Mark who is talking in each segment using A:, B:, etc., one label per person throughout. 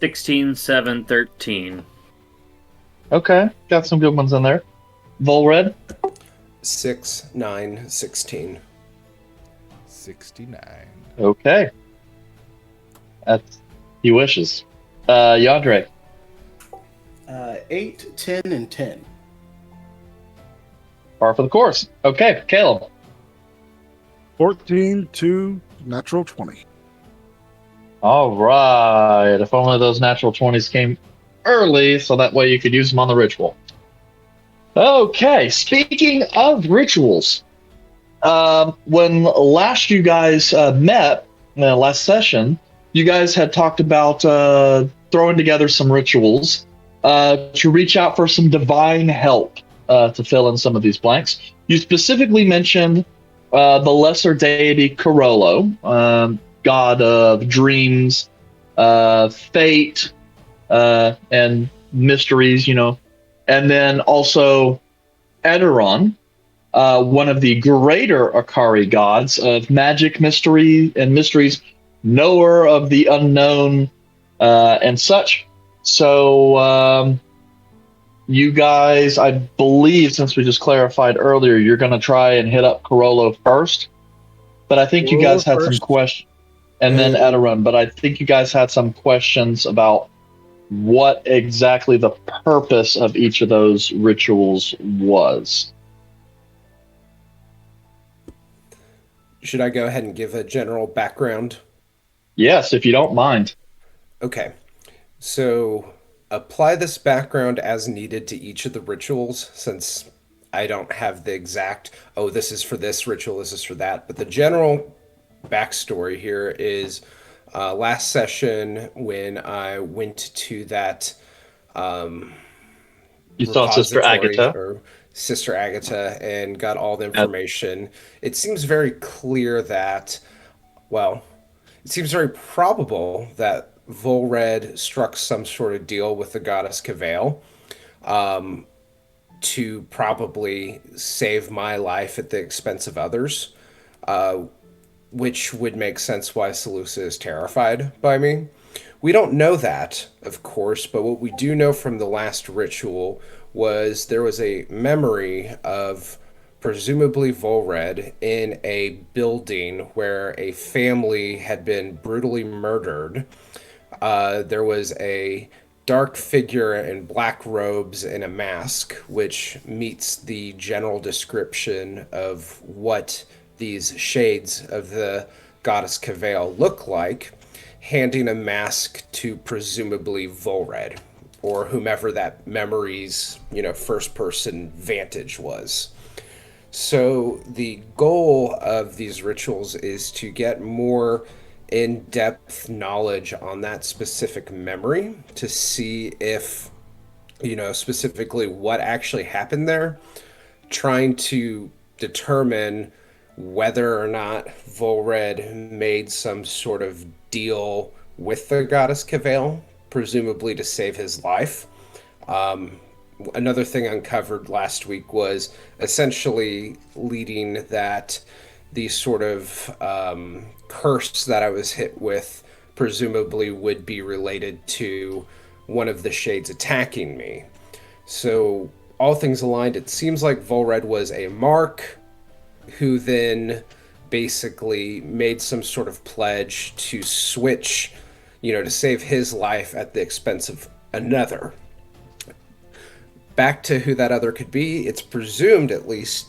A: 16, 7, 13.
B: Okay, got some good ones in there. Volred?
C: 6, 9, 16.
D: 69.
B: Okay. That's he wishes. Yandre?
E: 8, 10, and 10.
B: Par for the course. Okay, Caleb.
F: 14 to natural 20.
B: All right. If only those natural 20s came early, so that way you could use them on the ritual. Okay, speaking of rituals, when last you guys met, last session, you guys had talked about throwing together some rituals to reach out for some divine help to fill in some of these blanks. You specifically mentioned the lesser deity Corollo, god of dreams, fate, and mysteries, and then also Edoron, one of the greater Akari gods of magic, mystery, and mysteries, knower of the unknown, and such. So, you guys, I believe, since we just clarified earlier, you're going to try and hit up Corollo first. But I think you guys had some questions, and then Edoron. But I think you guys had some questions about what exactly the purpose of each of those rituals was.
C: Should I go ahead and give a general background?
B: Yes, if you don't mind.
C: Okay. So apply this background as needed to each of the rituals, since I don't have the exact, this is for this ritual, this is for that. But the general backstory here is last session when I went to that
B: you saw Sister Agatha.
C: Or Sister Agatha and got all the information. It seems very clear that, it seems very probable that Volred struck some sort of deal with the goddess Cavail to probably save my life at the expense of others, which would make sense why Seleucia is terrified by me. We don't know that, of course, but what we do know from the last ritual was there was a memory of presumably Volred in a building where a family had been brutally murdered. There was a dark figure in black robes and a mask, which meets the general description of what these shades of the goddess Cavail look like, handing a mask to presumably Volred, or whomever that memory's, first person vantage was. So the goal of these rituals is to get more in-depth knowledge on that specific memory to see if, specifically what actually happened there, trying to determine whether or not Volred made some sort of deal with the goddess Cavail, presumably to save his life. Another thing uncovered last week was essentially leading that the sort of curse that I was hit with presumably would be related to one of the shades attacking me. So all things aligned, it seems like Volred was a mark who then basically made some sort of pledge to switch, to save his life at the expense of another. Back to who that other could be, it's presumed at least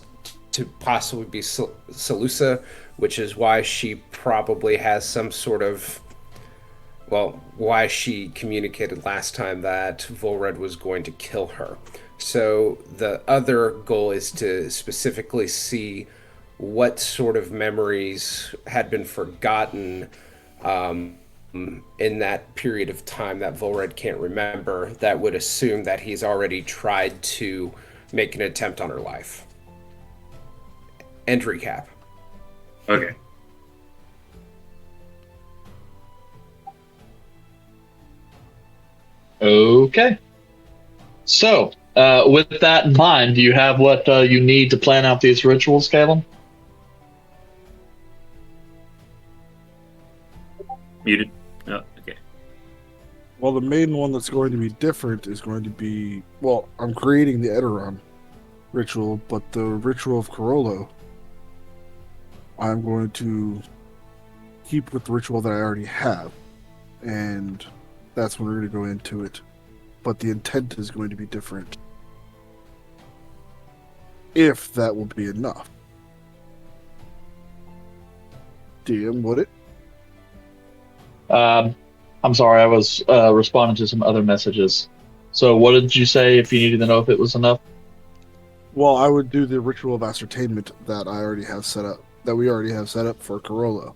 C: to possibly be Seleucia, which is why she probably has some sort of, why she communicated last time that Volred was going to kill her. So the other goal is to specifically see what sort of memories had been forgotten in that period of time that Volred can't remember, that would assume that he's already tried to make an attempt on her life. End recap.
A: Okay.
B: Okay. So, with that in mind, do you have what you need to plan out these rituals, Caleb?
A: Muted. Oh, okay.
F: Well, the main one that's going to be different is going to be... Well, I'm creating the Eteron ritual, but the ritual of Corollo, I'm going to keep with the ritual that I already have. And that's when we're going to go into it. But the intent is going to be different. If that will be enough. DM, would it?
B: I'm sorry, I was responding to some other messages. So what did you say if you needed to know if it was enough?
F: Well, I would do the ritual of ascertainment that I already have set up. That we already have set up for Corollo.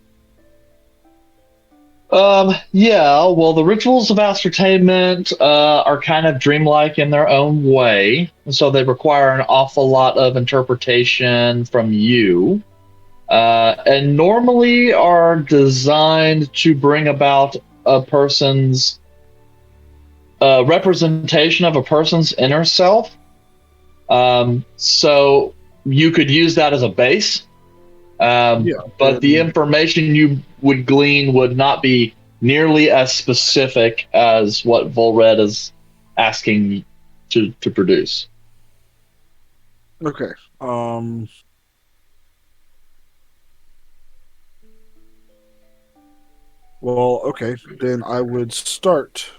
B: Yeah, well, the rituals of ascertainment are kind of dreamlike in their own way, so they require an awful lot of interpretation from you, and normally are designed to bring about a person's representation of a person's inner self. So you could use that as a base. But the information you would glean would not be nearly as specific as what Volred is asking to produce.
F: Okay. Well, okay. Then I would start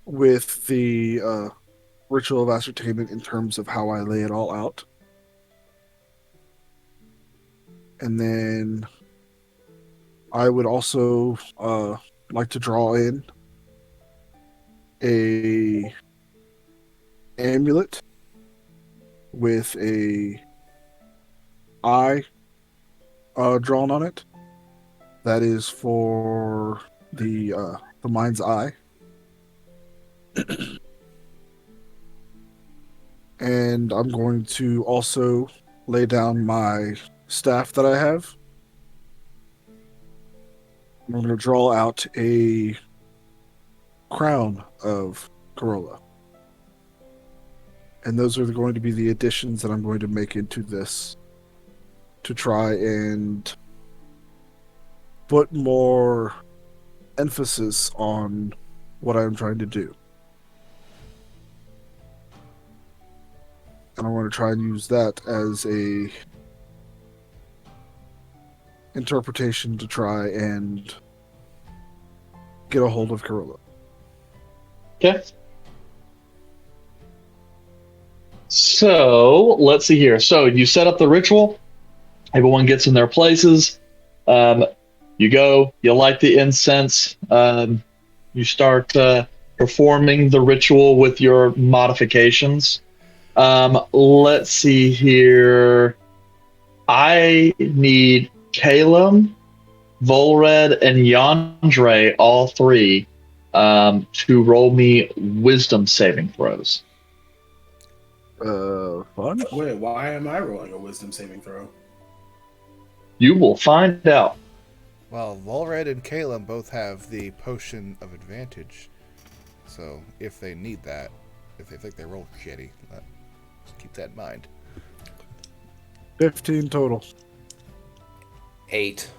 F: with the ritual of ascertainment in terms of how I lay it all out. And then I would also like to draw in a amulet with a eye drawn on it. That is for the mind's eye. And I'm going to also lay down my staff that I have. I'm going to draw out a crown of Corolla. And those are going to be the additions that I'm going to make into this to try and put more emphasis on what I'm trying to do. And I want to try and use that as a interpretation to try and get a hold of Corolla.
B: Okay. So let's see here. So you set up the ritual. Everyone gets in their places. You go. You light the incense. You start performing the ritual with your modifications. Let's see here. I need Calum, Volred, and Yandre, all three, to roll me wisdom saving throws.
F: Fun?
E: Wait, why am I rolling a wisdom saving throw?
B: You will find out.
D: Well, Volred and Caleb both have the potion of advantage. So if they need that, if they think they roll shitty, just keep that in mind.
F: 15 total.
C: 8.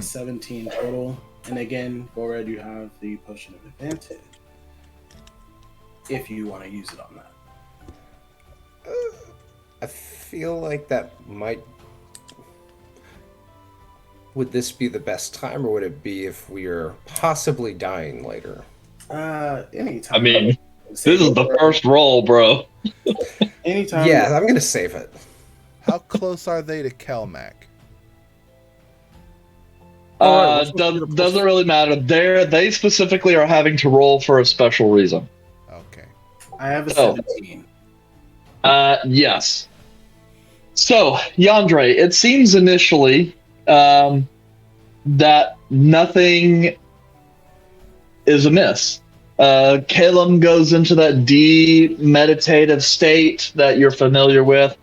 E: 17 total. And again, Bored, you have the potion of advantage. If you want to use it on that.
C: I feel like that might... Would this be the best time, or would it be if we are possibly dying later?
E: Anytime.
B: I mean, this is the first roll, bro.
E: Anytime.
C: Yeah, I'm going to save it.
D: How close are they to Kelmac?
B: Doesn't really matter. They specifically are having to roll for a special reason.
D: Okay.
E: I have a 17.
B: Yes. So, Yandre, it seems initially that nothing is amiss. Calum goes into that deep meditative state that you're familiar with.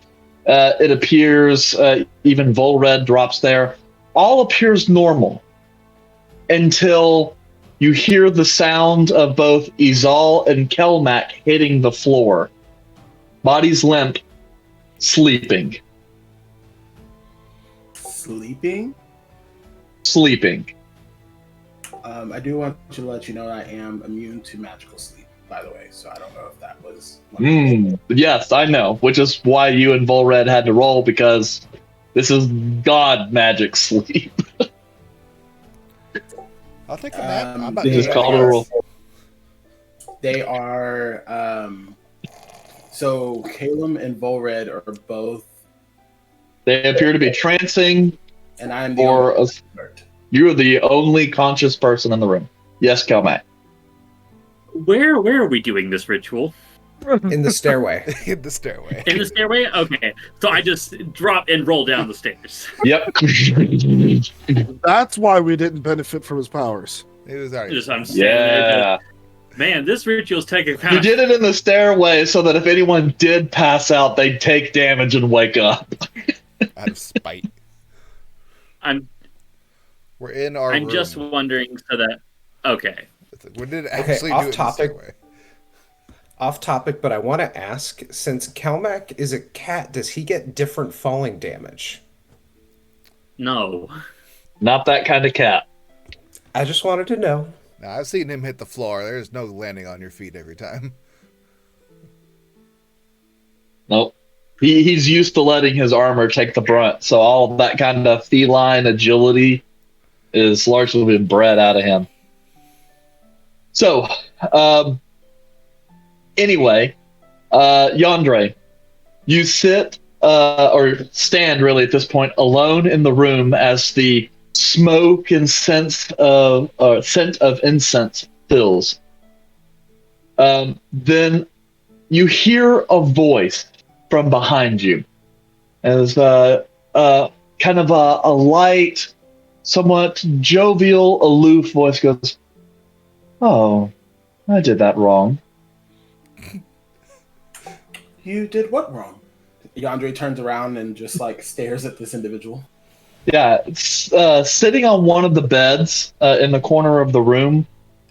B: It appears, even Volred drops there. All appears normal until you hear the sound of both Izal and Kelmac hitting the floor. Bodies limp, sleeping.
E: Sleeping?
B: Sleeping.
E: I do want to let you know I am immune to magical sleep, by the way. So I don't know if that was.
B: Yes, I know. Which is why you and Volred had to roll, because this is God magic sleep.
D: I'll take a nap. I'm not
B: You
E: they
B: just
D: doing
B: called it a
E: are.
B: roll.
E: They are. So Calum and Volred are both,
B: They appear to be trancing,
E: and I am the
B: or
E: only alert.
B: you're the only conscious person in the room. Yes, Kelmac.
A: Where are we doing this ritual?
C: In the stairway.
D: in the stairway.
A: In the stairway? Okay. So I just drop and roll down the stairs.
B: Yep.
F: That's why we didn't benefit from his powers.
D: It was already.
A: Just I'm standing there.
B: Yeah.
A: Man, this ritual's taking kind
B: You
A: of.
B: did it in the stairway so that if anyone did pass out, they'd take damage and wake up.
D: Out of spite. We're in our
A: I'm
D: room.
A: just wondering so that. Okay.
D: We did
C: Okay,
D: actually
C: off
D: do it in
C: topic.
D: the stairway.
C: Off topic, but I want to ask, since Kelmac is a cat, does he get different falling damage?
A: No.
B: Not that kind of cat.
C: I just wanted to know.
D: Now, I've seen him hit the floor. There's no landing on your feet every time.
B: Nope. He's used to letting his armor take the brunt, so all that kind of feline agility is largely been bred out of him. So, anyway, Yandre, you sit or stand really at this point alone in the room as the smoke and scent of incense fills. Then you hear a voice from behind you, as kind of a light, somewhat jovial, aloof voice goes, "Oh, I did that wrong."
E: You did what wrong? Yandere turns around and just like stares at this individual.
B: Yeah, it's, sitting on one of the beds in the corner of the room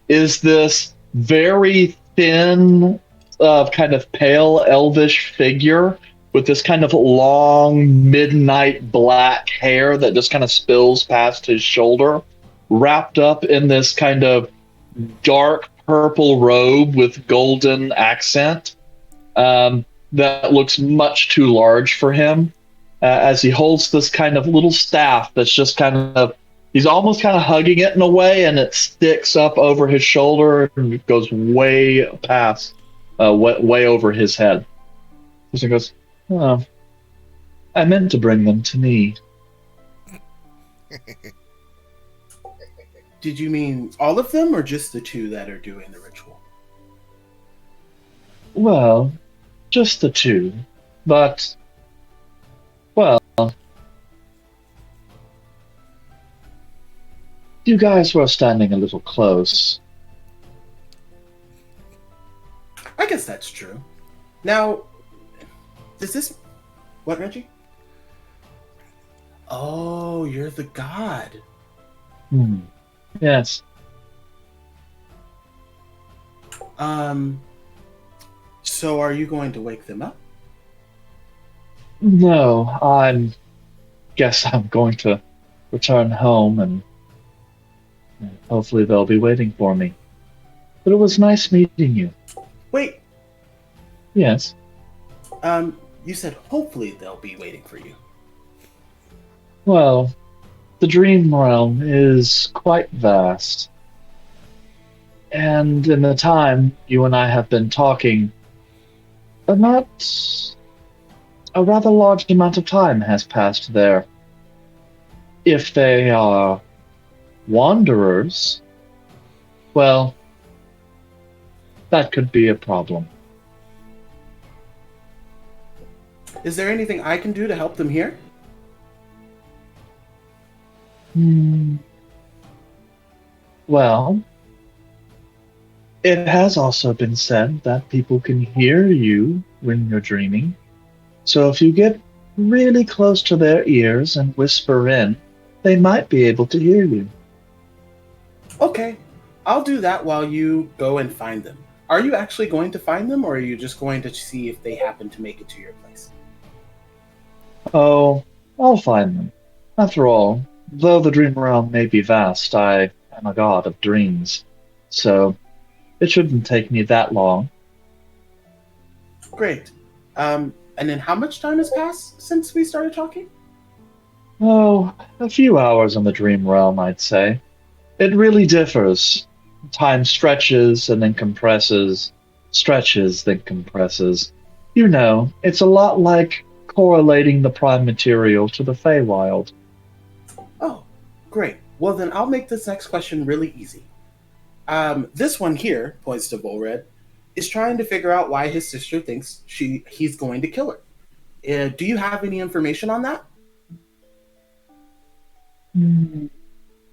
B: is this very thin, kind of pale elvish figure with this kind of long midnight black hair that just kind of spills past his shoulder, wrapped up in this kind of dark purple robe with golden accent that looks much too large for him. As he holds this kind of little staff that's just kind of, he's almost kind of hugging it in a way, and it sticks up over his shoulder and goes way past, way over his head. So he goes, "Oh, I meant to bring them to me."
E: Did you mean all of them or just the two that are doing the ritual?
B: Well, just the two. But, well, you guys were standing a little close.
E: I guess that's true. Now, does this... What, Reggie? Oh, you're the god.
B: Yes.
E: So are you going to wake them up?
B: No, guess I'm going to return home and hopefully they'll be waiting for me. But it was nice meeting you.
E: Wait,
B: Yes.
E: you said hopefully they'll be waiting for you.
B: Well, the dream realm is quite vast. And in the time you and I have been talking, a rather large amount of time has passed there. If they are wanderers, well, that could be a problem.
E: Is there anything I can do to help them here?
B: Well, it has also been said that people can hear you when you're dreaming. So if you get really close to their ears and whisper in, they might be able to hear you.
E: Okay, I'll do that while you go and find them. Are you actually going to find them, or are you just going to see if they happen to make it to your place?
B: Oh, I'll find them. After all, though the dream realm may be vast, I I'm a god of dreams, so it shouldn't take me that long.
E: Great. And then how much time has passed since we started talking?
B: Oh, a few hours in the dream realm, I'd say. It really differs. Time stretches and then compresses, stretches, then compresses. You know, it's a lot like correlating the prime material to the Feywild.
E: Oh, great. Well, then I'll make this next question really easy. This one here, points to Volred, is trying to figure out why his sister thinks he's going to kill her. Do you have any information on that?
B: And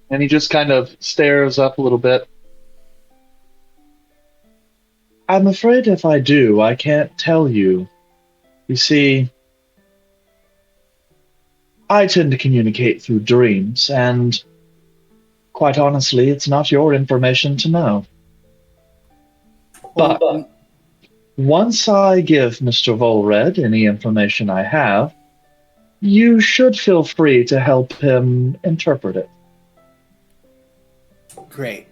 B: he just kind of stares up a little bit. I'm afraid if I do, I can't tell you. You see, I tend to communicate through dreams, and quite honestly, it's not your information to know. But once I give Mr. Volred any information I have, you should feel free to help him interpret it.
E: Great.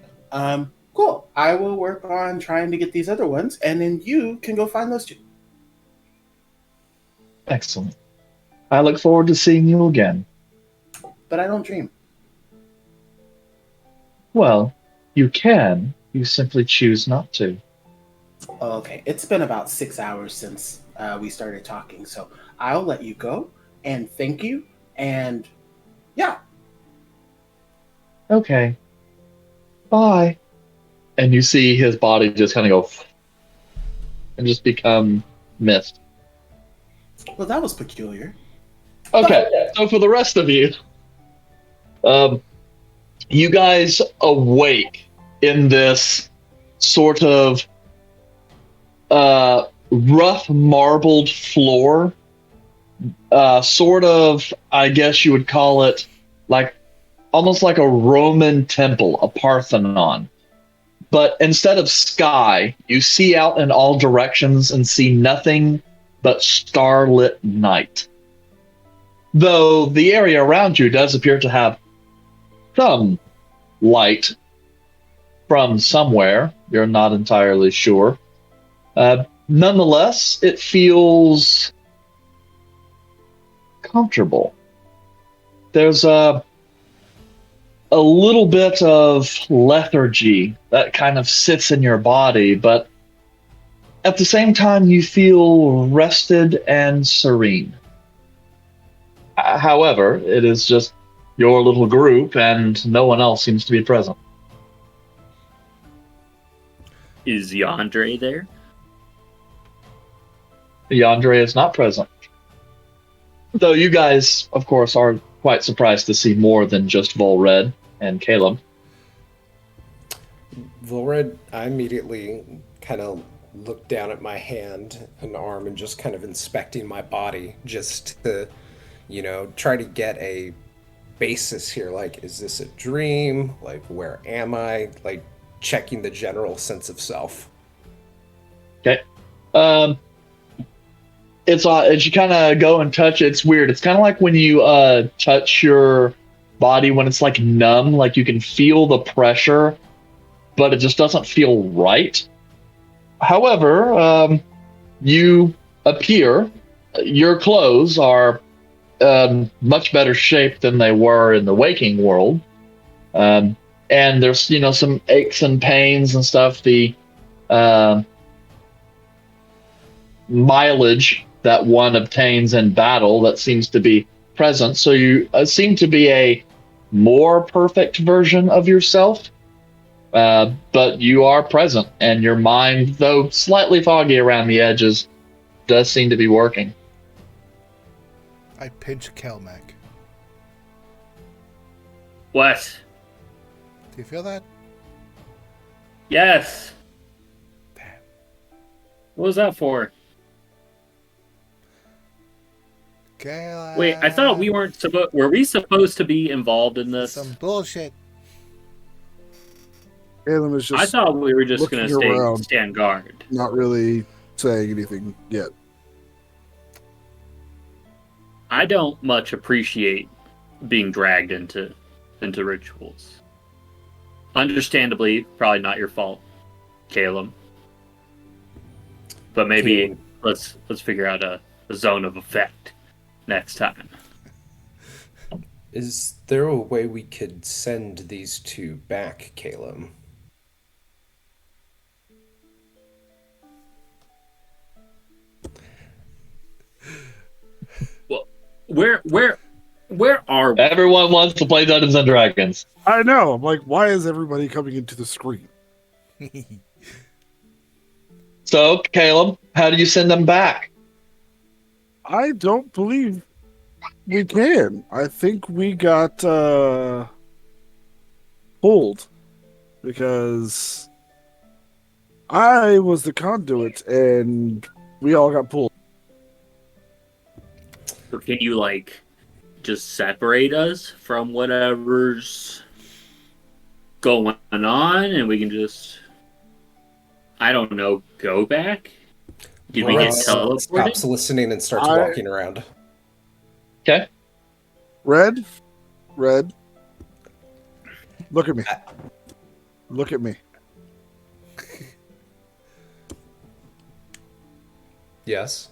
E: Cool. I will work on trying to get these other ones, and then you can go find those two.
B: Excellent. I look forward to seeing you again.
E: But I don't dream.
B: Well, you can. You simply choose not to.
E: Okay, it's been about 6 hours since we started talking, so I'll let you go, and thank you, and yeah.
B: Okay. Bye. And you see his body just kind of go and just become mist.
E: Well, that was peculiar.
B: Okay, so for the rest of you, you guys awake in this sort of rough marbled floor, sort of, I guess you would call it, like almost like a Roman temple, a Parthenon. But instead of sky, you see out in all directions and see nothing but starlit night. Though the area around you does appear to have some light from somewhere, you're not entirely sure. Nonetheless, it feels comfortable. There's a little bit of lethargy that kind of sits in your body, but at the same time, you feel rested and serene. However, it is just your little group, and no one else seems to be present.
A: Is Yandere there?
B: Yandere is not present. Though you guys, of course, are quite surprised to see more than just Volred and Caleb.
C: Volred, I immediately kind of look down at my hand and arm and just kind of inspecting my body just to, try to get a basis here. Like, is this a dream? Like, where am I? Like, checking the general sense of self.
B: Okay. It's as you kind of go and touch it, it's weird. It's kind of like when you touch your body when it's like numb, like you can feel the pressure, but it just doesn't feel right. However, you appear, your clothes are much better shape than they were in the waking world. And there's, some aches and pains and stuff. The mileage that one obtains in battle that seems to be present. So you seem to be a more perfect version of yourself. But you are present, and your mind, though slightly foggy around the edges, does seem to be working.
D: I pinch Kelmac.
A: What?
D: Do you feel that?
A: Yes.
D: Damn.
A: What was that for?
D: Kelmac.
A: Wait, I thought we weren't supposed. Were we supposed to be involved in this?
D: Some bullshit.
F: Caleb is just
A: I thought we were just going
F: looking
A: to
F: around.
A: stand guard.
F: not really saying anything yet.
A: I don't much appreciate being dragged into rituals. understandably, probably not your fault, Caleb. But maybe let's figure out a zone of effect next time.
C: Is there a way we could send these two back, Caleb?
A: Well, where are we?
B: Everyone wants to play Dungeons and Dragons.
F: I know. I'm like, why is everybody coming into the screen?
B: So, Caleb, how do you send them back?
F: I don't believe we can. I think we got pulled because I was the conduit and we all got pulled.
A: Or can you like just separate us from whatever's going on, and we can just, I don't know, go back? Did we get teleported?
C: Stops listening and starts walking around.
B: Okay.
F: Red, look at me. Look at me.
C: Yes.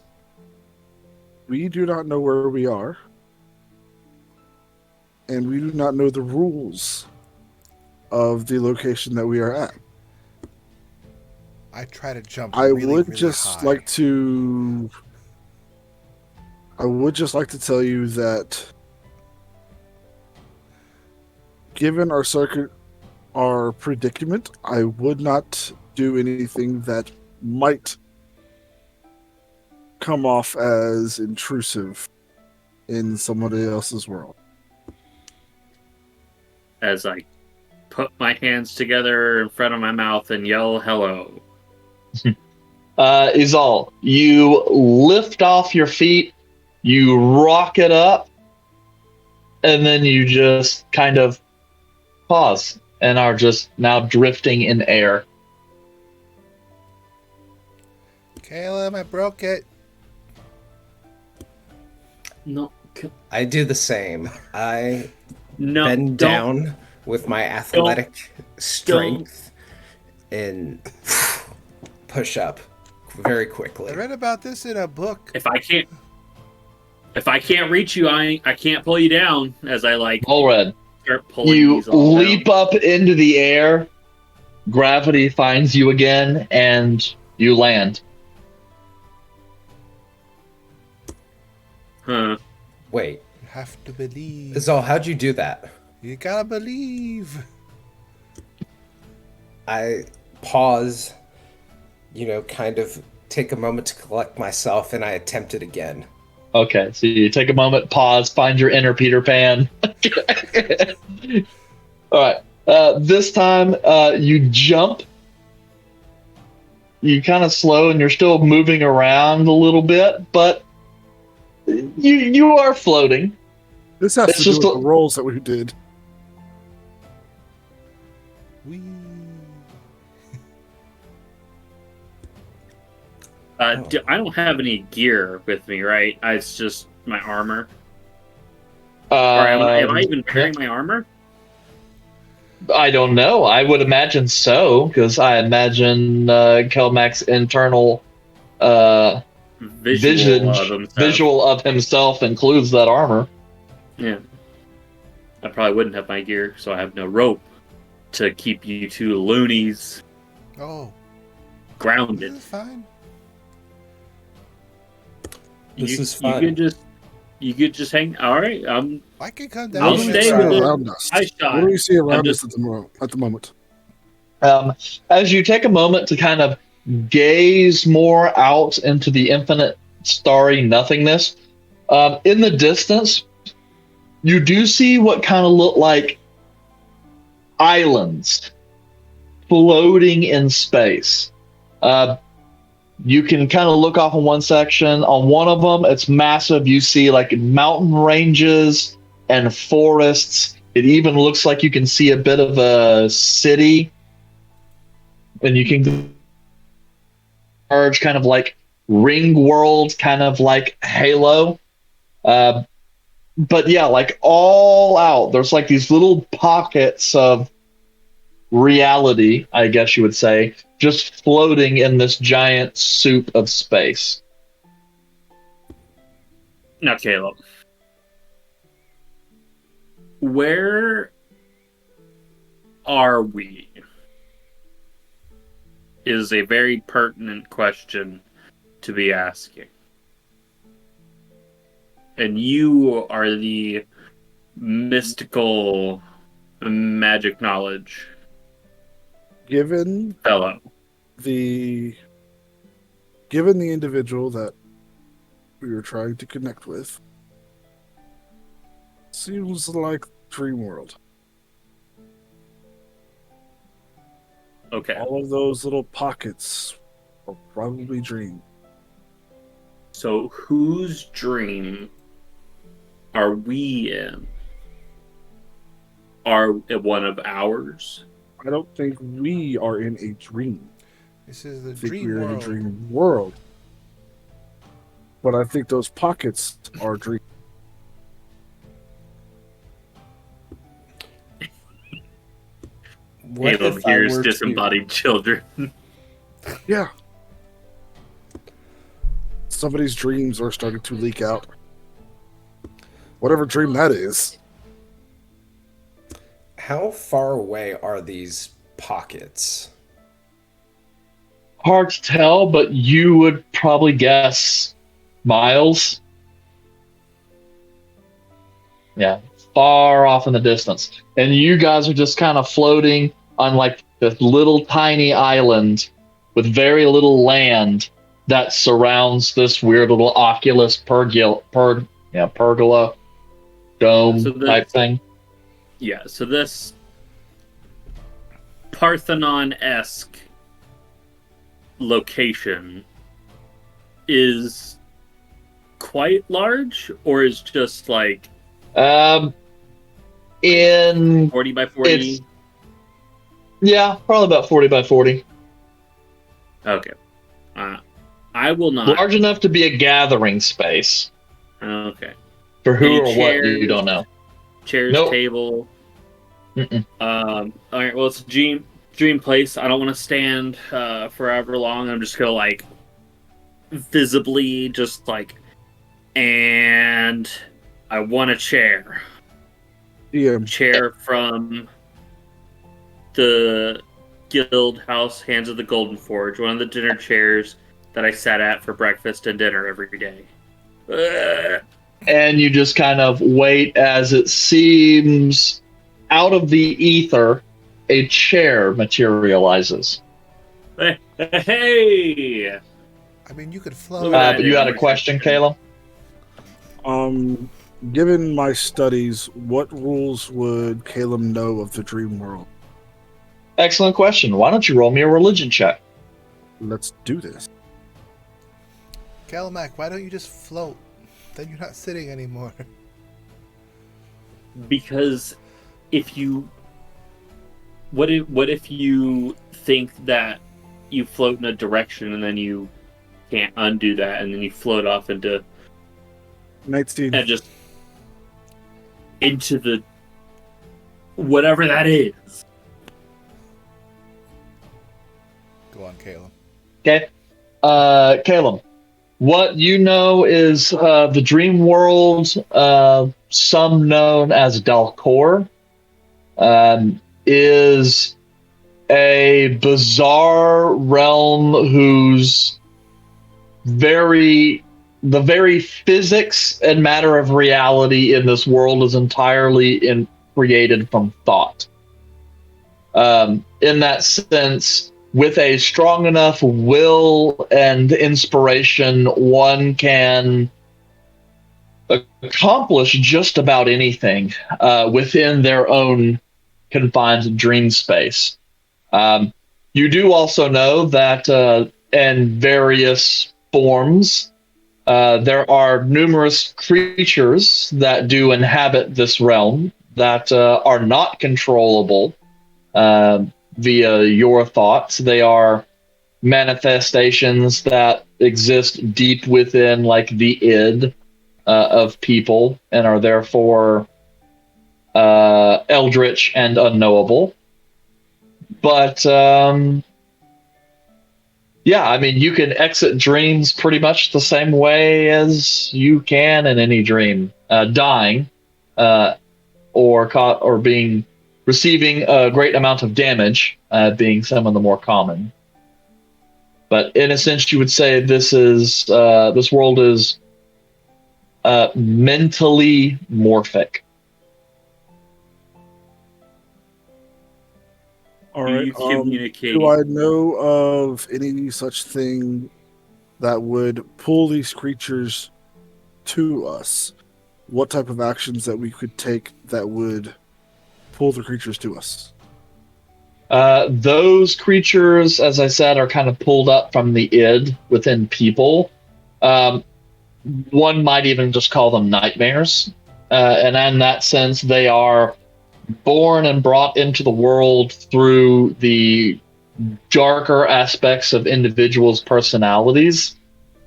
F: We do not know where we are, and we do not know the rules of the location that we are at.
D: I try to jump.
F: I
D: really,
F: would
D: really
F: just
D: high.
F: like to. I would just like to tell you that, given our predicament, I would not do anything that might come off as intrusive in somebody else's world.
A: As I put my hands together in front of my mouth and yell hello.
B: Izal, you lift off your feet, you rocket up, and then you just kind of pause and are just now drifting in air.
D: Caleb, I broke it.
A: No,
C: I do the same. I
A: no,
C: bend
A: don't.
C: down with my athletic strength and push up very quickly.
D: I read about this in a book.
A: If I can't reach you, I can't pull you down. As I like
B: Volred,
A: start pulling
B: you
A: these all
B: leap
A: down.
B: up into the air, gravity finds you again, and you land.
A: Huh.
C: Wait,
D: You have to believe.
C: Azal, how'd you do that?
D: You gotta believe.
C: I pause, kind of take a moment to collect myself, and I attempt it again.
B: Okay, so you take a moment, pause, find your inner Peter Pan. All right. This time, you jump. You kind of slow, and you're still moving around a little bit, but you are floating.
F: This has
B: It's
F: to do
B: just
F: with the rolls that we did.
D: We.
A: I don't have any gear with me, right? It's just my armor. Or am I even wearing my armor?
B: I don't know. I would imagine so, because I imagine Kelmac's internal visual of himself includes that armor.
A: Yeah. I probably wouldn't have my gear, so I have no rope to keep you two loonies
D: Oh,
A: grounded.
D: this is fine.
C: This is fun.
A: You could just hang. All right,
D: I can come
A: I'll
D: down.
A: stay
F: What do we
A: with
F: see
A: it.
F: around us?
A: I shot.
F: What do we see around
A: I'm
F: us at the moment?
B: As you take a moment to kind of gaze more out into the infinite starry nothingness, in the distance, you do see what kind of look like islands floating in space. You can kind of look off in one section. On one of them, it's massive. You see like mountain ranges and forests. It even looks like you can see a bit of a city. And you can merge kind of like Ring World, kind of like Halo. But yeah, like all out, there's like these little pockets of reality, I guess you would say, just floating in this giant soup of space.
A: Now, Caleb, where are we? Is a very pertinent question to be asking. And you are the mystical magic knowledge
F: Given
A: fellow.
F: the individual that we were trying to connect with, seems like Dream World.
A: Okay.
F: All of those little pockets are probably dream.
A: So whose dream are we in? Are it one of ours?
F: I don't think we are in a dream.
D: This is the
F: I think
D: dream
F: we're in a
D: world.
F: dream world. But I think those pockets are dream.
C: What
A: Caleb
C: if I
A: hears
C: were to-
A: disembodied children.
F: Yeah. Somebody's dreams are starting to leak out. Whatever dream that is.
C: How far away are these pockets?
B: Hard to tell, but you would probably guess miles. Yeah, far off in the distance. And you guys are just kind of floating on like this little tiny island with very little land that surrounds this weird little Oculus pergola dome
A: So the-
B: type thing.
A: Yeah, so this Parthenon-esque location is quite large, or is just like
B: In
A: 40 by 40?
B: yeah, probably about 40 by 40.
A: Okay. I will not.
B: Large enough to be a gathering space.
A: Okay.
B: For who
A: Any
B: or what,
A: chairs?
B: you don't know.
A: Chairs,
B: Nope.
A: table.
B: Mm-mm.
A: All right. Well, it's a dream place. I don't want to stand forever long. I'm just gonna like visibly just like, and I want a chair.
F: Yeah.
A: Chair from the Guild House, Hands of the Golden Forge. One of the dinner chairs that I sat at for breakfast and dinner every day.
B: And you just kind of wait as it seems out of the ether, a chair materializes.
A: Hey!
D: I mean, you could float.
B: But you had a question, Caleb?
F: Given my studies, what rules would Caleb know of the dream world?
B: Excellent question. Why don't you roll me a religion check?
F: Let's do this.
D: Calamac, why don't you just float? Then you're not sitting anymore.
A: Because if you, what if you think that you float in a direction and then you can't undo that, and then you float off into
F: 19.
A: and just into the whatever that is.
D: Go on, Caleb.
B: Okay. Caleb, what you know is the dream world, some known as Dalcor, is a bizarre realm whose the very physics and matter of reality in this world is entirely created from thought. In that sense, with a strong enough will and inspiration, one can accomplish just about anything within their own confined dream space. You do also know that in various forms, there are numerous creatures that do inhabit this realm that are not controllable via your thoughts. They are manifestations that exist deep within like the id of people and are therefore eldritch and unknowable. But yeah, I mean, you can exit dreams pretty much the same way as you can in any dream. Dying, uh, or being receiving a great amount of damage, being some of the more common. But in a sense, you would say this world is mentally morphic.
F: All
A: Do
F: right.
A: you communicate?
F: Do I know of any such thing that would pull these creatures to us? What type of actions that we could take that would pull the creatures to us?
B: Those creatures, as I said, are kind of pulled up from the id within people. Um, One might even just call them nightmares. And in that sense, they are born and brought into the world through the darker aspects of individuals' personalities,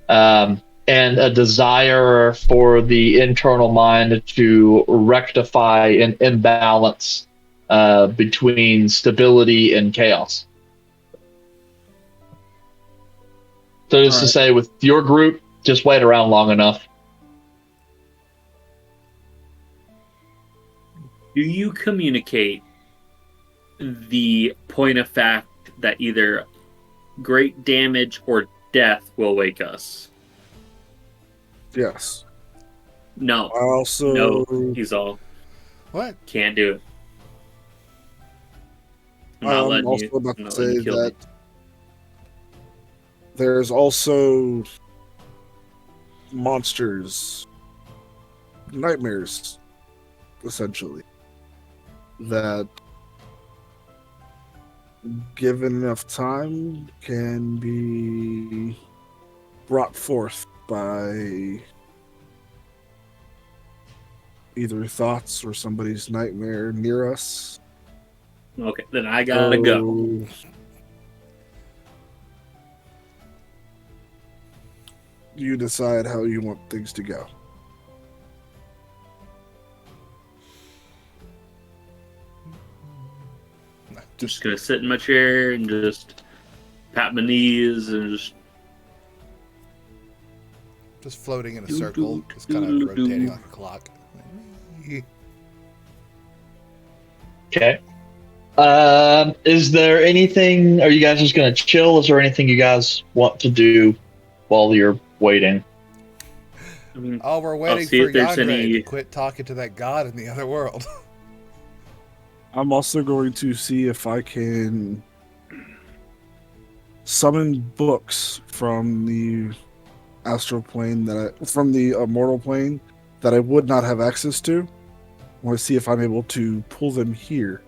B: and a desire for the internal mind to rectify an imbalance between stability and chaos. So, as to
F: Alright.
B: say, with your group, just wait around long enough.
A: Do you communicate the point of fact that either great damage or death will wake us?
F: Yes.
A: No.
F: I also
A: No. He's all
D: What?
A: can't do it. I'm not
F: I'm
A: letting
F: also
A: you.
F: about
A: I'm
F: to
A: not letting
F: say
A: you kill
F: that
A: me.
F: there's also monsters, nightmares, essentially, that, given enough time, can be brought forth by either thoughts or somebody's nightmare near us.
A: Okay, then I gotta go.
F: So you decide how you want things to go.
A: I'm just gonna sit in my chair and just pat my knees and
D: Just floating in a
A: Do,
D: circle,
A: do,
D: just kind
A: do,
D: of
A: do.
D: rotating like a clock.
B: Okay. Is there anything? Are you guys just gonna chill? Is there anything you guys want to do while you're waiting?
A: I mean,
D: Oh, we're
A: I'll
D: waiting
A: see
D: for
A: if there's
D: Yandere to
A: any.
D: quit talking to that god in the other world.
F: I'm also going to see if I can summon books from the astral plane from the immortal plane that I would not have access to. I want to see if I'm able to pull them here,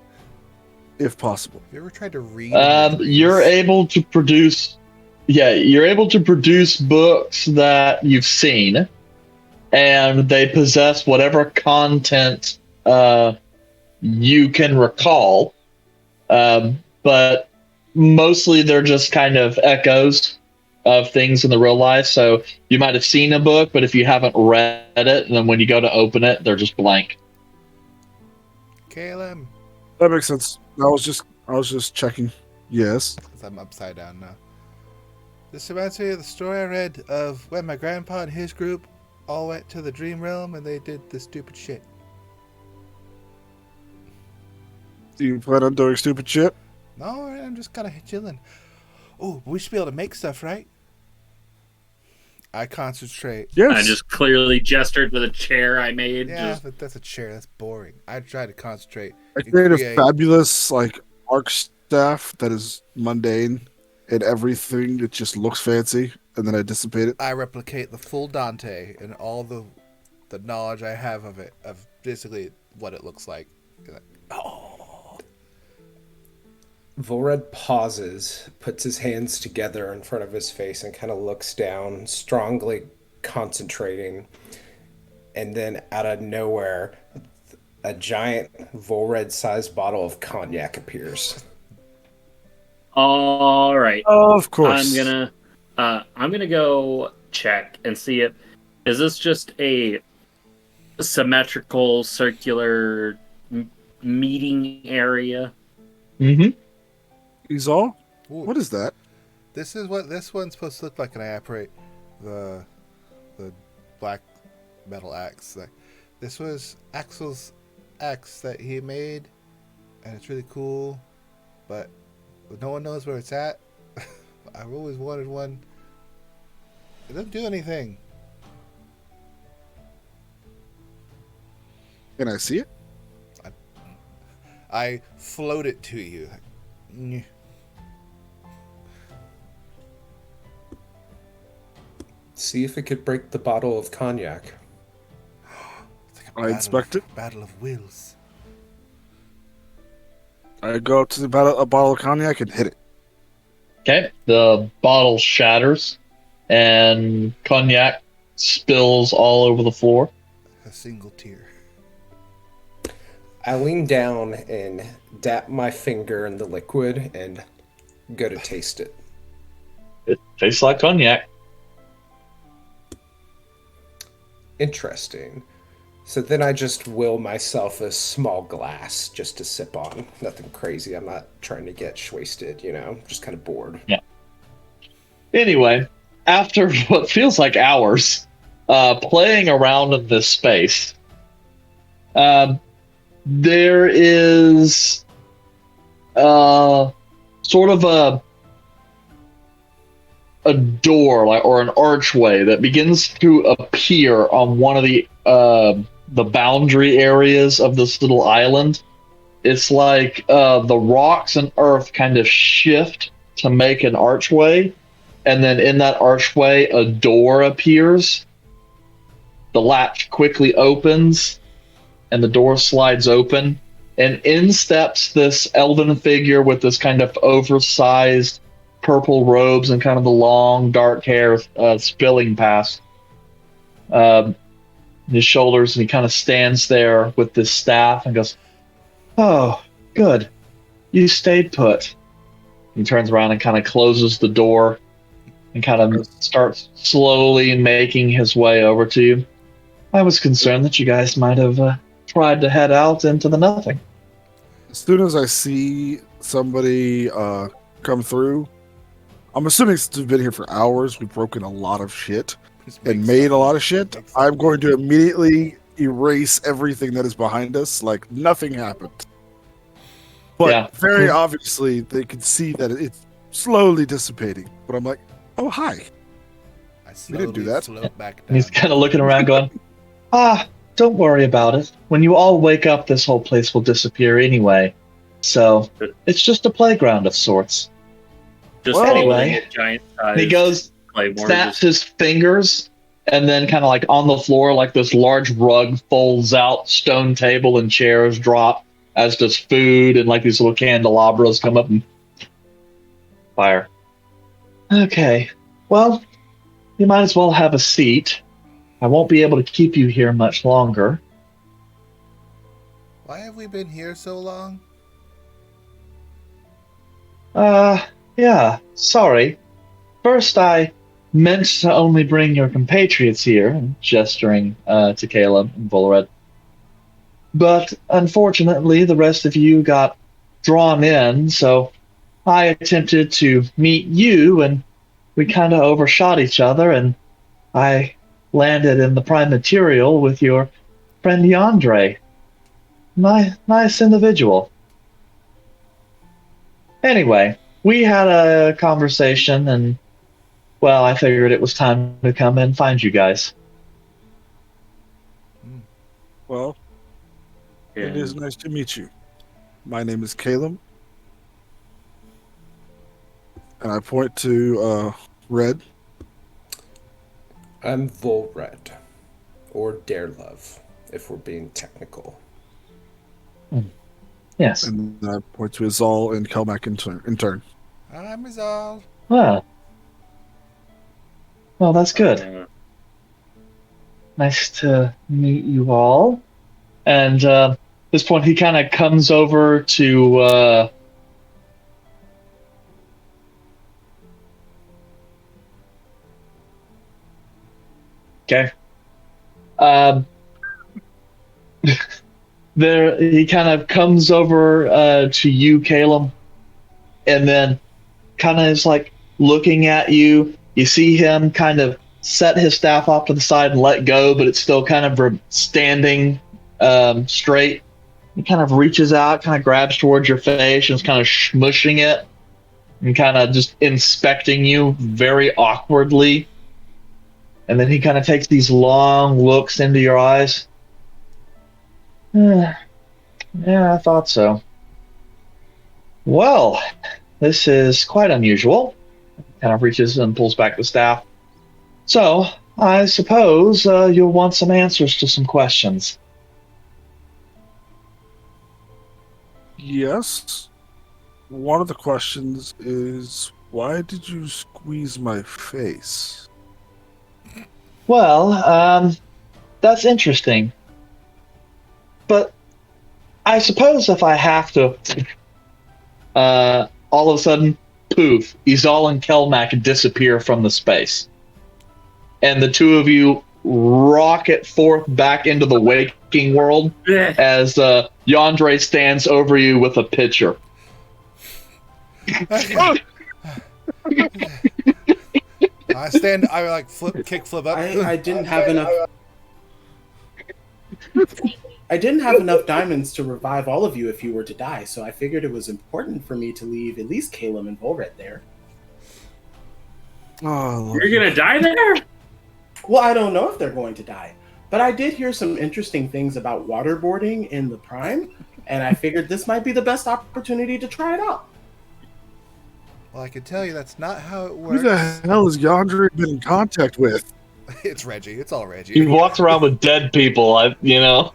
F: if possible.
D: Have you ever tried to read in your
B: You're
D: dreams?
B: able to produce. Yeah, you're able to produce books that you've seen, and they possess whatever content you can recall. But mostly they're just kind of echoes of things in the real life. So you might have seen a book, but if you haven't read it, then when you go to open it, they're just blank.
D: KLM.
F: That makes sense. I was just checking. Yes.
D: Because I'm upside down now. This reminds me of the story I read of when my grandpa and his group all went to the dream realm and they did this stupid shit.
F: Do you plan on doing stupid shit?
D: No, I'm just kind of chilling. Oh, we should be able to make stuff, right? I concentrate.
F: Yes.
A: I just clearly gestured with a chair I made.
D: Yeah,
A: Just
D: but that's a chair. That's boring. I try to concentrate.
F: I
D: and
F: created
D: create.
F: a fabulous arc staff that is mundane and everything. It just looks fancy, and then I dissipate it.
D: I replicate the full Dante and all the knowledge I have of it, of basically what it looks like.
C: Volred pauses, puts his hands together in front of his face, and kind of looks down, strongly concentrating. And then, out of nowhere, a giant Volred-sized bottle of cognac appears.
A: all right.
F: Of course.
A: I'm gonna go check and see if is this just a symmetrical circular meeting area.
B: Mm-hmm.
F: Izal?
D: Ooh,
F: What is that?
D: this is what this one's supposed to look like, and I operate the black metal axe. Like, this was Axel's axe that he made, and it's really cool, but no one knows where it's at. I've always wanted one. It doesn't do anything.
F: Can I see it?
D: I float it to you. Nyeh.
C: See if it could break the bottle of cognac.
D: It's like a
F: I
D: battle
F: inspect it.
D: Battle of wills.
F: I go up to a bottle of cognac and hit it.
B: Okay, the bottle shatters, and cognac spills all over the floor.
D: A single tear.
C: I lean down and dap my finger in the liquid and go to taste it.
B: It tastes like cognac.
C: Interesting. So then I just will myself a small glass just to sip on. Nothing crazy. I'm not trying to get wasted, just kind of bored.
B: Anyway, after what feels like hours playing around in this space, there is sort of a door, or an archway that begins to appear on one of the boundary areas of this little island. It's like the rocks and earth kind of shift to make an archway, and then in that archway a door appears. The latch quickly opens and the door slides open, and in steps this elven figure with this kind of oversized purple robes and kind of the long dark hair spilling past his shoulders, and he kind of stands there with this staff and goes, "Oh, good. You stayed put." He turns around and kind of closes the door and kind of starts slowly making his way over to you. "I was concerned that you guys might have tried to head out into the nothing."
F: As soon as I see somebody come through, I'm assuming since we've been here for hours, we've broken a lot of shit and made a lot of shit. I'm going to immediately erase everything that is behind us like nothing happened. But
B: Yeah.
F: very obviously, they can see that it's slowly dissipating. But I'm like, oh, hi.
D: I
F: We didn't do
D: slowly
F: that.
D: float back
B: And
D: down.
B: he's kind of looking around going, don't worry about it. When you all wake up, this whole place will disappear anyway. So it's just a playground of sorts.
A: Just
F: Well,
A: holding
B: anyway,
A: a giant
B: And he goes,
A: Claymore.
B: snaps his fingers, and then kind of like on the floor, like this large rug folds out, stone table and chairs drop, as does food, and like these little candelabras come up and fire. Okay, well, you might as well have a seat. I won't be able to keep you here much longer.
D: Why have we been here so long?
B: Yeah, sorry. First, I meant to only bring your compatriots here, gesturing to Caleb and Volred. But unfortunately, the rest of you got drawn in, so I attempted to meet you, and we kind of overshot each other, and I landed in the prime material with your friend Yandere. Nice individual. Anyway, we had a conversation, and, well, I figured it was time to come and find you guys.
F: Well, it
A: And
F: is nice to meet you. My name is Caleb. And I point to Red.
C: I'm Volred, or Darelove, if we're being technical.
B: Yes.
F: And I point to Izal and Kelmac in turn.
D: I'm Rizal.
B: Well, that's good. Nice to meet you all. And at this point, he kind of comes over to okay. There, he kind of comes over to you, Caleb, and then kind of is like looking at you. You see him kind of set his staff off to the side and let go, but it's still kind of standing straight. He kind of reaches out, kind of grabs towards your face and is kind of smushing it and kind of just inspecting you very awkwardly. And then he kind of takes these long looks into your eyes. Yeah, I thought so. Well, this is quite unusual. Kind of reaches and pulls back the staff. So, I suppose you'll want some answers to some questions.
F: Yes. One of the questions is, why did you squeeze my face?
B: Well, that's interesting. But I suppose if I have to, all of a sudden, poof, Izal and Kelmac disappear from the space. And the two of you rocket forth back into the waking world as Yandere stands over you with a pitcher.
D: I like kick flip up.
E: I didn't have enough. I didn't have enough diamonds to revive all of you if you were to die, so I figured it was important for me to leave at least Caleb and Volred there.
F: Oh,
A: You're gonna die there?
E: Well, I don't know if they're going to die, but I did hear some interesting things about waterboarding in the Prime, and I figured this might be the best opportunity to try it out.
D: Well, I can tell you that's not how it
F: who
D: works.
F: the hell has Yandere been in contact with?
D: It's Reggie. It's all Reggie.
B: He walks around with dead people,
D: Well,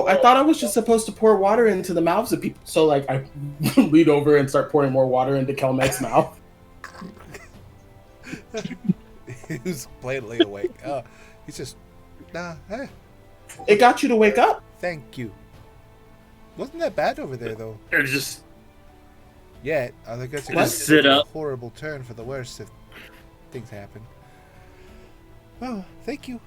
E: I thought I was just supposed to pour water into the mouths of people. So, like, I lead over and start pouring more water into Kelmec's mouth.
D: Who's blatantly awake? He's just, hey,
E: It got you to wake up.
D: thank you. Wasn't that bad over there, though?
A: Or just
D: Yet, I think that's
A: Just sit up.
D: a horrible turn for the worst if things happen. Oh, thank you.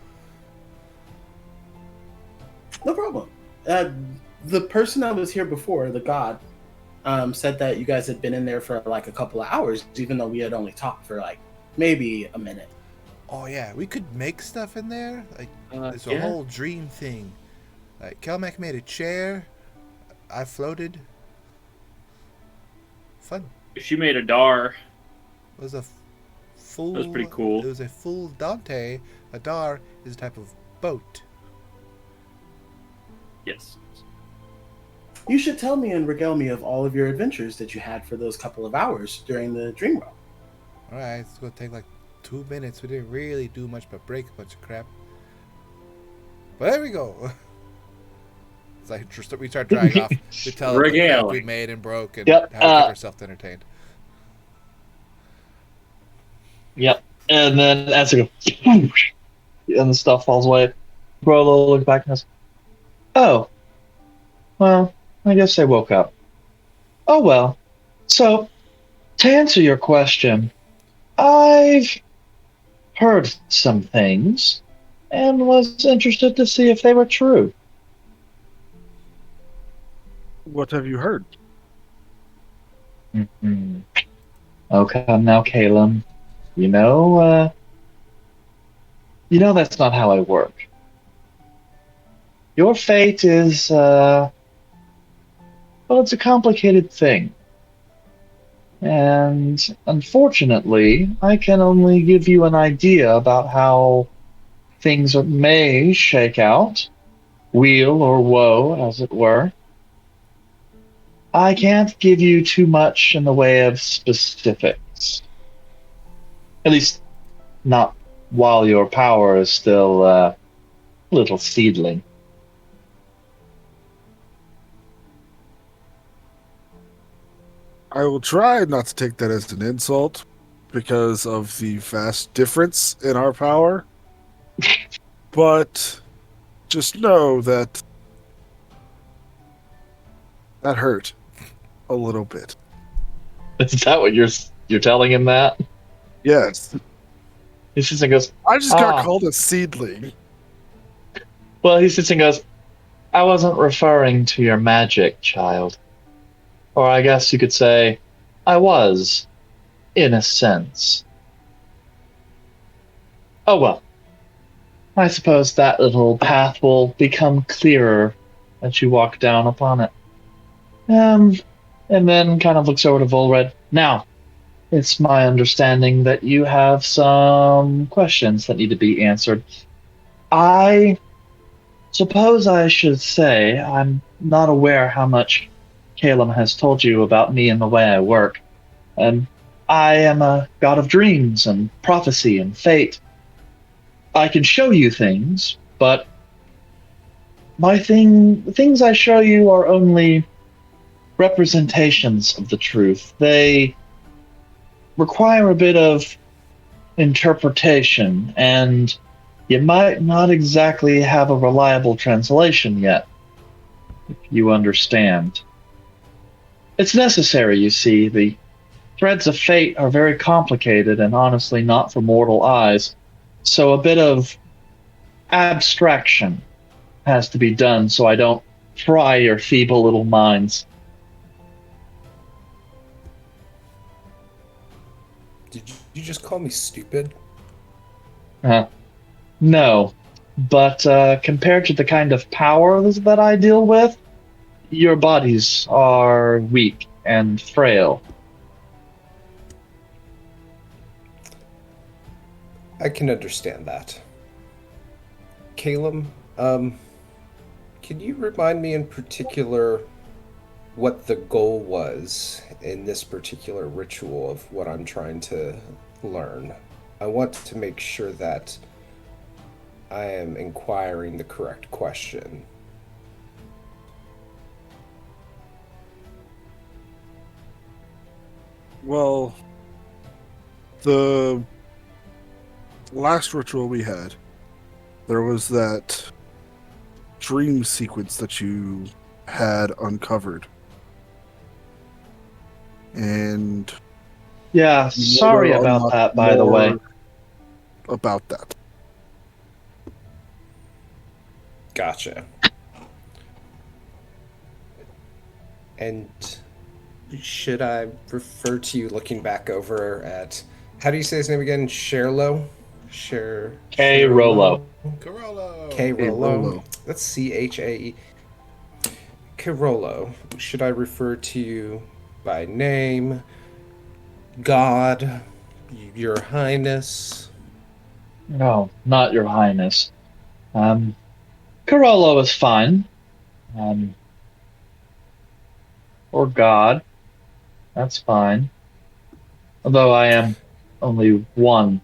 E: No problem. The person that was here before, the god, said that you guys had been in there for like a couple of hours, even though we had only talked for like maybe a minute.
D: Oh yeah, we could make stuff in there. Like it's a
A: yeah.
D: whole dream thing. Like Kelmac made a chair. I floated. Fun.
A: She made a dar.
D: It was a full.
A: That was pretty cool.
D: It was a full Dante. A dar is a type of boat.
A: Yes.
E: You should tell me and regale me of all of your adventures that you had for those couple of hours during the dream realm.
D: All right, it's gonna take like 2 minutes. We didn't really do much but break a bunch of crap. But there we go. It's like we start drying off. We tell them the crap we made and broke and
B: Yep,
D: how to keep ourselves entertained.
B: Yep. And then as it goes, and the stuff falls away, Rolo looks back and says, "Oh, well, I guess they woke up. Oh well. So, to answer your question, I've heard some things and was interested to see if they were true."
F: What have you heard?
B: Mm-hmm. Oh, come now, Caleb. You know that's not how I work. Your fate is, well, it's a complicated thing. And unfortunately, I can only give you an idea about how things may shake out, weal or woe, as it were. I can't give you too much in the way of specifics. At least, not while your power is still a little seedling.
F: I will try not to take that as an insult because of the vast difference in our power. But just know that that hurt a little bit.
B: Is that what you're telling him that?
F: Yes.
B: He sits and goes,
F: I just got called a seedling.
B: well, he sits and goes, I wasn't referring to your magic, child. Or I guess you could say, I was, in a sense. Oh well, I suppose that little path will become clearer as you walk down upon it. Um, and then kind of looks over to Volred. Now, it's my understanding that you have some questions that need to be answered. I suppose I should say I'm not aware how much Calum has told you about me and the way I work. And I am a god of dreams and prophecy and fate. I can show you things, but the things I show you are only representations of the truth. They require a bit of interpretation, and you might not exactly have a reliable translation yet, if you understand. It's necessary, you see. The threads of fate are very complicated and honestly not for mortal eyes, so a bit of abstraction has to be done so I don't fry your feeble little minds.
C: Did you just call me stupid?
B: No, but compared to the kind of powers that I deal with, your bodies are weak and frail.
C: I can understand that. Calum, can you remind me in particular what the goal was in this particular ritual of what I'm trying to learn? I want to make sure that I am inquiring the correct question.
F: Well, the last ritual we had, there was that dream sequence that you had uncovered. And
B: Yeah, sorry
F: whether or
B: about
F: not
B: that, by the way.
F: more about that.
C: Gotcha. And should I refer to you looking back over at, how do you say his name again? Sherlo?
B: Hey, Rolo.
D: Corollo.
C: K.
F: Hey,
C: Rolo.
F: Rolo.
C: That's CHAE. Kirolo. Should I refer to you by name, God, Your Highness?
B: No, not your highness. Carollo is fine. Um, or God. That's fine. Although I am only one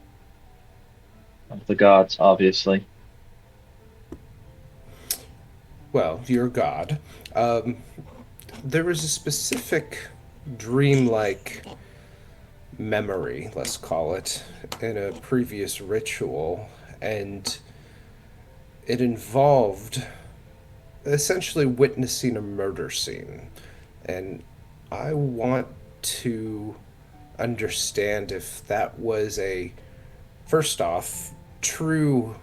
B: of the gods, obviously.
C: Well, your God. Um, there was a specific dreamlike memory, let's call it, in a previous ritual, and it involved essentially witnessing a murder scene. And I want to understand if that was a, first off, true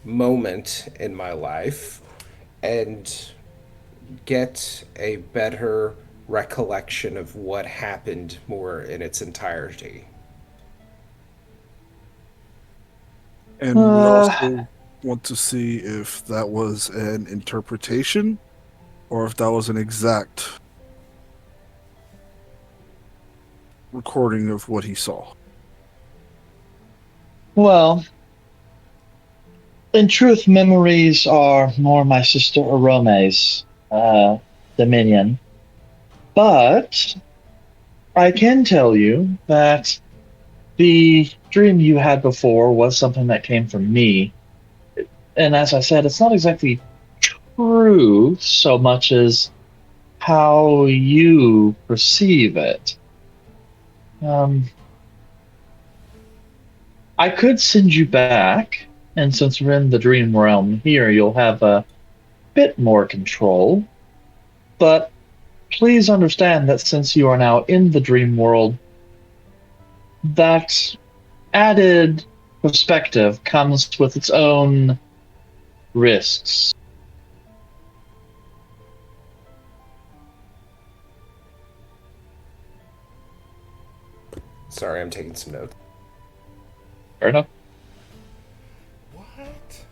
C: moment in my life, and get a better recollection of what happened more in its entirety.
F: And we would
B: Uh,
F: also want to see if that was an interpretation or if that was an exact recording of what he saw.
B: well, in truth, memories are more my sister Arome's dominion. But I can tell you that the dream you had before was something that came from me. And as I said, it's not exactly truth so much as how you perceive it. Um, I could send you back, and since we're in the dream realm here, you'll have a bit more control. But please understand that since you are now in the dream world, that added perspective comes with its own risks.
C: Sorry, I'm taking some notes.
B: Fair enough.
E: What?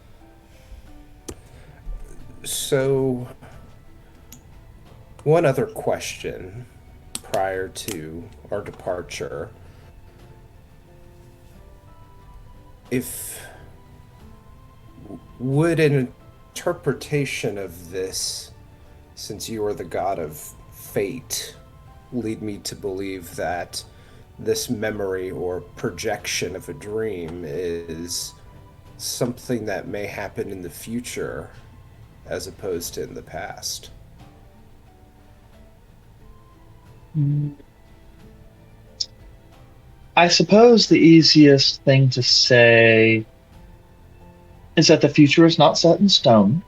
C: So, one other question prior to our departure. If would an interpretation of this, since you are the god of fate, lead me to believe that this memory or projection of a dream is something that may happen in the future as opposed to in the past?
B: I suppose the easiest thing to say is that the future is not set in stone.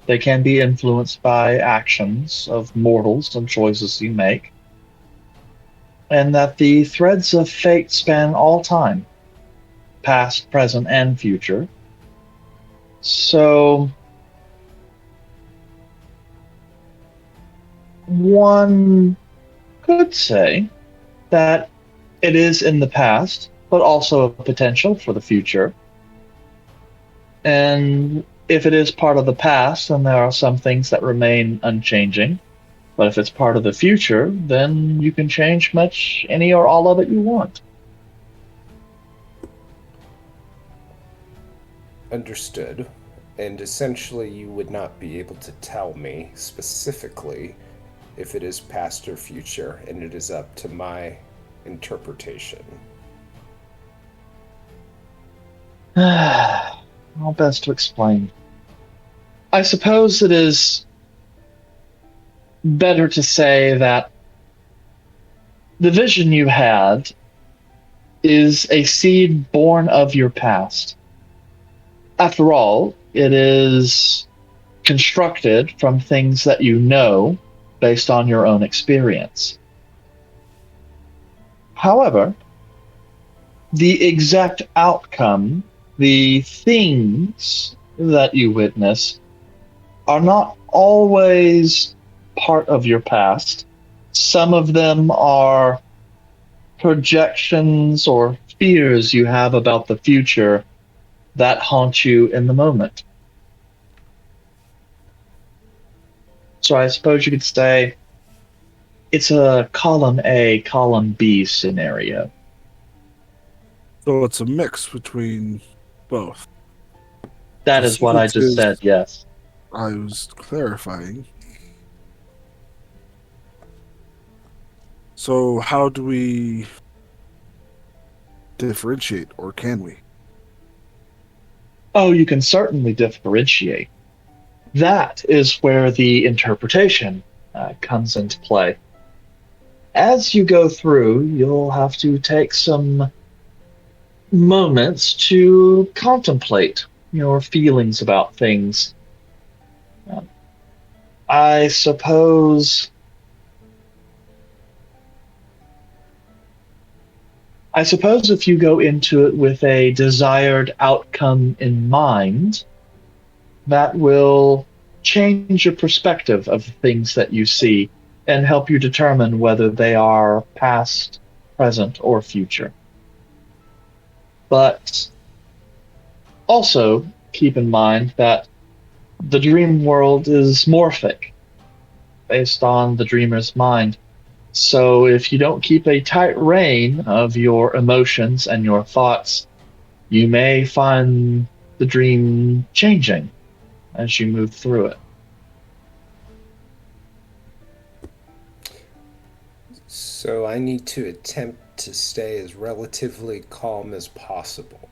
B: They can be influenced by actions of mortals and choices you make, and that the threads of fate span all time, past, present, and future. So, one could say that it is in the past, but also a potential for the future. And if it is part of the past, then there are some things that remain unchanging. But if it's part of the future, then you can change much any or all of it you want.
C: Understood. And essentially, you would not be able to tell me specifically if it is past or future, and it is up to my interpretation.
B: How best to explain? I suppose it is better to say that the vision you had is a seed born of your past. After all, it is constructed from things that you know based on your own experience. However, the exact outcome, the things that you witness, are not always part of your past. Some of them are projections or fears you have about the future that haunt you in the moment. So I suppose you could say it's a column A, column B scenario.
F: So it's a mix between both.
B: That
F: The
B: is what I
F: sequence
B: just
F: is-
B: said, yes.
F: I was clarifying. So how do we differentiate, or can we?
B: Oh, you can certainly differentiate. That is where the interpretation comes into play. As you go through, you'll have to take some moments to contemplate your feelings about things. I suppose if you go into it with a desired outcome in mind, that will change your perspective of the things that you see and help you determine whether they are past, present, or future. But also keep in mind that the dream world is morphic based on the dreamer's mind. So if you don't keep a tight rein of your emotions and your thoughts, you may find the dream changing as you move through it.
C: So I need to attempt to stay as relatively calm as possible.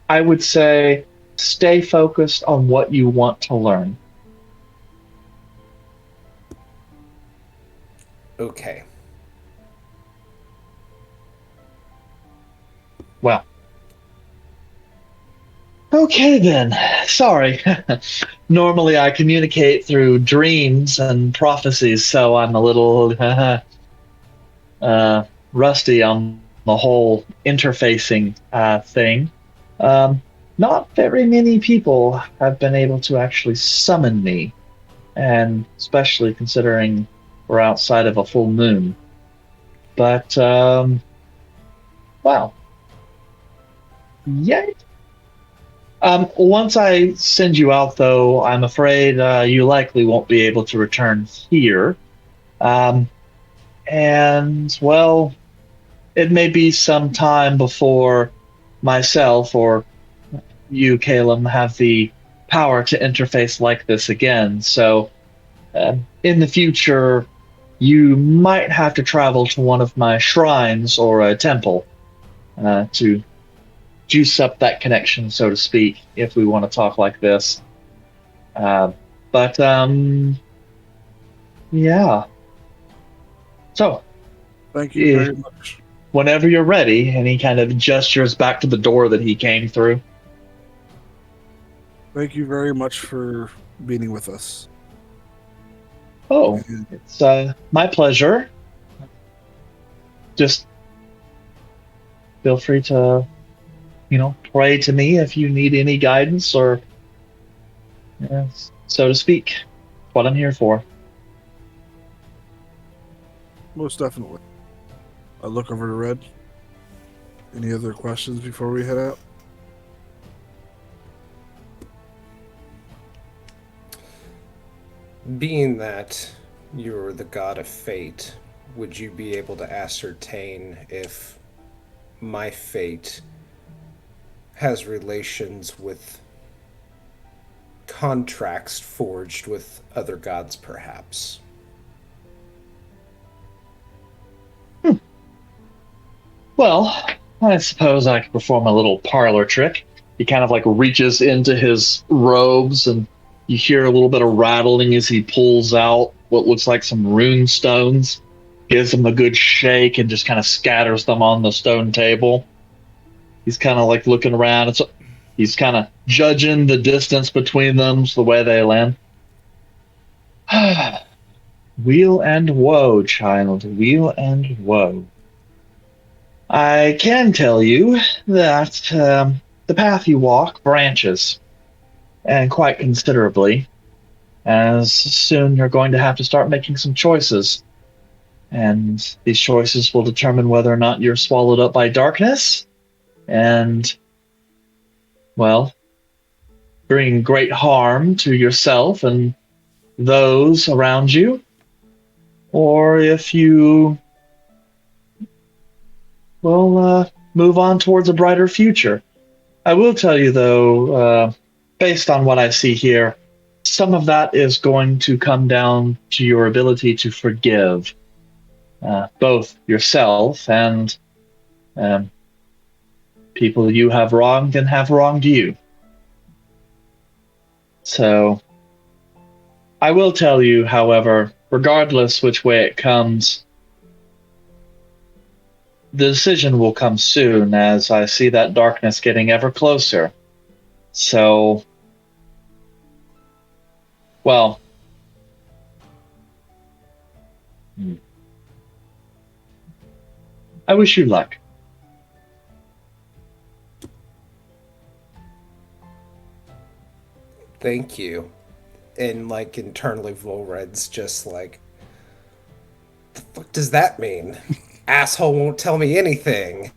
B: I would say stay focused on what you want to learn.
C: Okay.
B: Well, okay then. Sorry. Normally I communicate through dreams and prophecies, so I'm a little rusty on the whole interfacing thing. Not very many people have been able to actually summon me, and especially considering we're outside of a full moon. But, wow. Yay. Once I send you out, though, I'm afraid you likely won't be able to return here. And, well, it may be some time before myself or you, Caleb, have the power to interface like this again. So, in the future, you might have to travel to one of my shrines or a temple to juice up that connection, so to speak, if we want to talk like this. But, yeah. So,
F: Thank you very much.
B: whenever you're ready, and he kind of gestures back to the door that he came through.
F: Thank you very much for being with us.
B: Oh, it's my pleasure. Just feel free to, pray to me if you need any guidance or, so to speak. That's what I'm here for.
F: Most definitely. I look over to Red. Any other questions before we head out?
C: Being that you're the god of fate, would you be able to ascertain if my fate has relations with contracts forged with other gods, perhaps?
B: Well, I suppose I could perform a little parlor trick. He kind of like reaches into his robes, and you hear a little bit of rattling as he pulls out what looks like some rune stones, gives them a good shake, and just kind of scatters them on the stone table. He's kind of like looking around. He's kind of judging the distance between them, the way they land. Weal and woe, child. Weal and woe. I can tell you that the path you walk branches, and quite considerably, as soon you're going to have to start making some choices. And these choices will determine whether or not you're swallowed up by darkness, and, well, bring great harm to yourself and those around you, or if you will move on towards a brighter future. I will tell you, though, based on what I see here, some of that is going to come down to your ability to forgive both yourself and people you have wronged and have wronged you. So, I will tell you, however, regardless which way it comes, the decision will come soon as I see that darkness getting ever closer. So, well, I wish you luck.
C: Thank you. And, like, internally, Volred's just like, the fuck does that mean? Asshole won't tell me anything.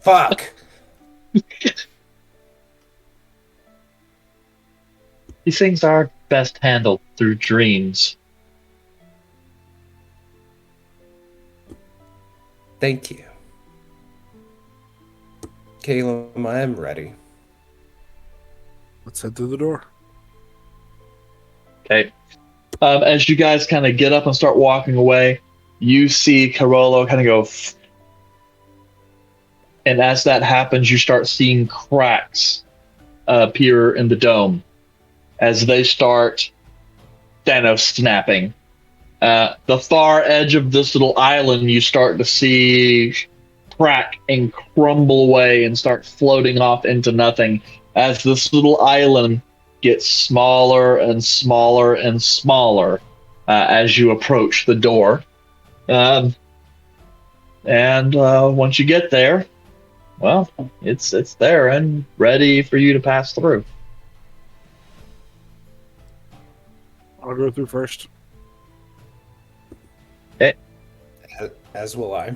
C: Fuck.
B: These things are best handled through dreams.
C: Thank you. Caleb, I am ready.
F: Let's head through the door.
B: Okay. As you guys kind of get up and start walking away, you see Carolo kind of go, and as that happens, you start seeing cracks appear in the dome as they start snapping. The far edge of this little island, you start to see crack and crumble away and start floating off into nothing as this little island gets smaller and smaller and smaller as you approach the door. And once you get there, well, it's there and ready for you to pass through.
F: I'll go through first.
C: As will I.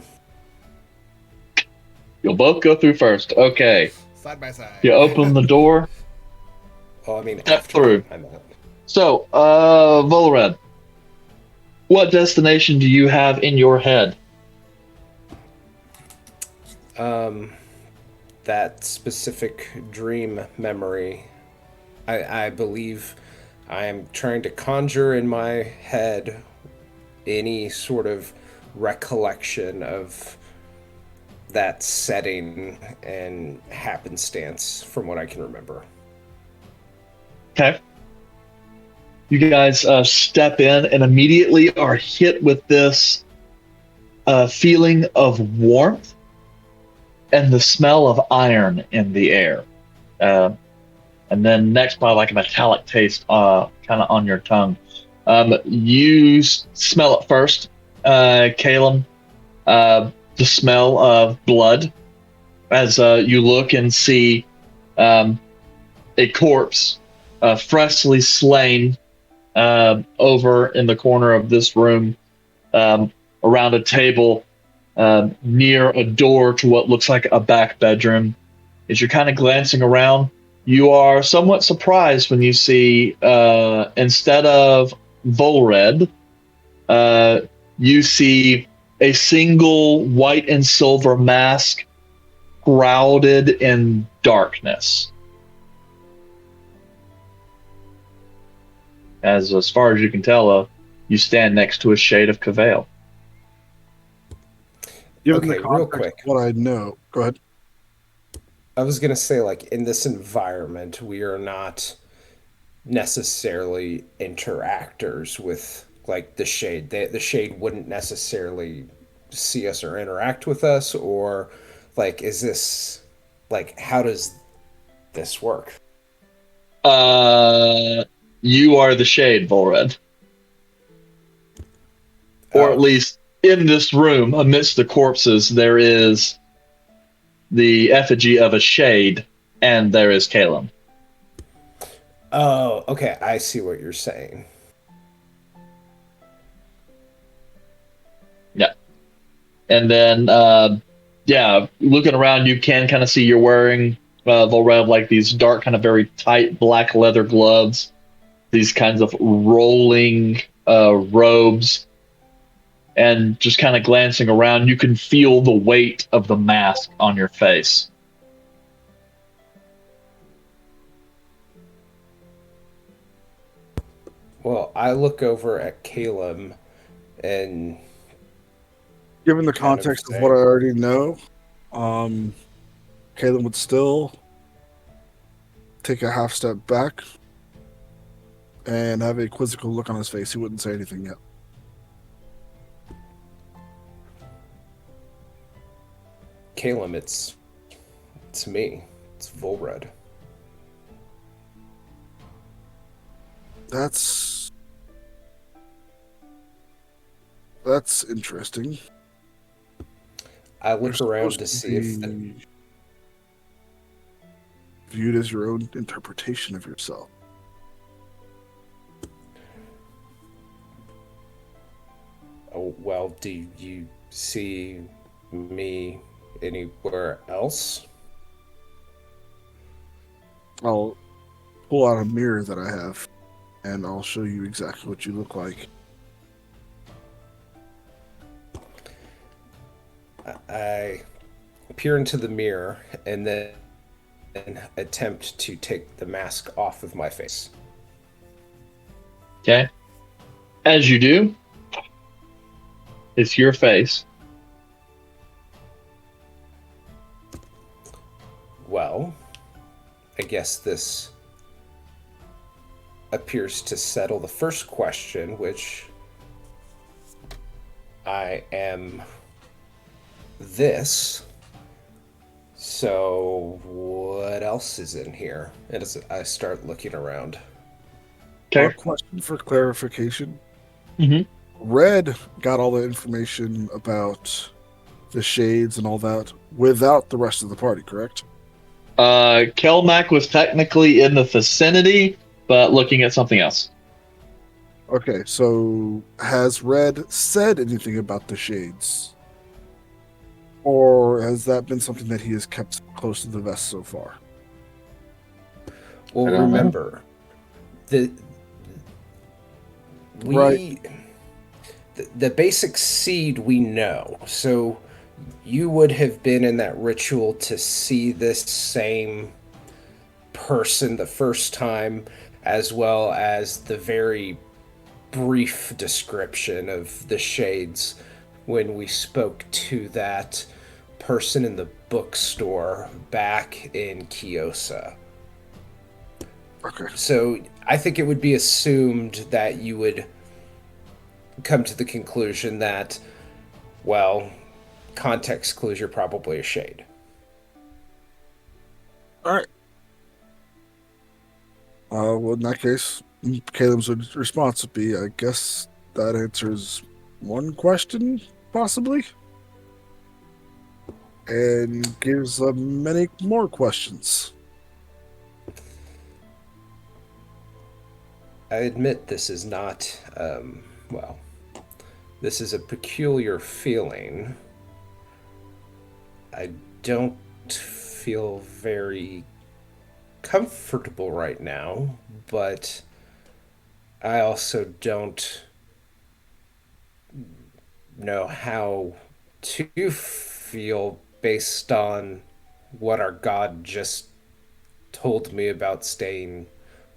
B: You'll both go through first. Okay.
D: Side by side.
B: You open the door.
C: Oh, I mean,
B: Step
C: after
B: through.
C: I meant.
B: So, Volred, what destination do you have in your head?
C: That specific dream memory. I believe I am trying to conjure in my head any sort of recollection of that setting and happenstance from what I can remember.
B: Okay. You guys step in and immediately are hit with this feeling of warmth and the smell of iron in the air. And then next by like a metallic taste kind of on your tongue. You smell it first, Caleb, the smell of blood as you look and see a corpse freshly slain over in the corner of this room around a table near a door to what looks like a back bedroom. As you're kind of glancing around, you are somewhat surprised when you see instead of Volred, you see a single white and silver mask shrouded in darkness. As far as you can tell, you stand next to a shade of Cavail.
F: Given
C: Okay,
F: the
C: real
F: context
C: quick.
F: of what I know, go ahead.
C: I was gonna say, like, in this environment, we are not necessarily interactors with like the shade. The shade wouldn't necessarily see us or interact with us, or like, is this like, how does this work?
B: You are the shade, Volred. Or at
C: Oh.
B: least in this room, amidst the corpses, there is the effigy of a shade, and there is Caleb.
C: Oh, okay, I see what you're saying.
B: Yeah. And then, yeah, looking around, you can kind of see you're wearing, Volred, like these dark, kind of very tight black leather gloves, these kinds of rolling robes, and just kind of glancing around, you can feel the weight of the mask on your face.
C: Well, I look over at Caleb and
F: Given the
C: kind of
F: context of
C: say-
F: what I already know, Caleb would still take a half step back and have a quizzical look on his face. He wouldn't say anything yet.
C: Caleb, it's me. It's Volred.
F: That's interesting.
C: I look
F: You're
C: around
F: supposed
C: to see if
F: be viewed as your own interpretation of yourself.
C: Oh, well, do you see me anywhere else?
F: I'll pull out a mirror that I have, and I'll show you exactly what you look like.
C: I peer into the mirror and then attempt to take the mask off of my face.
B: Okay? As you do, it's your face.
C: Well, I guess this appears to settle the first question, which I am this. So, what else is in here? And as I start looking around.
B: Okay?
F: A question for clarification.
B: Mhm.
F: Red got all the information about the shades and all that without the rest of the party, correct?
B: Kelmac was technically in the vicinity, but looking at something else.
F: Okay, so has Red said anything about the shades or has that been something that he has kept close to the vest so far?
C: Well,
B: I don't know.
C: remember, the we
F: Right.
C: the basic seed we know. So you would have been in that ritual to see this same person the first time, as well as the very brief description of the shades when we spoke to that person in the bookstore back in Kiosa.
F: Okay.
C: So I think it would be assumed that you would come to the conclusion that, well, context clues, you're probably a shade.
F: All right. Well, in that case, Caleb's response would be, I guess that answers one question, possibly, and gives many more questions.
C: I admit this is not, well, this is a peculiar feeling. I don't feel very comfortable right now, but I also don't know how to feel based on what our God just told me about staying,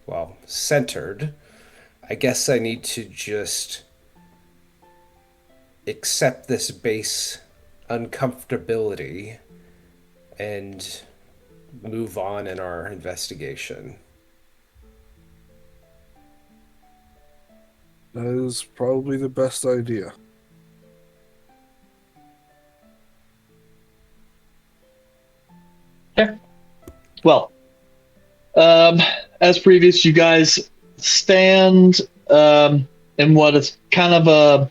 C: well, centered. I guess I need to just accept this base uncomfortability and move on in our investigation.
F: That is probably the best idea.
B: Well, as previous, you guys stand in what is kind of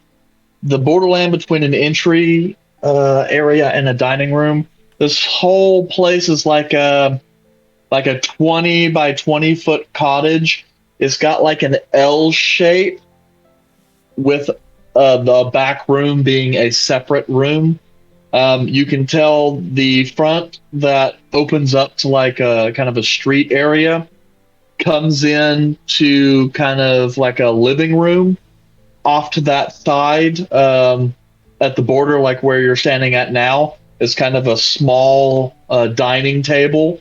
B: the borderland between an entry area and a dining room. This whole place is like a 20 by 20 foot cottage. It's got like an L shape with the back room being a separate room. You can tell the front that opens up to like a kind of a street area comes in to kind of like a living room. Off to that side, at the border, like where you're standing at now, is kind of a small dining table.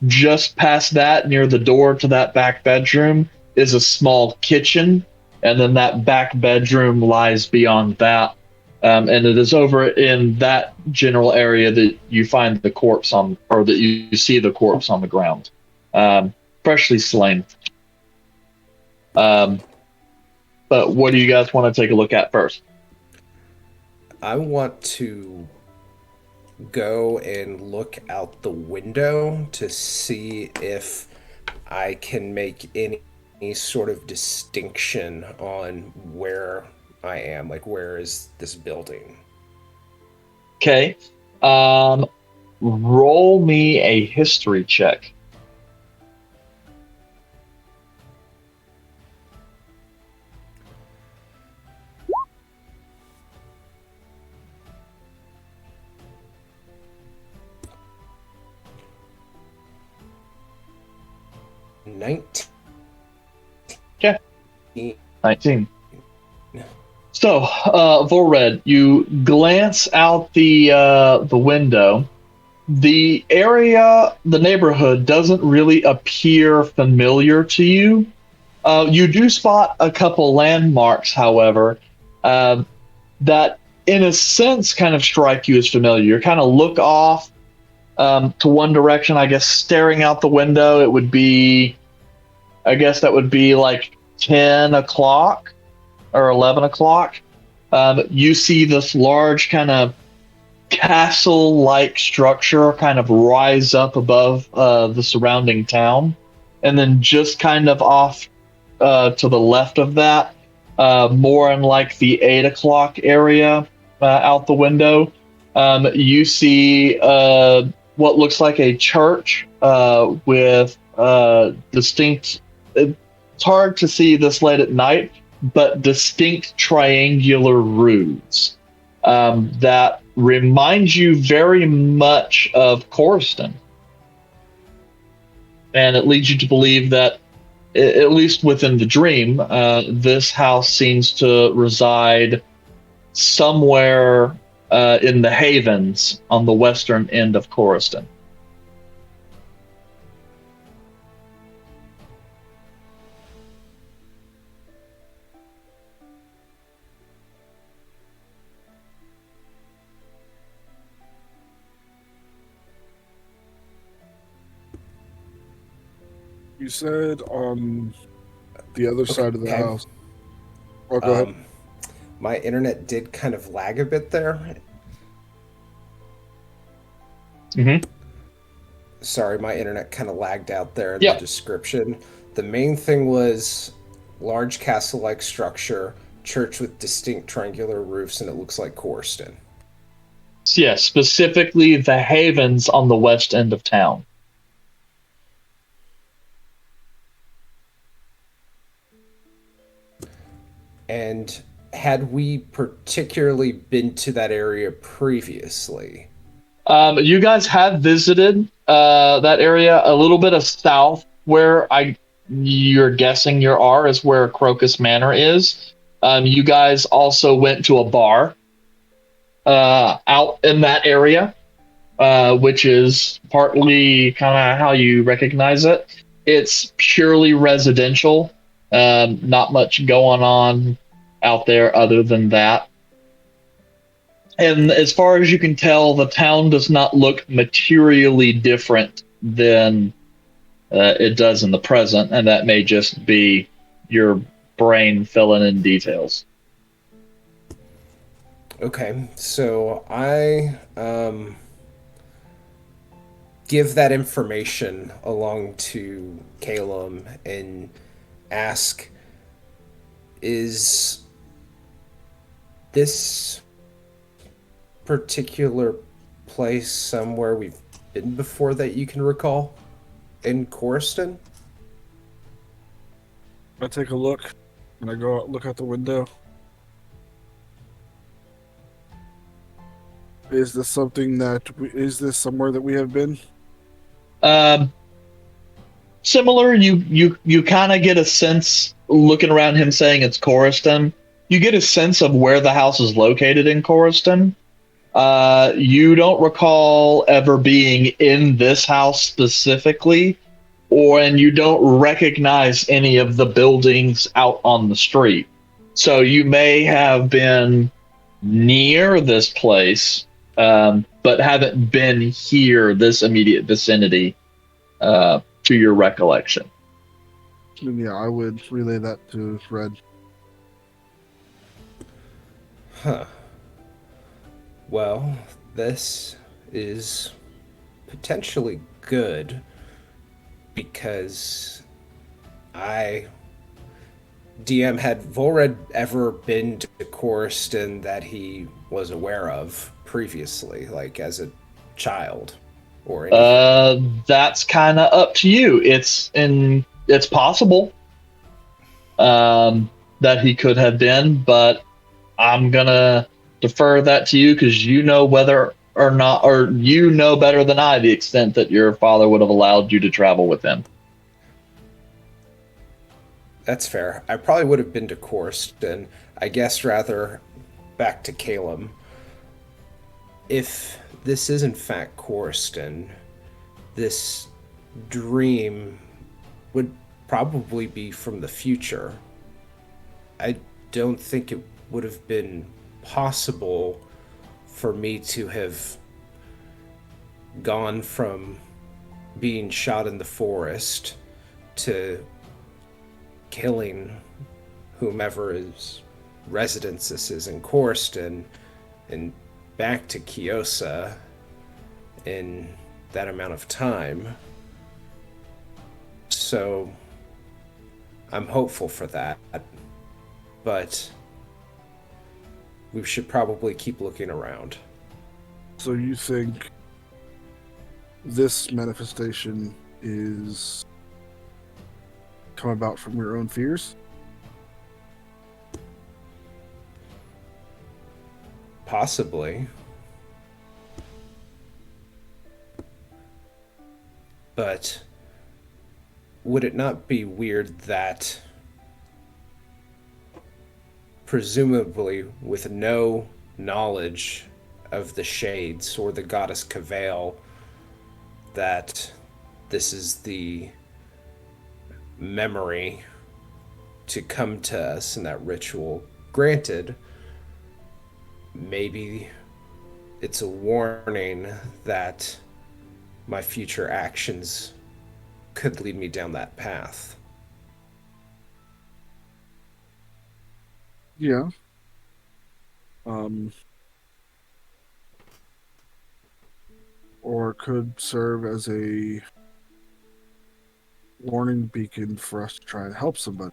B: Just past that, near the door to that back bedroom, is a small kitchen, and then that back bedroom lies beyond that. And it is over in that general area that you find the corpse on, or that you see the corpse on the ground, freshly slain. But what do you guys want to take a look at first?
C: I want to go and look out the window to see if I can make any sort of distinction on where I am. Like, where is this building?
B: Okay. Roll me a history check. Okay. 19. So, Volred, you glance out the window. The area, the neighborhood, doesn't really appear familiar to you. You do spot a couple landmarks, however, that, in a sense, kind of strike you as familiar. You kind of look off to one direction. I guess staring out the window, it would be, I guess that would be like 10 o'clock or 11 o'clock. You see this large kind of castle-like structure kind of rise up above the surrounding town. And then just kind of off to the left of that, more in like the 8 o'clock area out the window, you see what looks like a church with distinct, it's hard to see this late at night, but distinct triangular roofs that reminds you very much of Coriston. And it leads you to believe that, at least within the dream, this house seems to reside somewhere in the Havens on the western end of Coriston.
F: You said on the other side of the
C: Okay.
F: house. Oh, go ahead.
C: My internet did kind of lag a bit there.
B: Mm-hmm.
C: Sorry, my internet kind of lagged out there in
B: Yep.
C: the description. The main thing was large castle-like structure, church with distinct triangular roofs, and it looks like Coriston.
B: Yeah, specifically the Havens on the west end of town.
C: And had we particularly been to that area previously?
B: You guys have visited that area a little bit of south where you're guessing you are is where Crocus Manor is. You guys also went to a bar out in that area, which is partly kind of how you recognize it. It's purely residential, not much going on out there other than that. And as far as you can tell, the town does not look materially different than it does in the present, and that may just be your brain filling in details.
C: Okay, so I give that information along to Calum and ask, is this particular place somewhere we've been before that you can recall in Coriston?
F: I take a look, and I go out, look out the window. Is this something that is this somewhere that we have been?
B: Similar, you kind of get a sense looking around him saying it's Coriston. You get a sense of where the house is located in Coriston. You don't recall ever being in this house specifically, and you don't recognize any of the buildings out on the street. So you may have been near this place, but haven't been here, this immediate vicinity, to your recollection.
F: And yeah, I would relay that to Red.
C: Huh. Well, this is potentially good because DM, had Volred ever been to Coriston that he was aware of previously, like as a child or anything?
B: That's kind of up to you. It's possible that he could have been, but I'm gonna defer that to you because you know whether or not, or you know better than I the extent that your father would have allowed you to travel with him.
C: That's fair. I probably would have been to Coriston. I guess rather back to Calum. If this is in fact Coriston, this dream would probably be from the future. I don't think it would have been possible for me to have gone from being shot in the forest to killing whomever his residence this is in Coriston and back to Kiosa in that amount of time. So I'm hopeful for that, but we should probably keep looking around.
F: So you think this manifestation is come about from your own fears?
C: Possibly. But would it not be weird that, presumably with no knowledge of the shades or the goddess Cavail, that this is the memory to come to us in that ritual? Granted, maybe it's a warning that my future actions could lead me down that path.
F: Yeah. Or could serve as a warning beacon for us to try and help somebody.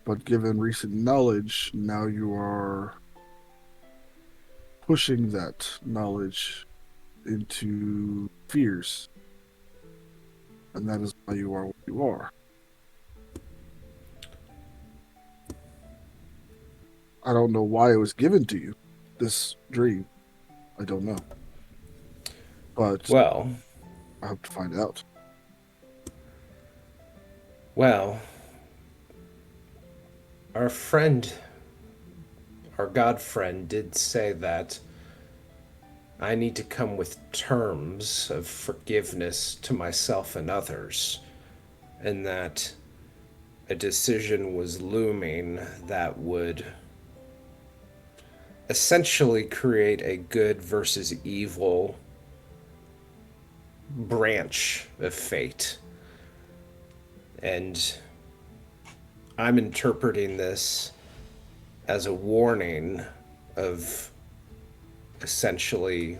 F: But given recent knowledge, now you are pushing that knowledge into fears. And that is why you are what you are. I don't know why it was given to you, this dream. I don't know. But
C: Well,
F: I hope to find out.
C: well, our friend, our god friend, did say that I need to come with terms of forgiveness to myself and others, and that a decision was looming that would essentially create a good versus evil branch of fate. And I'm interpreting this as a warning of, essentially,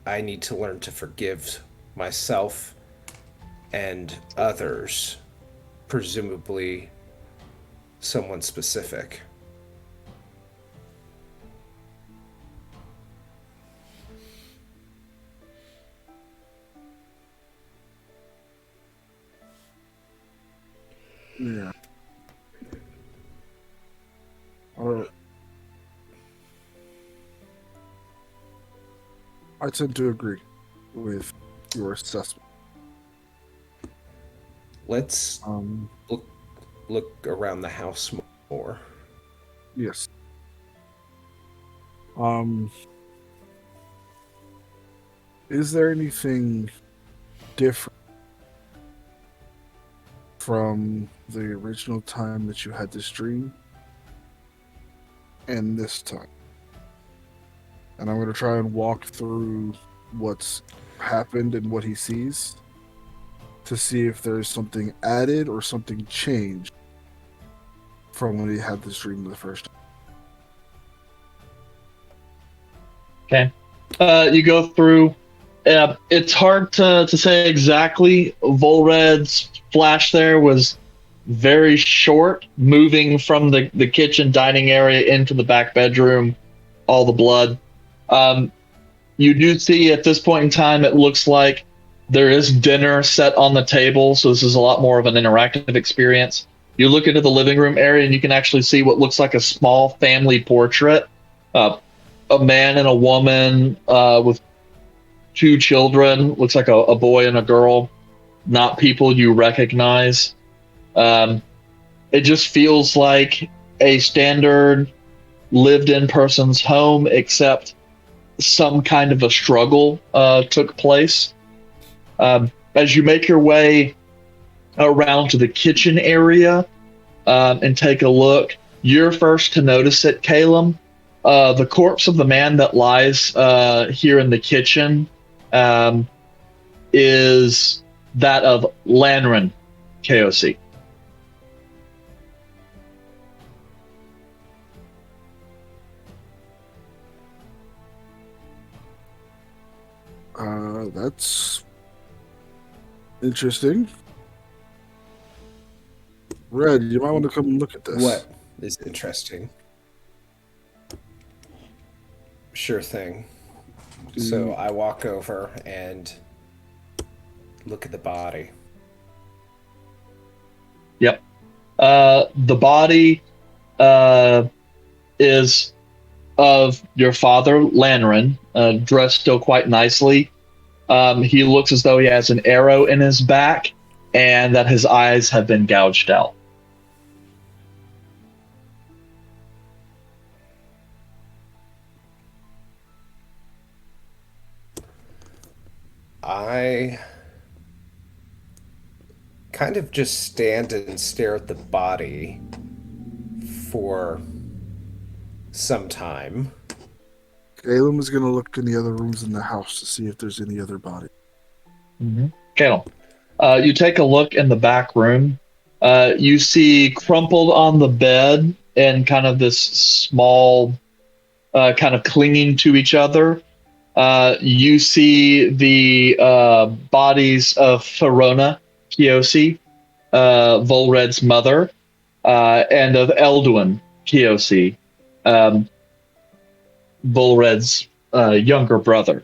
C: I need to learn to forgive myself and others, presumably someone specific.
F: Yeah. I tend to agree with your assessment.
C: Let's look around the house more.
F: Yes. Is there anything different from the original time that you had this dream and this time? And I'm going to try and walk through what's happened and what he sees to see if there's something added or something changed from when he had this dream the first time.
B: Okay. You go through. It's hard to say exactly. Volred's flash there was very short, moving from the kitchen dining area into the back bedroom, all the blood. You do see at this point in time, it looks like there is dinner set on the table, so this is a lot more of an interactive experience. You look into the living room area and you can actually see what looks like a small family portrait. A man and a woman with two children, looks like a boy and a girl, not people you recognize. It just feels like a standard lived-in person's home, except some kind of a struggle took place. As you make your way around to the kitchen area and take a look, you're first to notice it, Caleb. The corpse of the man that lies here in the kitchen is that of Lanran KOC.
F: That's interesting. Red, you might want to come and look at this.
C: What is interesting? Sure thing. So I walk over and look at the body.
B: Yep. The body is of your father, Lanran, dressed still quite nicely. He looks as though he has an arrow in his back and that his eyes have been gouged out.
C: I kind of just stand and stare at the body for some time.
F: Caleb is going to look in the other rooms in the house to see if there's any other body.
B: Mm-hmm. Caleb, you take a look in the back room. You see crumpled on the bed and kind of this small, kind of clinging to each other. You see the bodies of Farona Kiyosi, Volred's mother, and of Elduin Kiyosi, Volred's younger brother.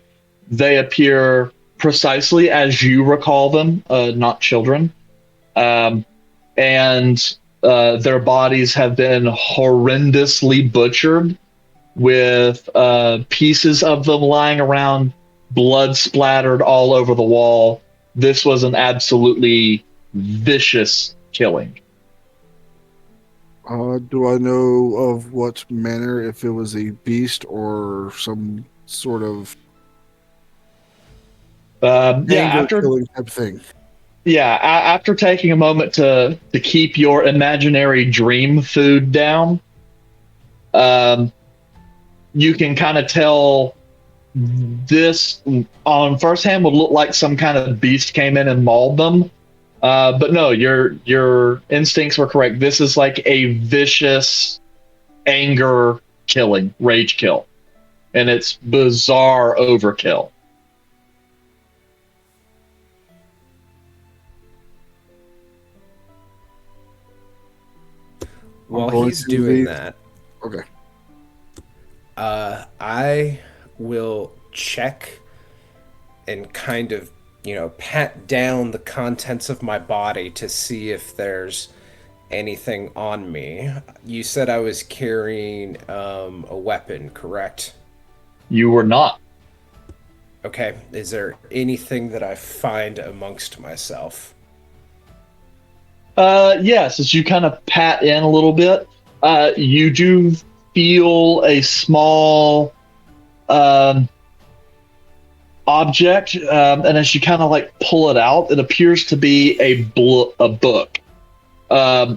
B: They appear precisely as you recall them, not children. And their bodies have been horrendously butchered, with pieces of them lying around, blood splattered all over the wall. This was an absolutely vicious killing.
F: Do I know of what manner, if it was a beast or some sort of killing type thing?
B: Yeah, after taking a moment to keep your imaginary dream food down, you can kind of tell this on first hand would look like some kind of beast came in and mauled them. But no, your instincts were correct. This is like a vicious anger killing, rage kill. And it's bizarre overkill.
C: While he's doing that,
F: okay.
C: I will check and kind of, pat down the contents of my body to see if there's anything on me. You said I was carrying a weapon, correct?
B: You were not.
C: Okay. Is there anything that I find amongst myself?
B: Yes, as you kind of pat in a little bit, you do feel a small object, and as you kind of like pull it out, it appears to be a book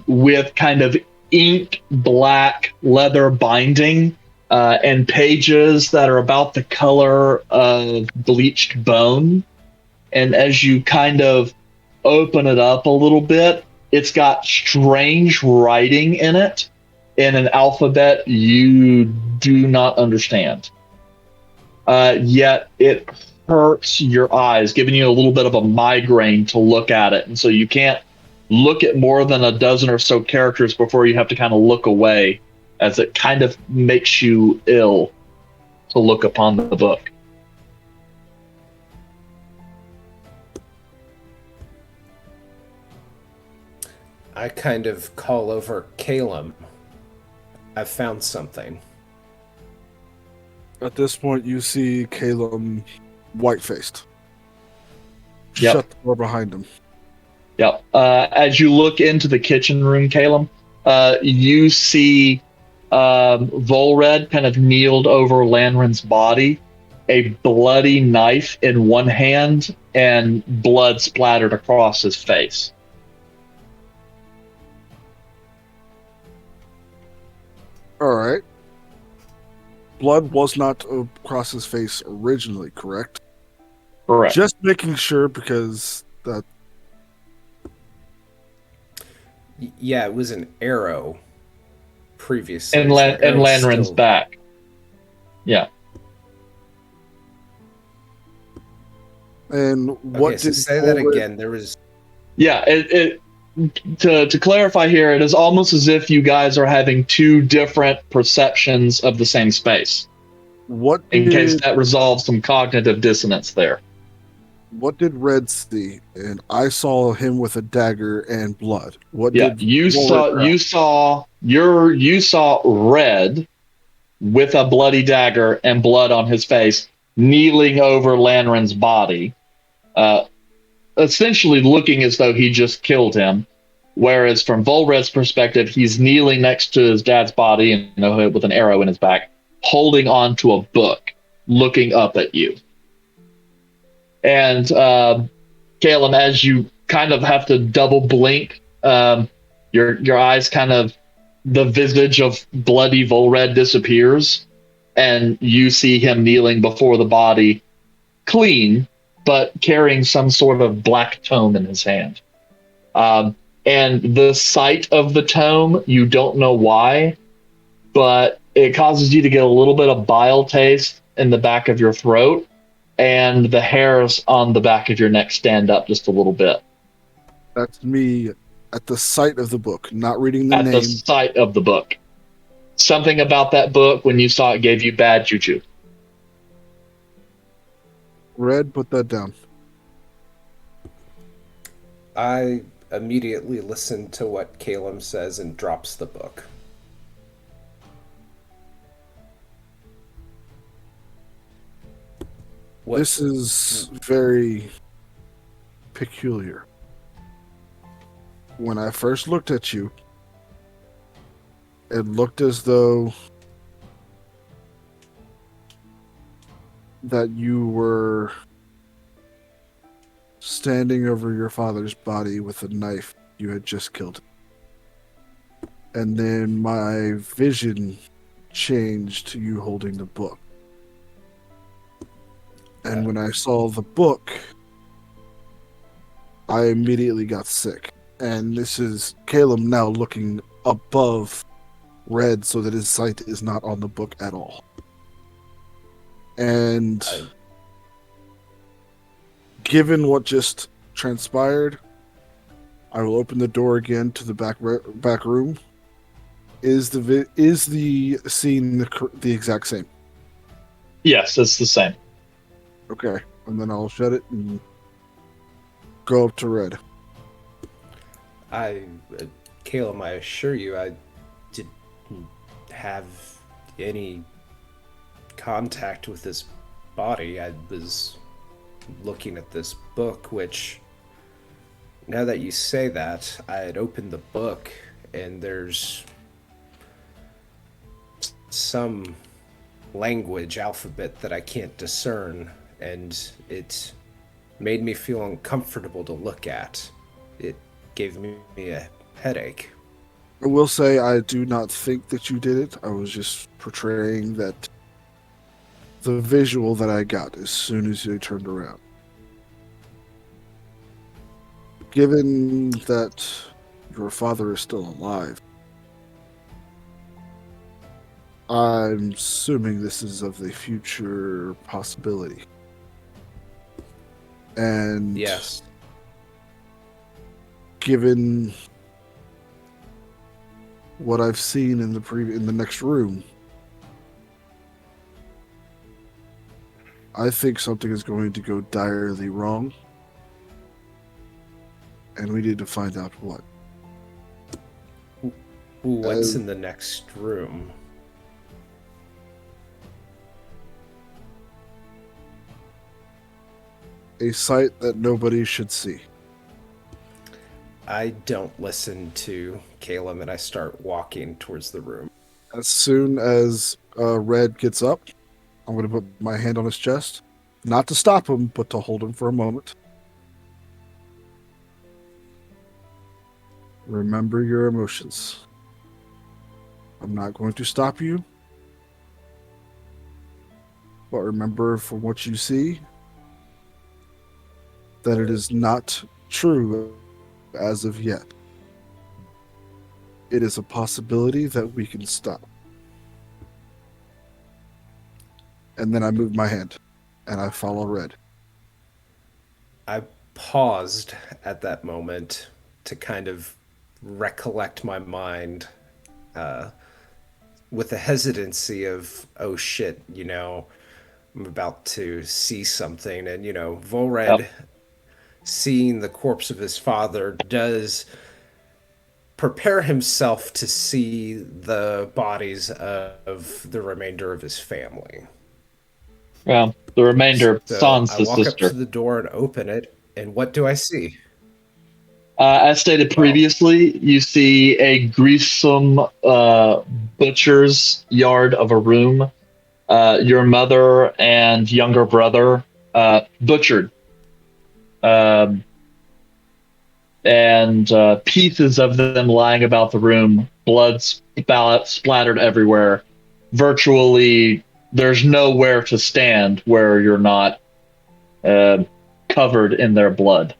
B: with kind of ink black leather binding and pages that are about the color of bleached bone. And as you kind of open it up a little bit, it's got strange writing in it in an alphabet you do not understand. Yet it hurts your eyes, giving you a little bit of a migraine to look at it. And so you can't look at more than a dozen or so characters before you have to kind of look away, as it kind of makes you ill to look upon the book.
C: I kind of call over Caleb. I found something.
F: At this point, you see Caleb white-faced.
B: Yep.
F: Shut the door behind him.
B: Yep. As you look into the kitchen room, Caleb, you see Volred kind of kneeled over Lanren's body, a bloody knife in one hand, and blood splattered across his face.
F: All right. Blood was not across his face originally, correct?
B: Correct.
F: Just making sure, because that.
C: Yeah, it was an arrow previously.
B: And Lanren's back. Yeah.
F: And what
C: did say that again? There was.
B: Yeah, to clarify here, it is almost as if you guys are having two different perceptions of the same space. In case that resolves some cognitive dissonance there.
F: What did Red see? And I saw him with a dagger and blood.
B: You saw Red with a bloody dagger and blood on his face, kneeling over Lanren's body, uh, essentially looking as though he just killed him. Whereas from Volred's perspective, he's kneeling next to his dad's body and with an arrow in his back, holding on to a book, looking up at you. And Caleb, as you kind of have to double blink, your eyes kind of the visage of bloody Volred disappears, and you see him kneeling before the body, clean, but carrying some sort of black tome in his hand. And the sight of the tome, you don't know why, but it causes you to get a little bit of bile taste in the back of your throat, and the hairs on the back of your neck stand up just a little bit.
F: That's me at the sight of the book, not reading the
B: At
F: name.
B: the sight of the book. Something about that book, when you saw it, gave you bad juju.
F: Red, put that down.
C: I immediately listen to what Caleb says and drops the book. What?
F: This is very peculiar. When I first looked at you, it looked as though that you were standing over your father's body with a knife you had just killed. And then my vision changed to you holding the book. And when I saw the book, I immediately got sick. And this is Caleb now looking above Red so that his sight is not on the book at all. And given what just transpired, I will open the door again to the back room. Is the scene the exact same?
B: Yes, it's the same.
F: Okay, and then I'll shut it and go up to Red.
C: Caleb, I assure you, I didn't have any contact with this body. I was looking at this book, which, now that you say that, I had opened the book and there's some language, alphabet that I can't discern, and it made me feel uncomfortable to look at. It gave me a headache.
F: I will say I do not think that you did it. I was just portraying that the visual that I got as soon as you turned around. Given that your father is still alive, I'm assuming this is of the future possibility. And
C: Yes.
F: Given what I've seen in the next room, I think something is going to go direly wrong, and we need to find out what.
C: What's in the next room?
F: A sight that nobody should see.
C: I don't listen to Caleb and I start walking towards the room.
F: As soon as Red gets up, I'm going to put my hand on his chest. Not to stop him, but to hold him for a moment. Remember your emotions. I'm not going to stop you. But remember from what you see that it is not true as of yet. It is a possibility that we can stop. And then I move my hand and I follow Red.
C: I paused at that moment to kind of recollect my mind with a hesitancy of, oh shit, I'm about to see something. And, Volred, seeing the corpse of his father, does prepare himself to see the bodies of the remainder of his family.
B: Well, the remainder,
C: So
B: sans
C: I
B: the
C: walk up to
B: sister.
C: the door and open it, and what do I see?
B: As stated previously, you see a gruesome butcher's yard of a room. Your mother and younger brother butchered, um, and pieces of them lying about the room, blood splattered everywhere. Virtually, there's nowhere to stand where you're not uh, covered in their blood.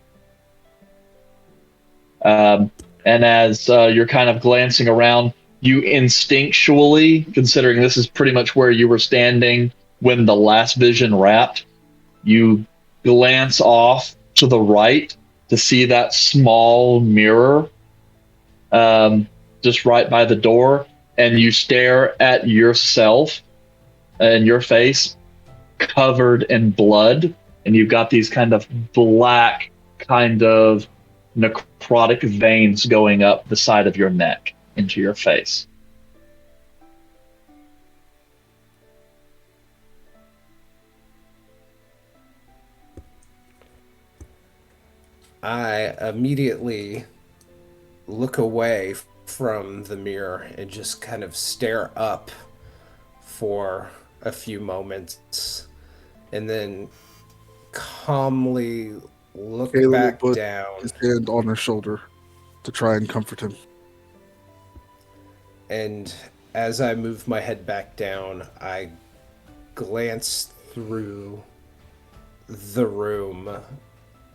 B: Um, and as you're kind of glancing around, you instinctually, considering this is pretty much where you were standing when the last vision wrapped, you glance off to the right to see that small mirror just right by the door, and you stare at yourself and your face covered in blood, and you've got these kind of black, kind of necrotic veins going up the side of your neck into your face.
C: I immediately look away from the mirror and just kind of stare up for a few moments and then calmly look
F: Caleb will
C: back
F: put
C: down.
F: his hand on her shoulder to try and comfort him.
C: And as I move my head back down, I glance through the room,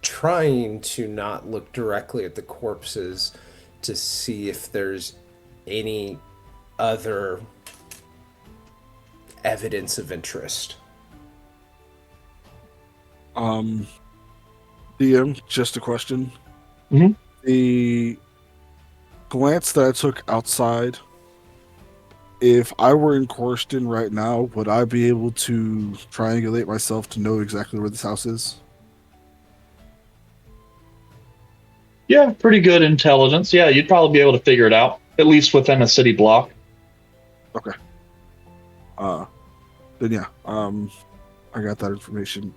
C: trying to not look directly at the corpses to see if there's any other evidence of interest.
F: DM, just a question.
B: Mhm.
F: The glance that I took outside, if I were in Corston right now, would I be able to triangulate myself to know exactly where this house is?
B: Yeah, pretty good intelligence. Yeah, you'd probably be able to figure it out, at least within a city block.
F: Okay. Then yeah, I got that information.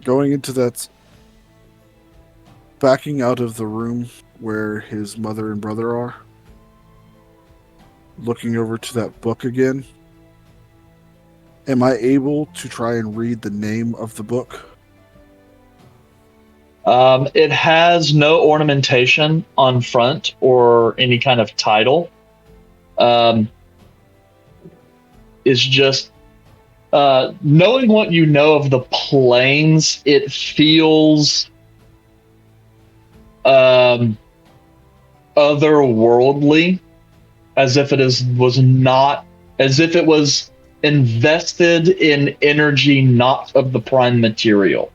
F: Going into that, backing out of the room where his mother and brother are, looking over to that book again. Am I able to try and read the name of the book?
B: It has no ornamentation on front or any kind of title. It's just knowing what you know of the planes, it feels otherworldly, as if it was invested in energy not of the prime material.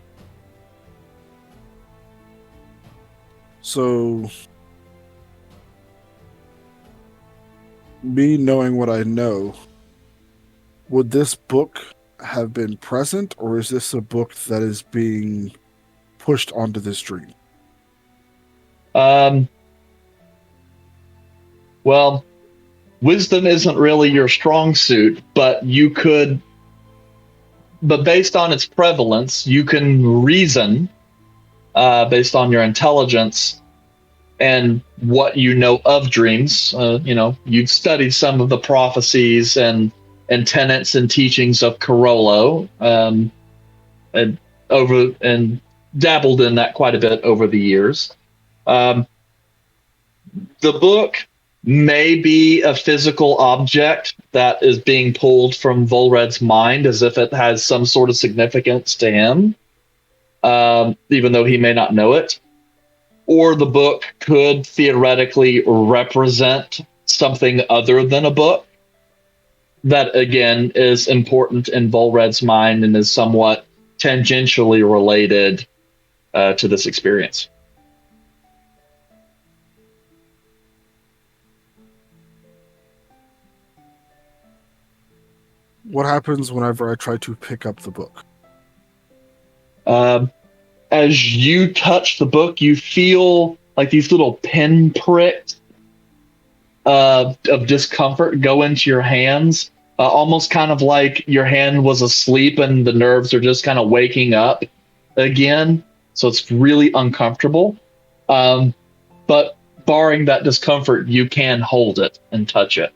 F: So, me knowing what I know, would this book have been present, or is this a book that is being pushed onto this dream?
B: Well, wisdom isn't really your strong suit, but based on its prevalence, you can reason, based on your intelligence and what you know of dreams. You've studied some of the prophecies and tenets and teachings of Carollo, and dabbled in that quite a bit over the years. The book may be a physical object that is being pulled from Volred's mind as if it has some sort of significance to him, even though he may not know it. Or the book could theoretically represent something other than a book that, again, is important in Volred's mind and is somewhat tangentially related to this experience.
F: What happens whenever I try to pick up the book?
B: As you touch the book, you feel like these little pinpricks of discomfort go into your hands, almost kind of like your hand was asleep and the nerves are just kind of waking up again. So it's really uncomfortable. But barring that discomfort, you can hold it and touch it.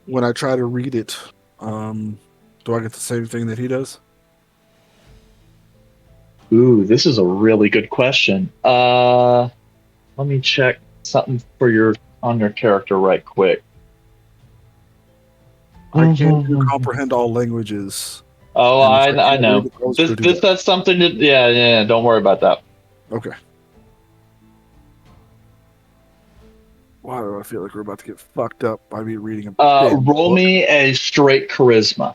F: When I try to read it, do I get the same thing that he does?
B: Ooh, this is a really good question. Let me check something for on your character right quick.
F: I can't comprehend all languages.
B: Oh,
F: And if
B: I
F: can't
B: know.
F: read it, I'll just go do that.
B: That's something that, yeah, don't worry about that.
F: Okay. Why do I feel like we're about to get fucked up by me reading a damn
B: Roll
F: book?
B: me a straight charisma.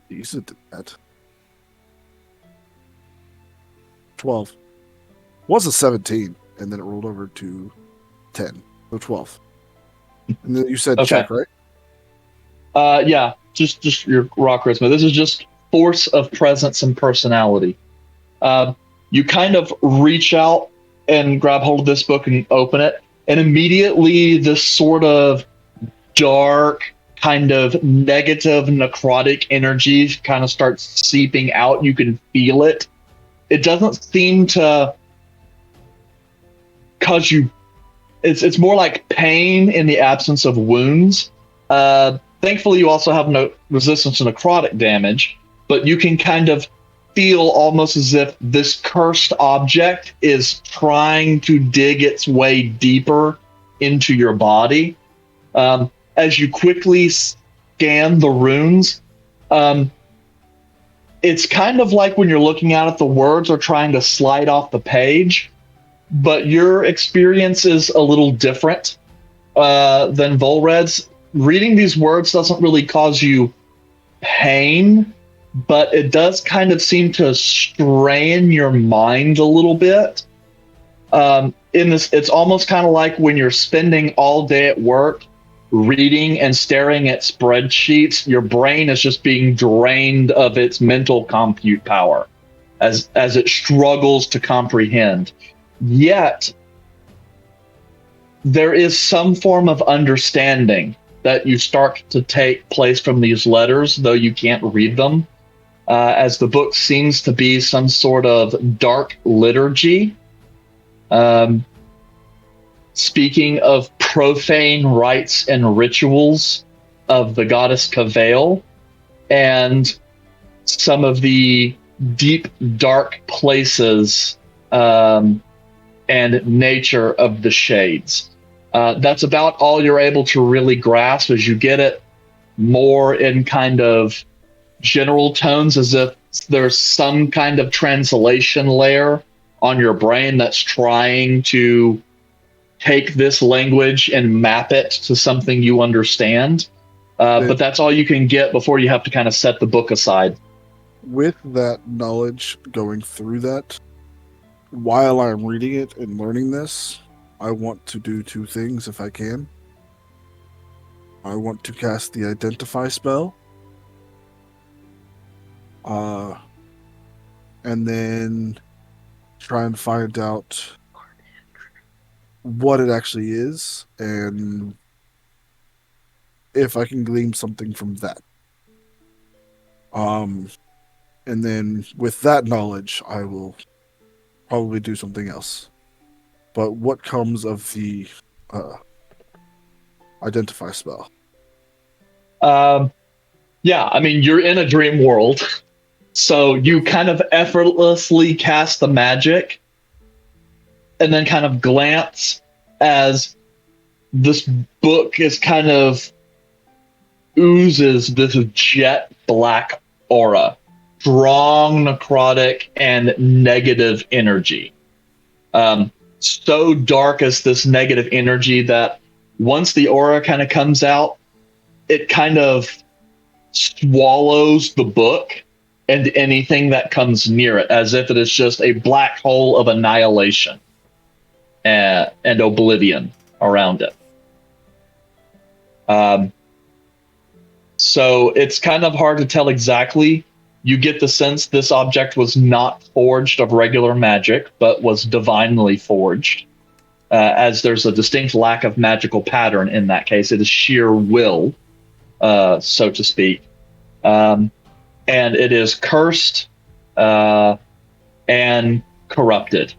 F: Decent at that. 12. Was a 17, and then it rolled over to 10. So 12. And then you said
B: Okay.
F: check, right?
B: Yeah, just your raw charisma. This is just force of presence and personality. You kind of reach out and grab hold of this book and open it, and immediately this sort of dark, kind of negative, necrotic energy kind of starts seeping out. You can feel it. It doesn't seem to cause you. It's more like pain in the absence of wounds. Thankfully, you also have no resistance to necrotic damage, but you can kind of feel almost as if this cursed object is trying to dig its way deeper into your body. As you quickly scan the runes, it's kind of like when you're looking out at the words or trying to slide off the page, but your experience is a little different than Volred's. Reading these words doesn't really cause you pain, but it does kind of seem to strain your mind a little bit. In this, it's almost kind of like when you're spending all day at work reading and staring at spreadsheets, your brain is just being drained of its mental compute power as it struggles to comprehend. Yet there is some form of understanding that you start to take place from these letters, though you can't read them, as the book seems to be some sort of dark liturgy. Speaking of profane rites and rituals of the goddess Cavail, and some of the deep, dark places and nature of the shades. That's about all you're able to really grasp as you get it more in kind of general tones, as if there's some kind of translation layer on your brain that's trying to take this language and map it to something you understand. But that's all you can get before you have to kind of set the book aside.
F: With that knowledge going through that, while I'm reading it and learning this, I want to do two things if I can. I want to cast the Identify spell. And then try and find out what it actually is and if I can glean something from that. And then with that knowledge, I will probably do something else. But what comes of the Identify spell?
B: Yeah, I mean, you're in a dream world, so you kind of effortlessly cast the magic and then kind of glance as this book is kind of oozes this jet black aura, strong necrotic and negative energy. So dark is this negative energy that once the aura kind of comes out, it kind of swallows the book and anything that comes near it, as if it is just a black hole of annihilation and oblivion around it. So it's kind of hard to tell exactly. You get the sense this object was not forged of regular magic, but was divinely forged, as there's a distinct lack of magical pattern in that case. It is sheer will, so to speak. And it is cursed and corrupted.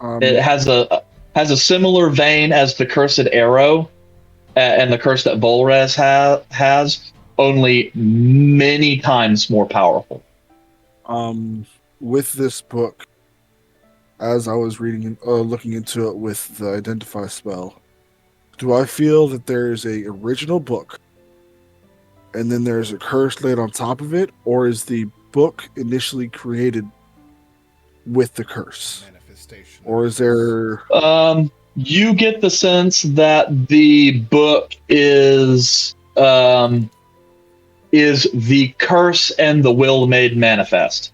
B: It has a similar vein as the cursed arrow and the curse that Volrez has, only many times more powerful.
F: With this book, as I was reading looking into it with the identify spell, do I feel that there's a original book and then there's a curse laid on top of it, or is the book initially created with the curse?
D: Manifestation.
F: Or is there...
B: You get the sense that the book is the curse and the will made manifest,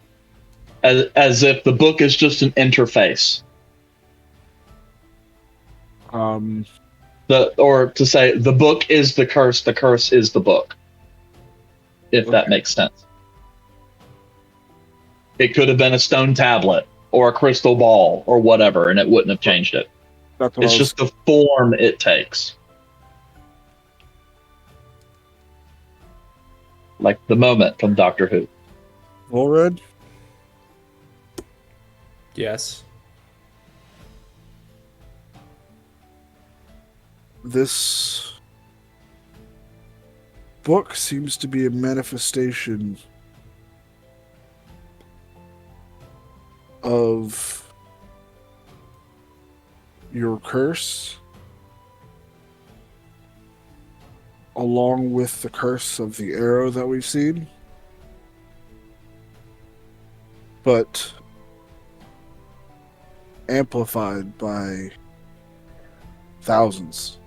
B: as if the book is just an interface. Or to say the book is the curse is the book, if that makes sense. It could have been a stone tablet or a crystal ball or whatever, and it wouldn't have changed it. It's just the form it takes. Like the moment from Doctor Who.
F: Volred?
C: Yes.
F: This book seems to be a manifestation of your curse, along with the curse of the arrow that we've seen, but amplified by thousands.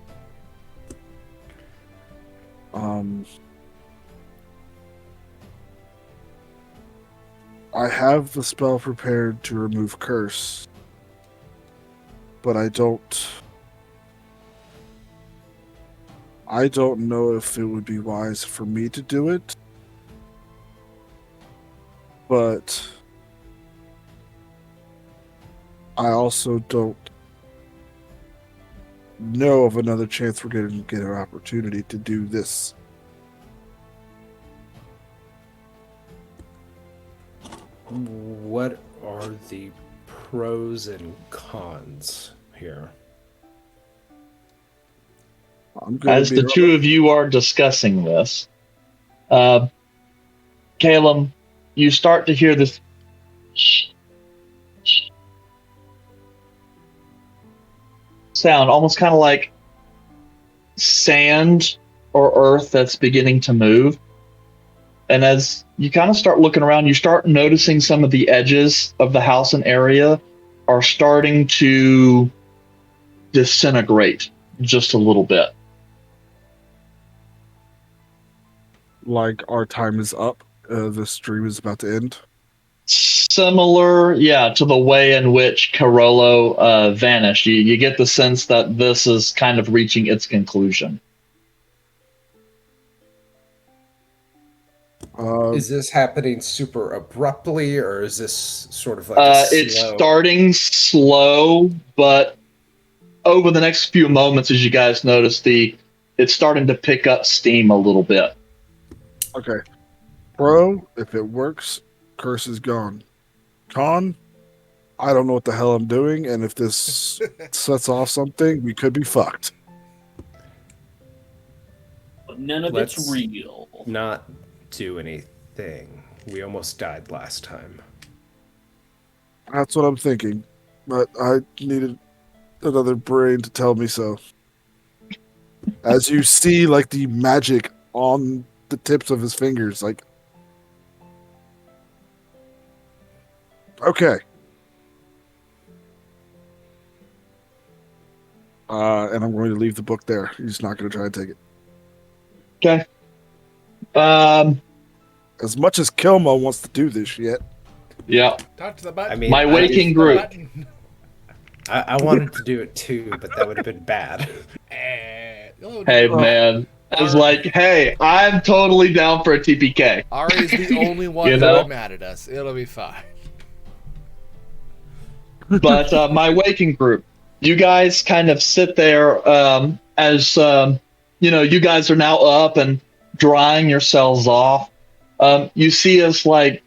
F: I have the spell prepared to remove curse, but I don't know if it would be wise for me to do it. But I also don't know of another chance we're going to get an opportunity to do this.
C: What are the pros and cons here?
B: As the two of you are discussing this, Caleb, you start to hear this sound, almost kind of like sand or earth that's beginning to move. And as you kind of start looking around, you start noticing some of the edges of the house and area are starting to disintegrate just a little bit.
F: Like our time is up. The stream is about to end.
B: Similar, to the way in which Carollo vanished. You get the sense that this is kind of reaching its conclusion.
C: Is this happening super abruptly, or is this sort of like
B: it's starting slow, but over the next few moments, as you guys notice, it's starting to pick up steam a little bit.
F: Okay. Pro, if it works, curse is gone. Con, I don't know what the hell I'm doing, and if this sets off something, we could be fucked.
A: But none of it's real.
C: Not do anything. We almost died last time.
F: That's what I'm thinking, but I needed another brain to tell me so. As you see, like, the magic on the tips of his fingers, like... Okay. And I'm going to leave the book there. He's not going to try and take it.
B: Okay.
F: As much as Kilmo wants to do this shit.
B: Yeah.
D: Talk to the button.
C: I mean,
B: My waking group.
C: I wanted to do it too, but that would have been bad.
B: Hey, man. It's like, hey, I'm totally down for a TPK.
D: Ari's the only one
B: You
D: who'll
B: know?
D: be mad at us. It'll be fine.
B: But my waking group, you guys kind of sit there as you guys are now up and drying yourselves off. You see us like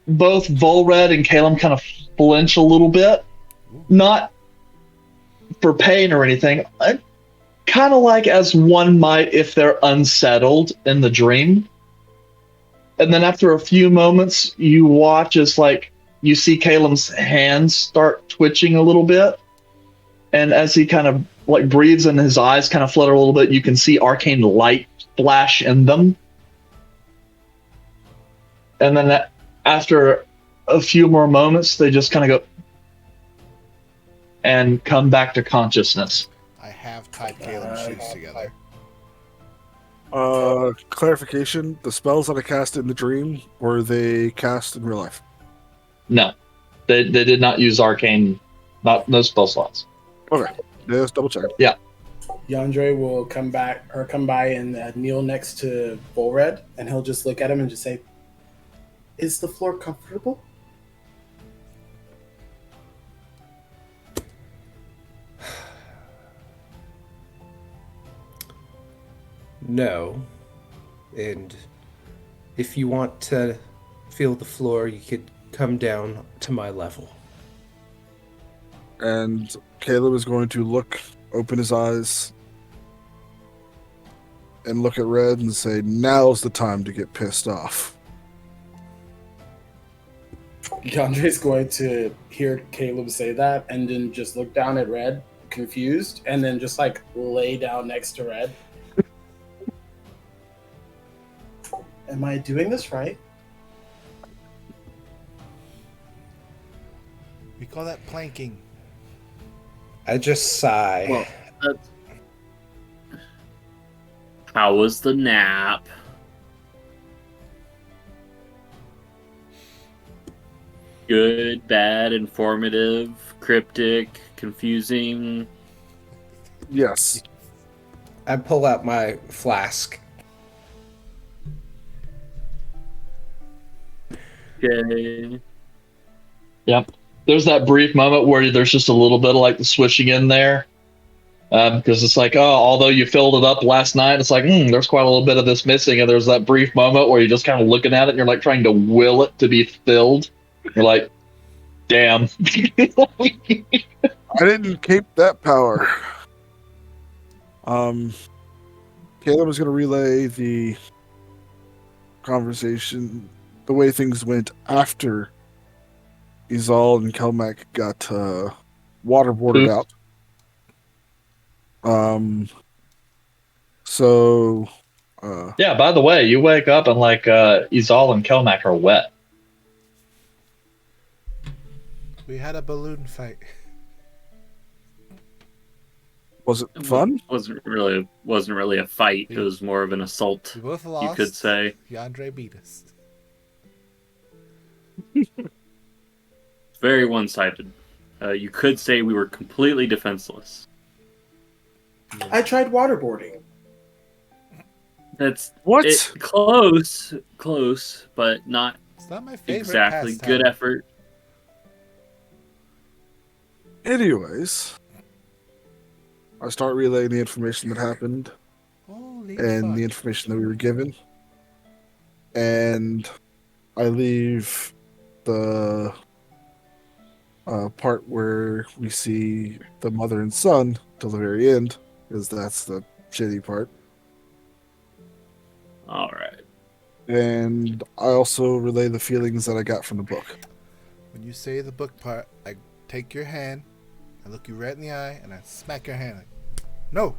B: both Volred and Caleb kind of flinch a little bit, not for pain or anything. Kind of like as one might if they're unsettled in the dream. And then after a few moments, you watch as like you see Caleb's hands start twitching a little bit. And as he kind of like breathes and his eyes kind of flutter a little bit, you can see arcane light flash in them. And then after a few more moments, they just kind of go and come back to consciousness.
D: I have tied Caleb's shoes together.
F: Clarification: the spells that I cast in the dream were they cast in real life?
B: No, they did not use arcane, no spell slots.
F: Okay, just double check.
E: Yandre will come by and kneel next to Volred, and he'll just look at him and just say, "Is the floor comfortable?"
C: No. And if you want to feel the floor, you could come down to my level.
F: And Caleb is going to open his eyes, and look at Red and say, "Now's the time to get pissed off."
E: Yandre's going to hear Caleb say that and then just look down at Red, confused, and then just like lay down next to Red. Am I doing this right?
D: We call that planking.
C: I just sigh.
A: Well, how was the nap? Good, bad, informative, cryptic, confusing.
F: Yes.
C: I pull out my flask.
A: Okay.
B: Yep. There's that brief moment where there's just a little bit of like the swishing in there. Because it's like, oh, although you filled it up last night, it's like, there's quite a little bit of this missing. And there's that brief moment where you're just kind of looking at it and you're like trying to will it to be filled. You're like, damn.
F: I didn't keep that power. Caleb is going to relay the conversation, the way things went after Izal and Kelmac got waterboarded out.
B: Yeah, by the way, you wake up and like Izal and Kelmac are wet.
D: We had a balloon fight.
F: Was it fun?
A: Wasn't really a fight. It was more of an assault,
D: We both lost.
A: you could say.
D: Yandre beat us.
A: Very one-sided. You could say we were completely defenseless.
E: I tried waterboarding.
A: That's
F: What?
A: Close, but not
D: It's not my favorite
A: exactly.
D: pastime.
A: Good effort.
F: Anyways, I start relaying the information that happened
D: Holy
F: and
D: fuck.
F: the information that we were given. And I leave the part where we see the mother and son till the very end, because that's the shitty part.
A: All right.
F: And I also relay the feelings that I got from the book.
D: When you say the book part, I take your hand, I look you right in the eye, and I smack your hand. Like, no!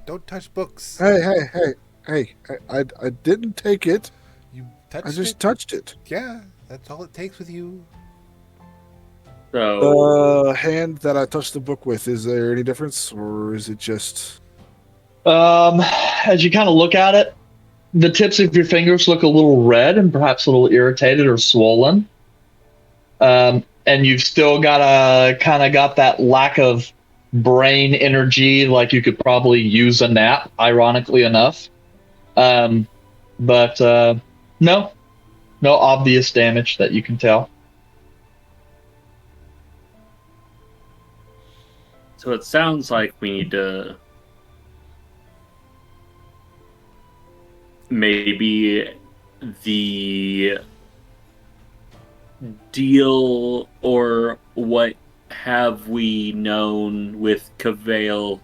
D: Don't touch books.
F: Hey, I didn't take it.
D: You touched
F: I just
D: it.
F: touched it.
D: Yeah, that's all it takes with you.
A: So
F: The hand that I touched the book with, is there any difference, or is it just...
B: As you kind of look at it, the tips of your fingers look a little red and perhaps a little irritated or swollen. And you've still got that lack of brain energy like you could probably use a nap, ironically enough. But no, no obvious damage that you can tell.
A: So it sounds like we need to maybe the deal or what have we known with Cavale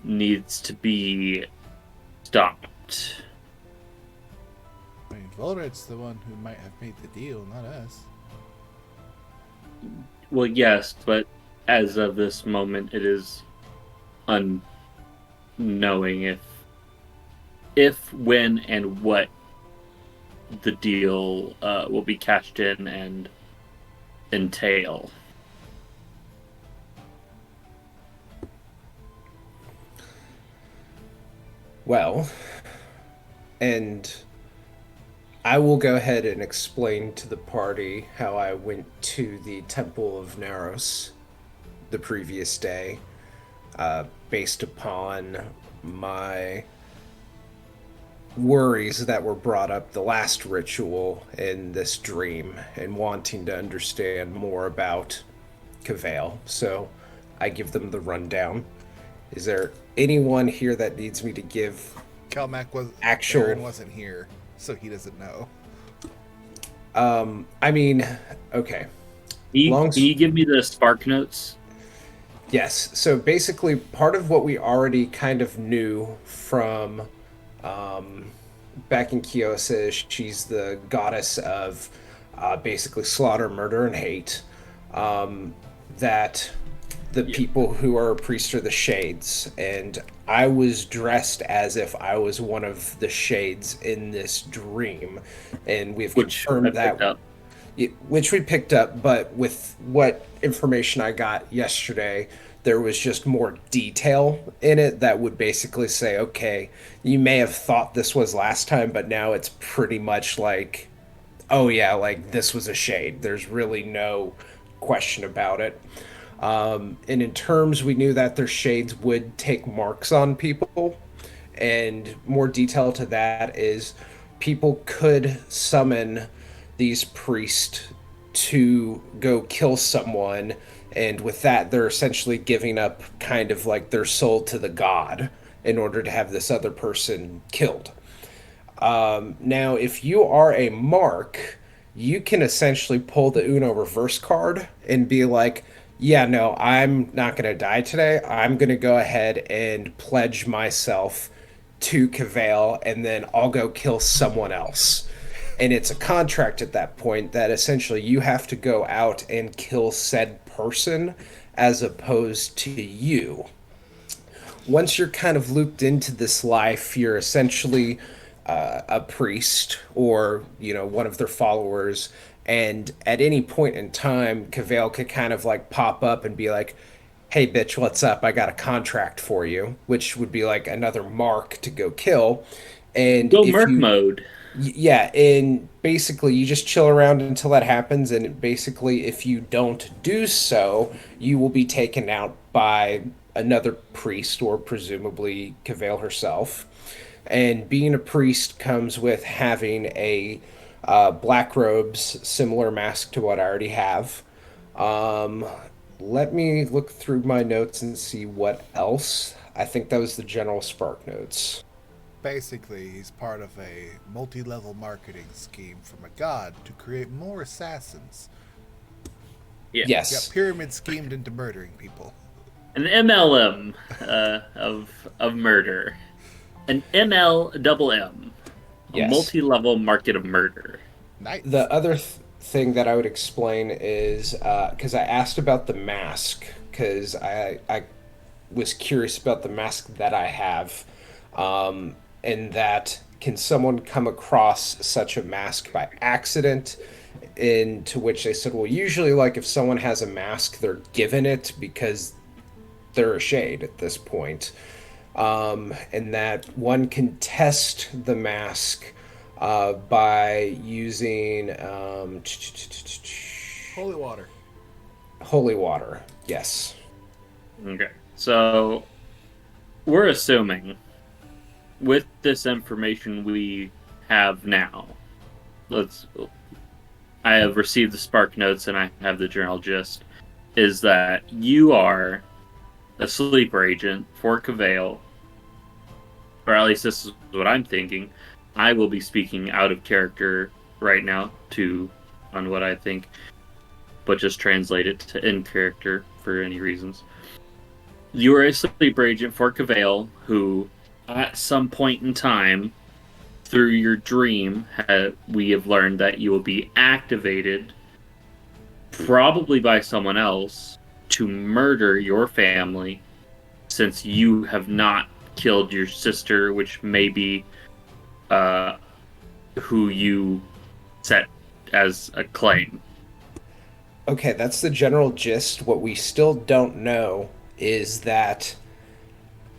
A: needs to be stopped.
D: I mean, Volred's the one who might have made the deal, not us.
A: Well, yes, but as of this moment, it is unknowing if, when, and what the deal will be cashed in and entail.
C: Well, and I will go ahead and explain to the party how I went to the Temple of Naros the previous day, based upon my worries that were brought up the last ritual in this dream and wanting to understand more about Cavale. So I give them the rundown. Is there anyone here that needs me to give
D: Calmac was
C: actual?
D: Aaron wasn't here, so he doesn't know.
C: I mean, okay.
A: Can you give me the spark notes?
C: Yes. So basically, part of what we already kind of knew from back in Chios is she's the goddess of basically slaughter, murder, and hate. That the people who are a priest are the shades, and I was dressed as if I was one of the shades in this dream, and we've confirmed that. Which we picked up, but with what information I got yesterday, there was just more detail in it that would basically say, okay, you may have thought this was last time, but now it's pretty much like, oh yeah, like this was a shade. There's really no question about it. And in terms, we knew that their shades would take marks on people, and more detail to that is people could summon these priests to go kill someone, and with that they're essentially giving up kind of like their soul to the god in order to have this other person killed. Now if you are a mark, you can essentially pull the Uno reverse card and be like, yeah, no, I'm not going to die today. I'm going to go ahead and pledge myself to Cavale, and then I'll go kill someone else. And it's a contract at that point that essentially you have to go out and kill said person as opposed to you. Once you're kind of looped into this life, you're essentially a priest or, you know, one of their followers. And at any point in time, Cavale could kind of like pop up and be like, hey, bitch, what's up? I got a contract for you, which would be like another mark to go kill. And
A: Go
C: if
A: merc
C: you,
A: mode.
C: yeah, and basically you just chill around until that happens, and basically if you don't do so, you will be taken out by another priest or presumably Cavale herself. And being a priest comes with having a black robes, similar mask to what I already have. Um, Let me look through my notes and see what else. I think that was the general spark notes.
D: Basically, he's part of a multi-level marketing scheme from a god to create more assassins.
A: Yeah.
C: Yes.
D: Got pyramid schemed into murdering people.
A: An MLM of murder. An MLMM. A
C: Yes.
A: multi-level market of murder.
D: Nice.
C: The other thing that I would explain is because I asked about the mask, because I was curious about the mask that I have, and that can someone come across such a mask by accident? To which they said, well, usually, like if someone has a mask, they're given it because they're a shade at this point. And that one can test the mask by using
D: Holy water.
C: holy water. Yes.
A: Okay. So we're assuming with this information we have now, let's I have received the spark notes and I have the general gist, is that you are a sleeper agent for Cavale, or at least this is what I'm thinking. I will be speaking out of character right now to on what I think, but just translate it to in character for any reasons. You are a sleeper agent for Cavale, who, at some point in time, through your dream, we have learned that you will be activated, probably by someone else, to murder your family, since you have not killed your sister, which may be uh, who you set as a claim.
C: Okay, that's the general gist. What we still don't know is that,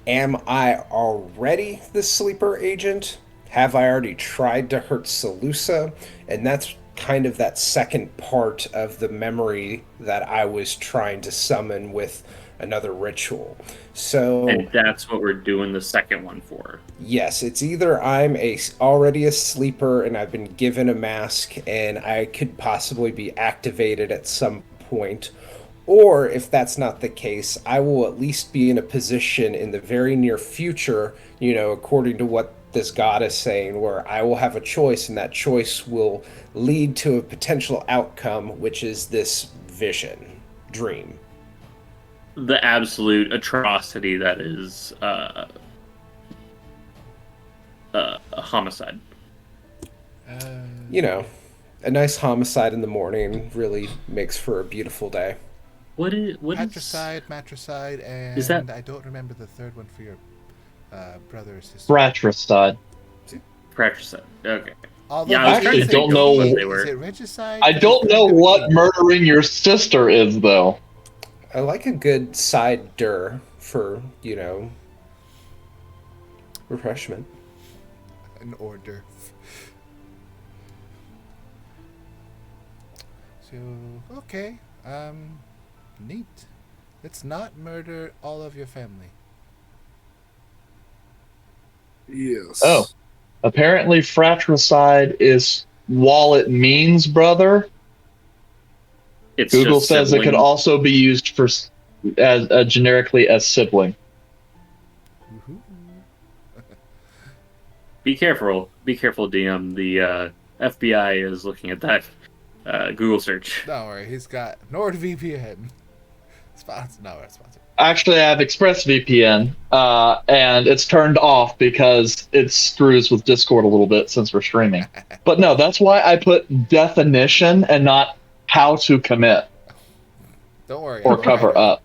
C: am I already the sleeper agent? Have I already tried to hurt Salusa? And that's kind of that second part of the memory that I was trying to summon with another ritual. So,
A: And that's what we're doing the second one for.
C: yes, it's either I'm already a sleeper and I've been given a mask and I could possibly be activated at some point, or if that's not the case, I will at least be in a position in the very near future, according to what this god is saying, where I will have a choice and that choice will lead to a potential outcome, which is this vision, dream.
A: The absolute atrocity that is a homicide.
C: You know, a nice homicide in the morning really makes for a beautiful day.
A: What is
D: Matricide, and
A: Is that-
D: I don't remember the third one for your brother or sister.
B: Fratricide.
A: fratricide? Okay.
D: Although
A: Yeah, I
B: I
A: was trying to
B: actually
A: think
B: don't
A: of
B: know.
A: what they
D: Is
A: were.
D: it regicide?
B: I don't know what murdering your sister is, though.
C: I like a good side for, refreshment.
D: An order. So okay, neat. Let's not murder all of your family.
F: Yes.
B: Oh. Apparently, fratricide is while it means brother.
A: It's
B: Google
A: just
B: says it could
A: sibling.
B: also be used for as generically as sibling.
D: Woohoo.
A: Be careful, DM. The FBI is looking at that Google search.
D: Don't worry, he's got NordVPN. Sponsor? No, it's sponsored.
B: Actually, I have ExpressVPN, and it's turned off because it screws with Discord a little bit since we're streaming. But no, that's why I put definition and not how to commit
D: Don't worry.
B: or cover up.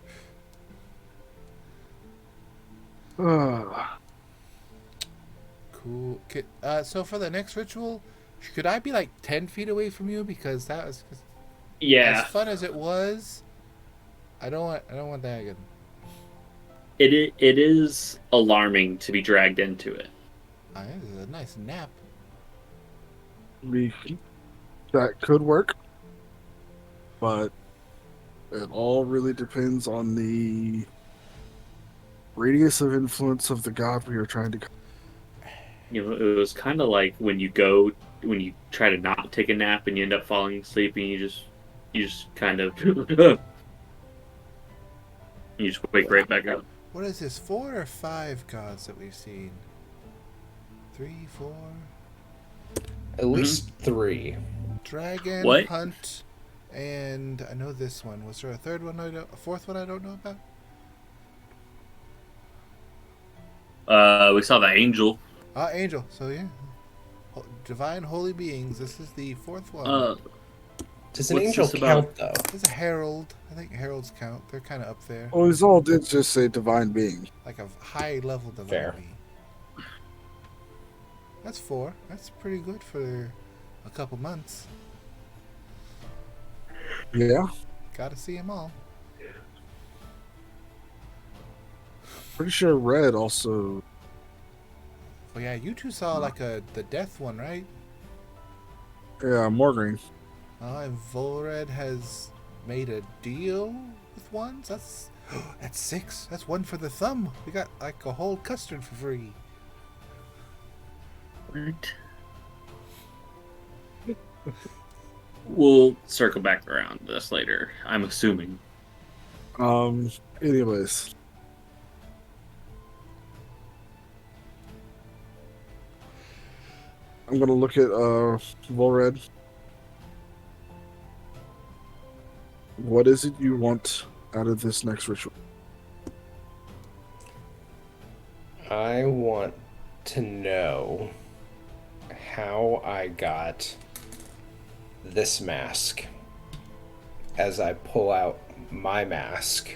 D: Cool. So for the next ritual, could I be like 10 feet away from you? Because that was
A: Yeah,
D: as fun as it was. I don't want that again.
A: it is alarming to be dragged into it.
D: This is a nice nap.
F: That could work, but it all really depends on the radius of influence of the god we are trying to.
A: You know, it was kind of like when you try to not take a nap and you end up falling asleep and you just kind of you just wake right back up.
D: What is this? 4 or 5 gods that we've seen? 3, 4.
C: At least 3.
D: Dragon
A: What?
D: Hunt, and I know this one. Was there a third one? A fourth one I don't know about?
A: We saw the angel.
D: Angel. So yeah, divine holy beings. This is the 4th one.
C: Does an
A: What's
C: angel
A: this about?
C: count, though?
D: There's a herald. I think heralds count. They're kind of up there,
F: Well, these all did just say divine being.
D: like a high level divine
C: Fair.
D: being. That's 4. That's pretty good for a couple months.
F: Yeah,
D: Gotta see them all.
F: pretty sure red also.
D: Well, yeah, you two saw like the death one, right?
F: Yeah, more green.
D: And Volred has made a deal with ones. That's That's 6. That's 1 for the thumb. We got like a whole custard for free.
A: Right. We'll circle back around to this later, I'm assuming.
F: Anyways. I'm gonna look at Volred. What is it you want out of this next ritual?
C: I want to know how I got this mask as I pull out my mask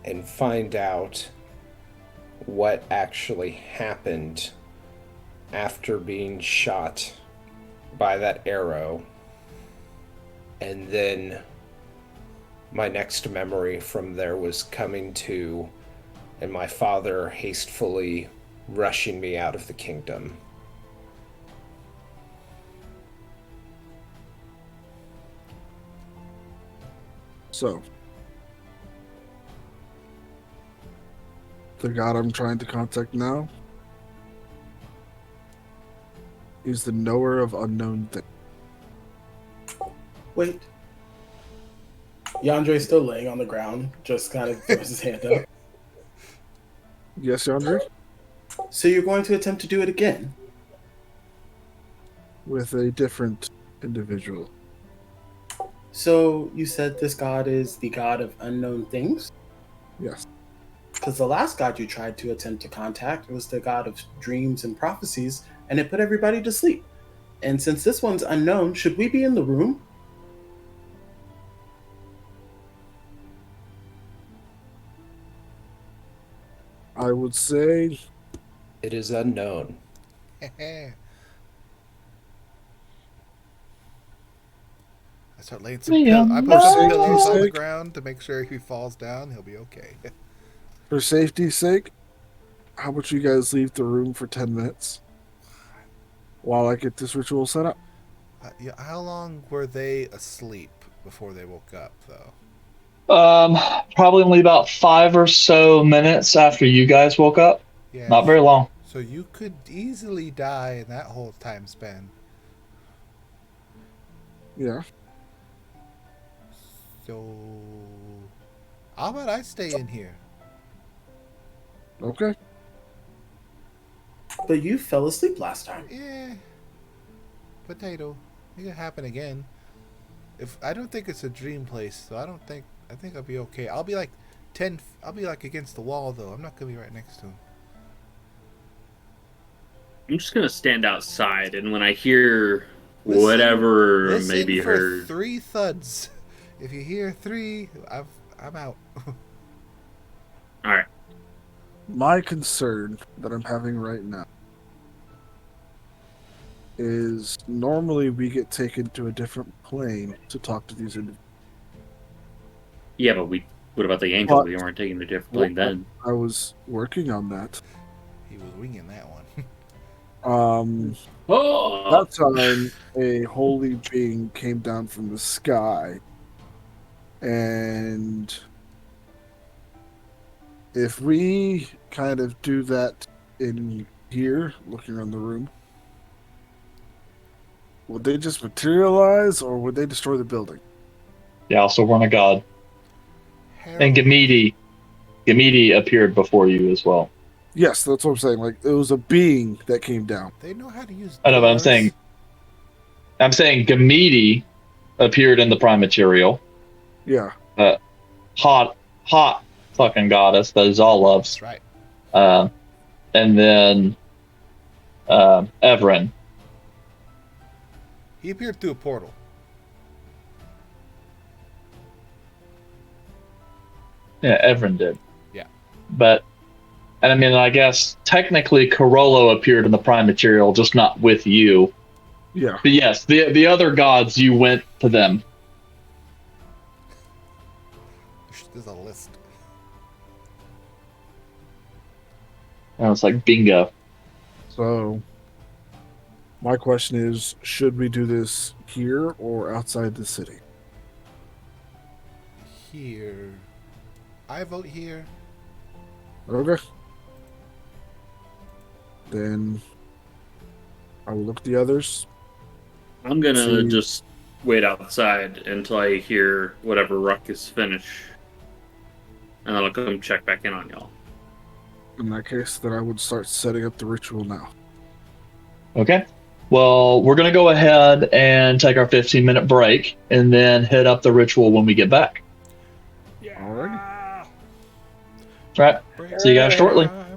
C: and find out what actually happened after being shot by that arrow. And then my next memory from there was coming to and my father hastily rushing me out of the kingdom.
F: So, the god I'm trying to contact now is the knower of unknown things.
E: Wait. Yandre's still laying on the ground, just kind of throws his hand up.
F: Yes, Yandere?
E: So you're going to attempt to do it again?
F: With a different individual.
E: So you said this god is the god of unknown things?
F: Yes.
E: Because the last god you tried to attempt to contact was the god of dreams and prophecies, and it put everybody to sleep. And since this one's unknown, should we be in the room?
F: I would say
C: It is unknown.
D: I start laying some I put some pillows on the ground to make sure if he falls down, he'll be okay.
F: for safety's sake, how about you guys leave the room for 10 minutes while I get this ritual set up?
D: Yeah, how long were they asleep before they woke up, though?
B: Probably only about 5 or so minutes after you guys woke up.
D: Yeah,
B: Not very long.
D: So you could easily die in that whole time span.
F: Yeah.
D: So, how about I stay in here?
F: Okay.
E: But you fell asleep last time.
D: Yeah. Potato. It could happen again. If I don't think it's a dream place, so I think I'll be okay. I'll be like I'll be like against the wall though. I'm not gonna be right next to him.
A: I'm just gonna stand outside, and when I hear whatever
D: Listen
A: may be
D: for
A: heard,
D: 3 thuds. If you hear 3, I'm out.
A: all right.
F: My concern that I'm having right now is normally we get taken to a different plane to talk to these individuals.
A: Yeah, but what about the angel?
F: But-
A: We weren't taking a different plane then.
F: I was working on that.
D: He was winging that one.
A: Oh,
F: That time, a holy being came down from the sky, and if we kind of do that in here, looking around the room, would they just materialize, or would they destroy the building?
B: Yeah, also we're a god. And Gamidi appeared before you as well.
F: Yes, that's what I'm saying. Like, it was a being that came down.
D: They know how to use
B: I know, but I'm
D: doors.
B: saying Gamidi appeared in the prime material.
F: Yeah.
B: Hot fucking goddess that Zal loves.
D: That's right.
B: And then Evren.
D: He appeared through a portal.
B: Yeah, Evren did.
D: Yeah.
B: But, and I mean, I guess technically Corollo appeared in the prime material, just not with you.
F: Yeah.
B: But yes, the other gods, you went to them.
D: There's a list.
B: And it's like bingo.
F: So, my question is, should we do this here or outside the city?
D: here. I vote here.
F: Okay. Then I will look at the others.
A: I'm gonna
F: See.
A: just wait outside until I hear whatever ruckus finish, and then I'll come check back in on y'all.
F: In that case, then I would start setting up the ritual now.
B: Okay. Well, we're going to go ahead and take our 15-minute break and then hit up the ritual when we get back.
F: Alrighty.
B: All right.
D: Break
B: See you guys shortly.
D: time.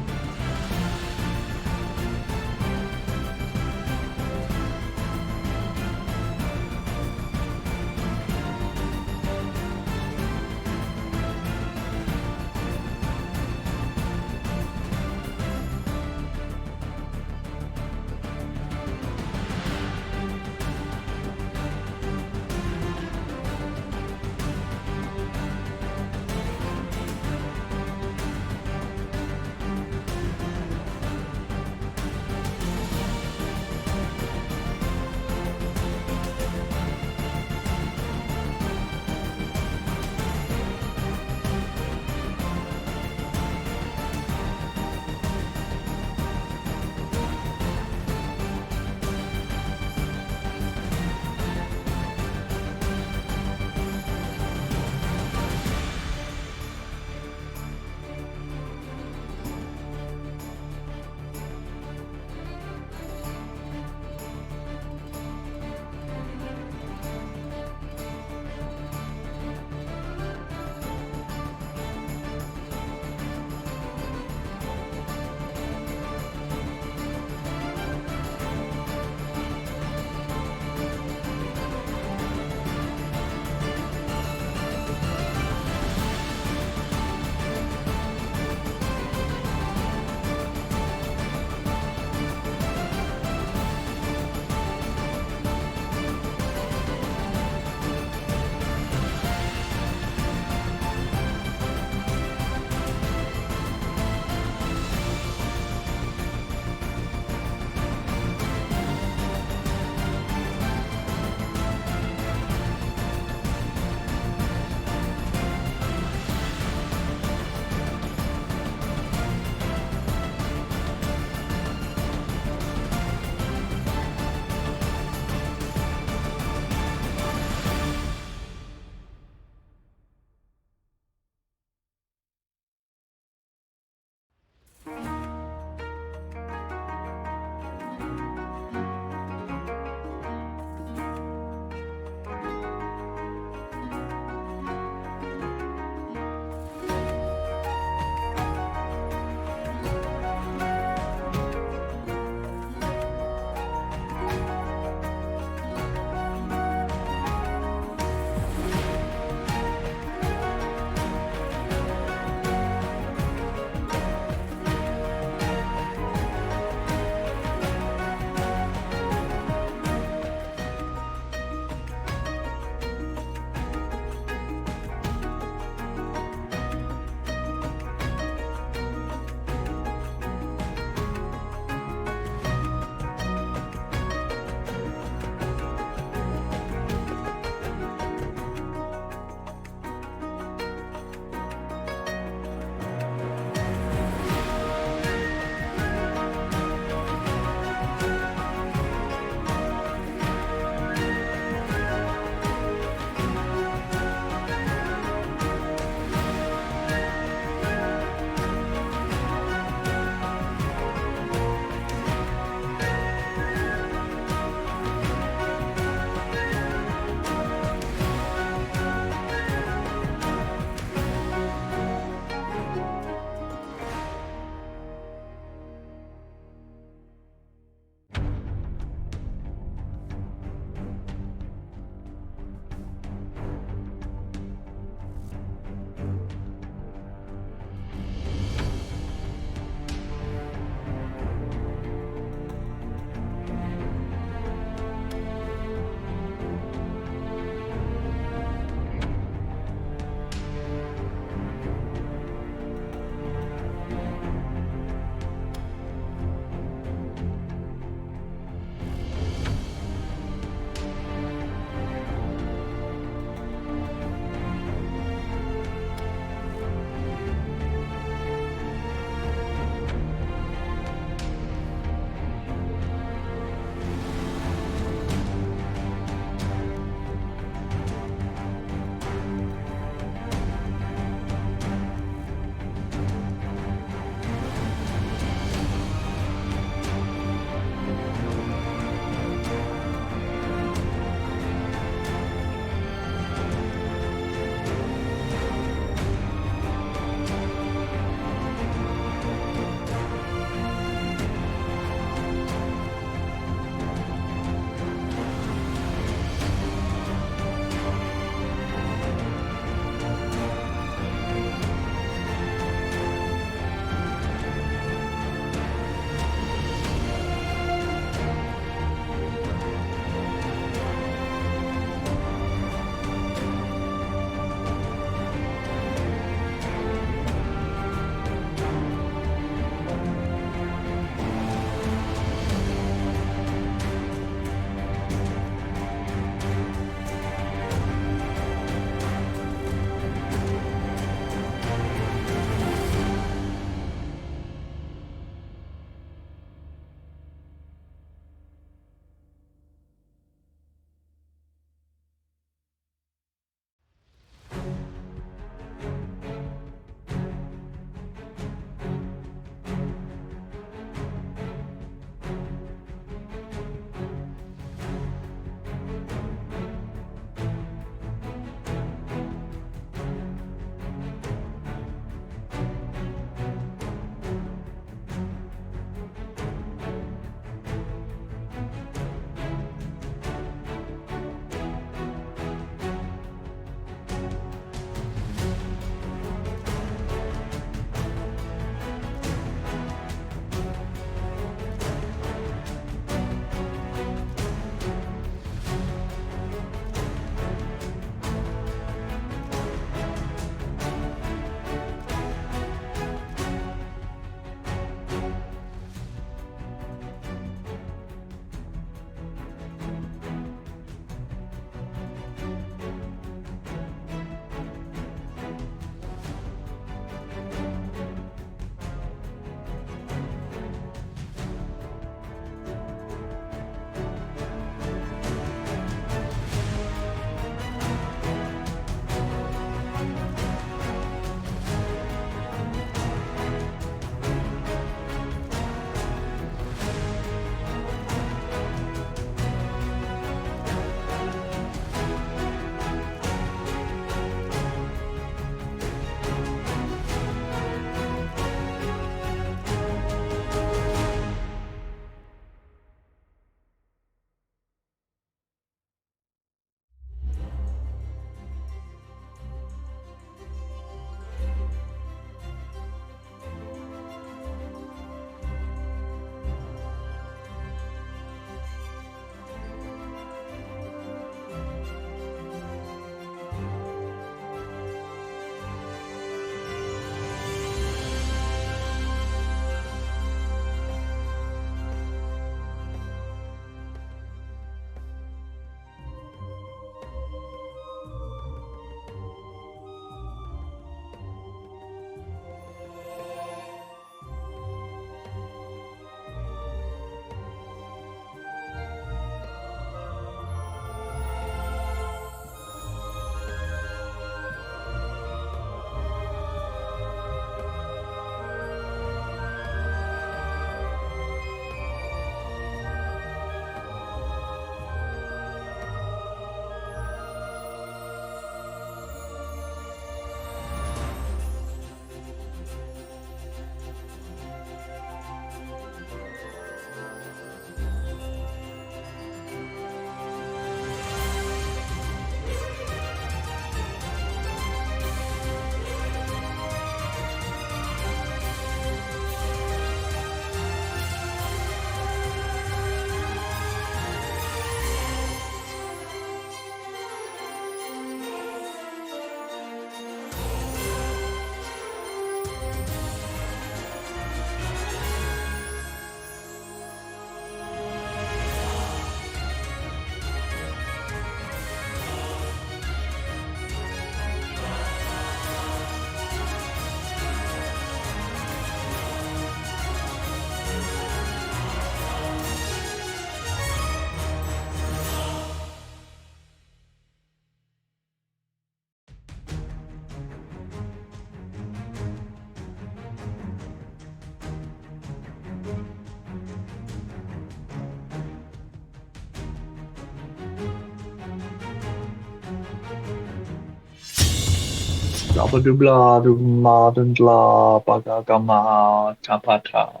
B: Blah blah blah blah blah blah blah blah.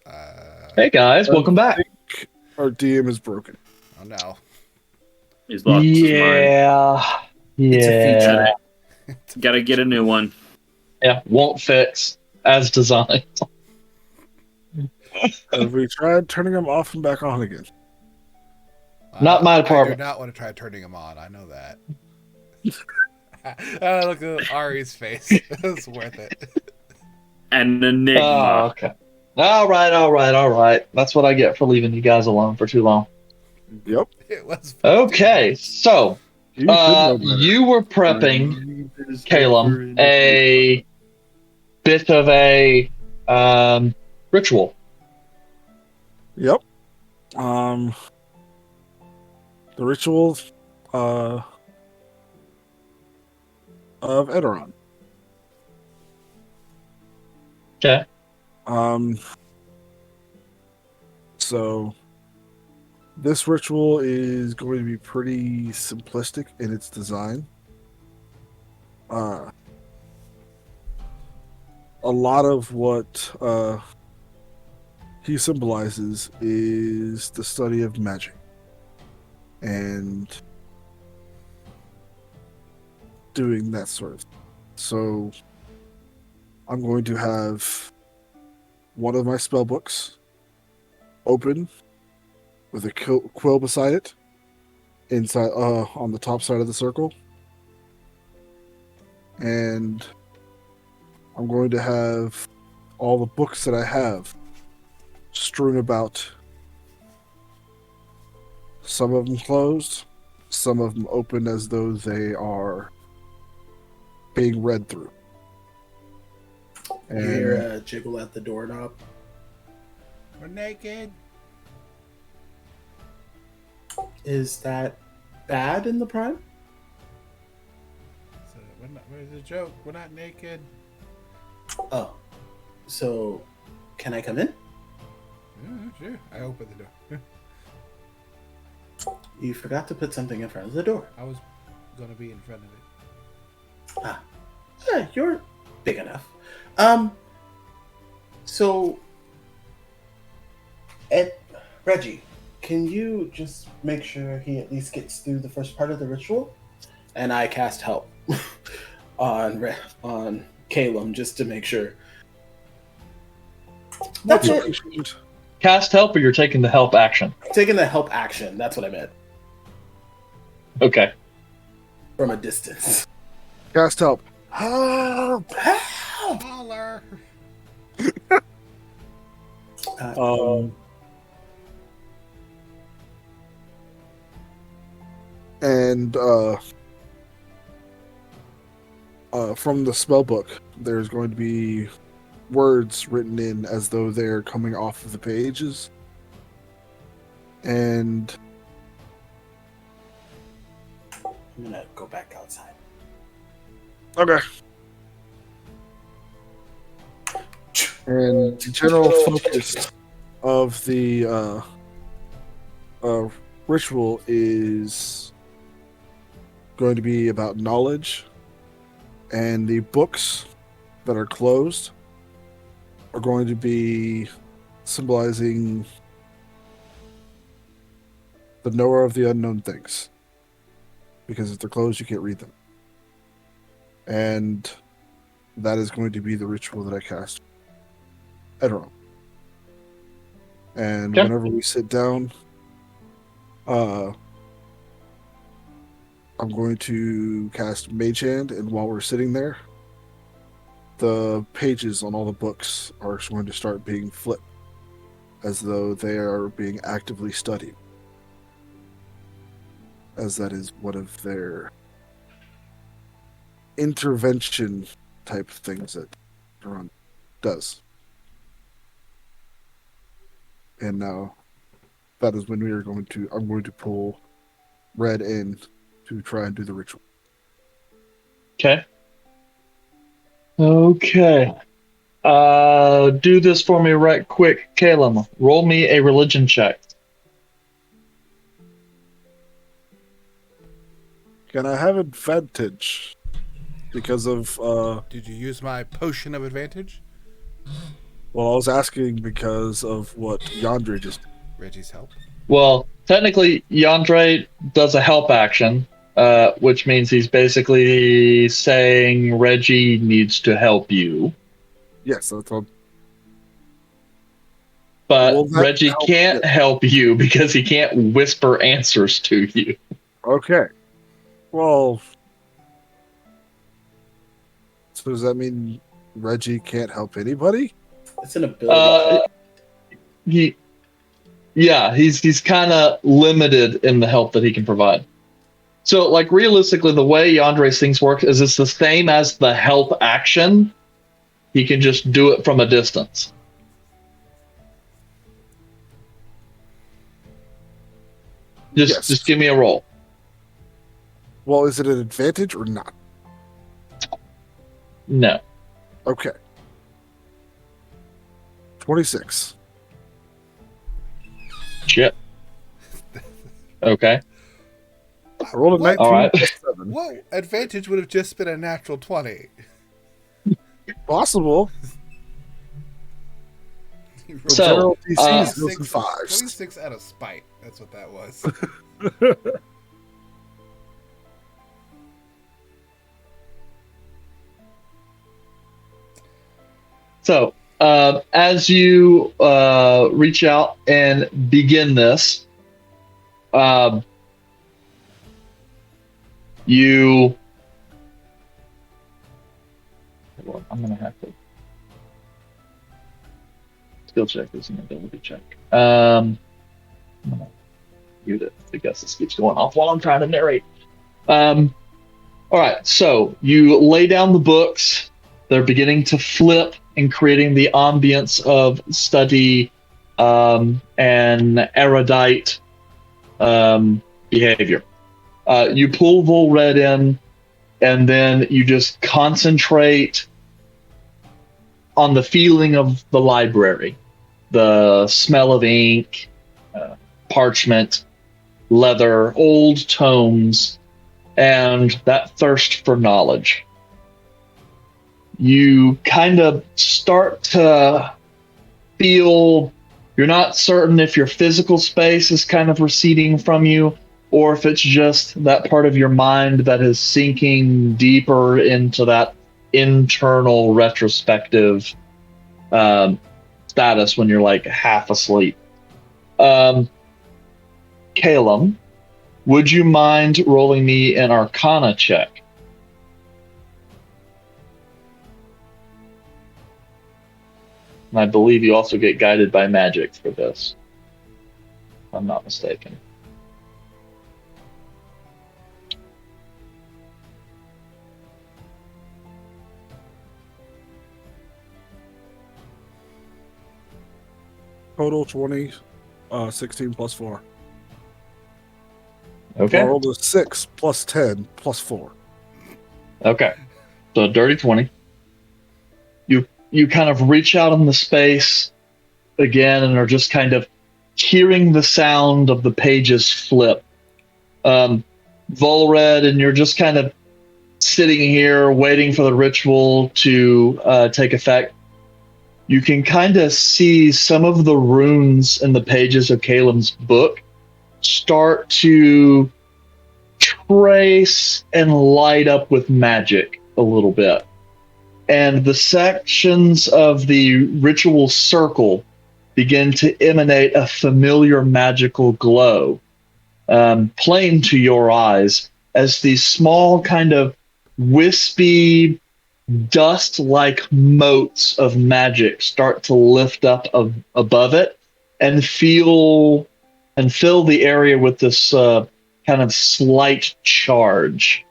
D: Uh,
B: Hey guys,
F: I
B: welcome back.
F: think our DM is broken.
D: oh no.
A: He's lost his mind.
B: Yeah,
E: It's a feature.
A: Gotta get a new one.
B: yeah. Won't fix as designed.
F: Have we tried turning them off and back on again?
B: Not my
D: I do
B: department.
D: not want to try turning him on. I know that. Look at Ari's face. It's worth it.
A: An
B: Oh,
A: enigma.
B: okay. All right. That's what I get for leaving you guys alone for too long.
F: Yep.
D: It was.
B: Okay, so
F: You should know better.
B: you were prepping, Calum, a bit of a ritual.
F: Yep. The ritual of Edoron.
B: Okay.
F: So this ritual is going to be pretty simplistic in its design. A lot of what he symbolizes is the study of magic and doing that sort of thing. So I'm going to have one of my spell books open with a quill beside it inside on the top side of the circle, and I'm going to have all the books that I have strewn about, some of them closed, some of them open as though they are being read through.
E: You hear a jiggle at the doorknob.
D: We're naked.
E: Is that bad in the Prime?
D: So where's the joke? We're not naked.
E: Oh, so can I come in?
D: Yeah, sure. I opened the door.
E: You forgot to put something in front of the door.
D: I was gonna be in front of it.
E: Ah, yeah, you're big enough. So, Reggie, can you just make sure he at least gets through the first part of the ritual? And I cast help on Calum just to make sure. That's it.
B: Cast help, or you're taking the help action?
E: Taking the help action. That's what I meant.
B: Okay.
E: From a distance.
F: Cast help.
E: Help! Help!
D: Holler.
F: And from the spell book, there's going to be words written in as though they're coming off of the pages. And
E: I'm gonna go back outside.
F: okay. And the general focus of the ritual is going to be about knowledge, and the books that are closed are going to be symbolizing the knower of the unknown things, because if they're closed you can't read them, and that is going to be the ritual that I cast. Edoron. And
B: Okay.
F: whenever we sit down, I'm going to cast Mage Hand, and while we're sitting there, the pages on all the books are going to start being flipped as though they are being actively studied, as that is one of their intervention type things that Edoron does. And now that is when I'm going to pull Red in to try and do the ritual.
B: Okay. Do this for me right quick, Calum. Roll me a religion check.
F: Can I have advantage? because of
D: Did you use my potion of advantage?
F: well, I was asking because of what Yandere just did.
D: Reggie's help.
B: Well, technically, Yandere does a help action, which means he's basically saying Reggie needs to help you.
F: Yes, that's all.
B: But
F: Will that
B: Reggie
F: help?
B: can't
F: Yeah.
B: help you because he can't whisper answers to you.
F: Okay. Well, so does that mean Reggie can't help anybody?
E: It's an ability.
B: He, yeah, he's kind of limited in the help that he can provide. So, like realistically, the way Yandere's things work is it's the same as the help action. He can just do it from a distance. Just give me a roll.
F: Well, is it an advantage or not?
B: No.
F: Okay. 26.
B: Shit. Okay.
F: I rolled a
D: What?
F: 19
B: All right.
F: plus 7.
D: Whoa! Advantage would have just been a natural 20.
F: Possible.
D: You rolled
F: But
B: So,
F: general DC is
D: 26
F: goes in 5s.
D: 26 out of spite. That's what that was.
B: So, as you reach out and begin this, you. Hold on, I'm gonna have to skill check this and ability check. I'm gonna mute it because this keeps going off while I'm trying to narrate. All right, so you lay down the books. They're beginning to flip and creating the ambience of study and erudite behavior. You pull Volred in, and then you just concentrate on the feeling of the library, the smell of ink, parchment, leather, old tomes, and that thirst for knowledge. You kind of start to feel you're not certain if your physical space is kind of receding from you or if it's just that part of your mind that is sinking deeper into that internal retrospective status when you're like half asleep. Calum, would you mind rolling me an Arcana check? And I believe you also get guided by magic for this, if I'm not mistaken.
F: Total 20, 16 plus 4.
B: Okay.
F: I rolled a 6 plus 10 plus 4.
B: Okay. So a dirty 20. You kind of reach out in the space again and are just kind of hearing the sound of the pages flip. Volred, and you're just kind of sitting here waiting for the ritual to take effect. You can kind of see some of the runes in the pages of Caleb's book start to trace and light up with magic a little bit. And the sections of the ritual circle begin to emanate a familiar magical glow, plain to your eyes, as these small kind of wispy, dust-like motes of magic start to lift up above it and fill the area with this kind of slight charge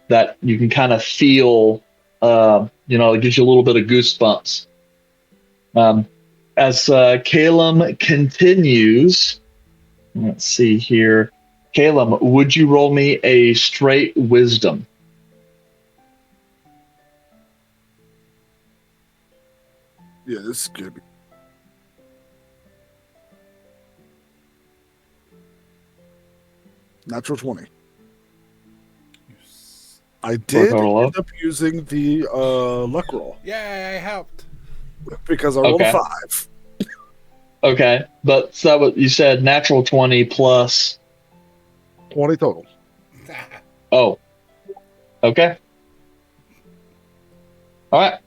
B: that you can kind of feel. It gives you a little bit of goosebumps. As Calum continues, let's see here. Calum, would you roll me a straight wisdom?
F: Yeah, this is good. Natural 20. I
B: For a
F: did
B: total
F: end
B: of?
F: up using the luck roll
D: Yay, I helped.
F: because I rolled a
B: Okay.
F: 5.
B: Okay, but so what you said natural 20 plus.
F: 20 total.
B: Oh, okay. All right.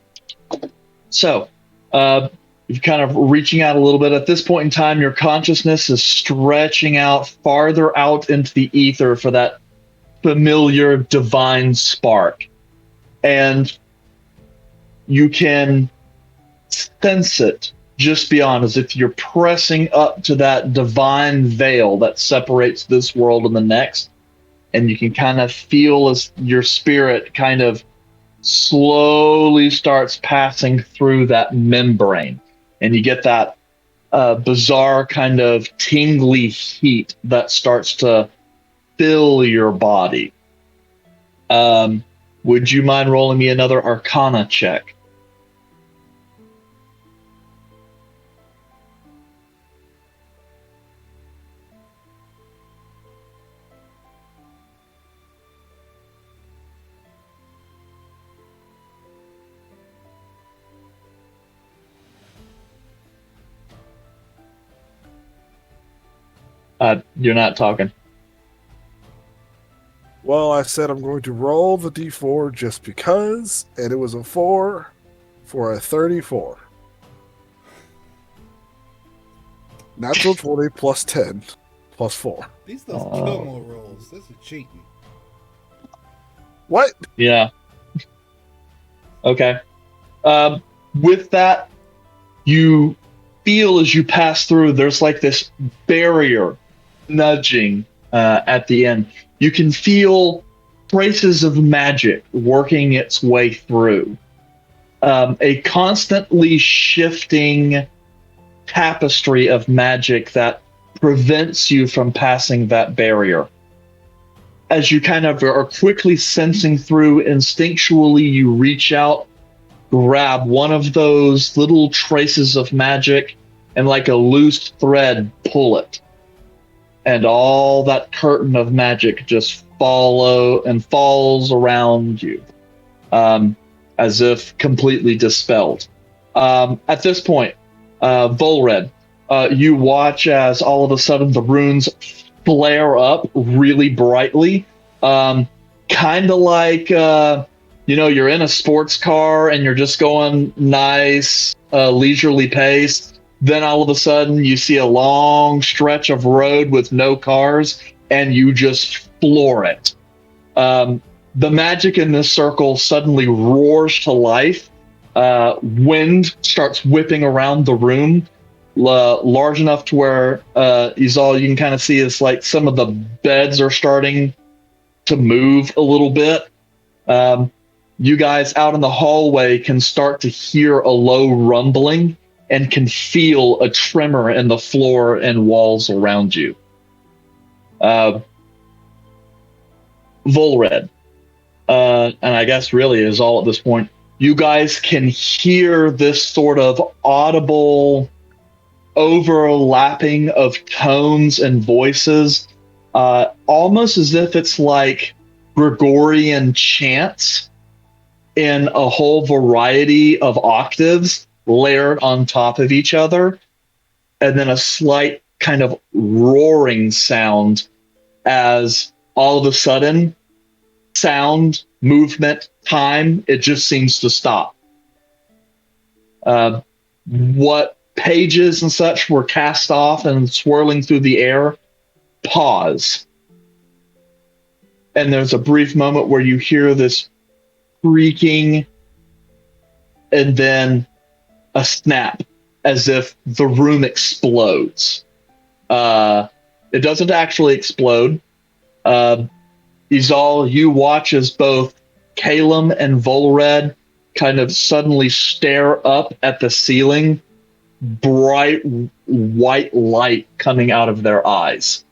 B: So, you're kind of reaching out a little bit. At this point in time, your consciousness is stretching out farther out into the ether for that familiar divine spark. And you can sense it just beyond, as if you're pressing up to that divine veil that separates this world and the next. And you can kind of feel as your spirit kind of slowly starts passing through that membrane. And you get that bizarre kind of tingly heat that starts to fill your body. Would you mind rolling me another Arcana check? You're not talking.
F: Well, I said I'm going to roll the d4 just because, and it was a 4 for a 34. Natural 20 plus 10 plus 4.
D: These those
B: Oh.
D: Gilmore rolls. This is cheating.
F: What?
B: Yeah. Okay. With that, you feel as you pass through, there's like this barrier nudging at the end. You can feel traces of magic working its way through. A constantly shifting tapestry of magic that prevents you from passing that barrier. As you kind of are quickly sensing through, instinctually you reach out, grab one of those little traces of magic, and like a loose thread, pull it. And all that curtain of magic just falls around you, as if completely dispelled. At this point, Volred, you watch as all of a sudden the runes flare up really brightly, kind of like you're in a sports car and you're just going nice, leisurely pace. Then all of a sudden you see a long stretch of road with no cars, and you just floor it. The magic in this circle suddenly roars to life. Wind starts whipping around the room, large enough to where Izal, you can kind of see is like some of the beds are starting to move a little bit. You guys out in the hallway can start to hear a low rumbling and can feel a tremor in the floor and walls around you. Volred, and I guess really is all at this point, you guys can hear this sort of audible overlapping of tones and voices, almost as if it's like Gregorian chants in a whole variety of octaves layered on top of each other, and then a slight kind of roaring sound as all of a sudden sound, movement, time, it just seems to stop. What pages and such were cast off and swirling through the air pause. And there's a brief moment where you hear this creaking and then a snap, as if the room explodes. It doesn't actually explode. Izal, you watch as both Calum and Volred kind of suddenly stare up at the ceiling, bright white light coming out of their eyes,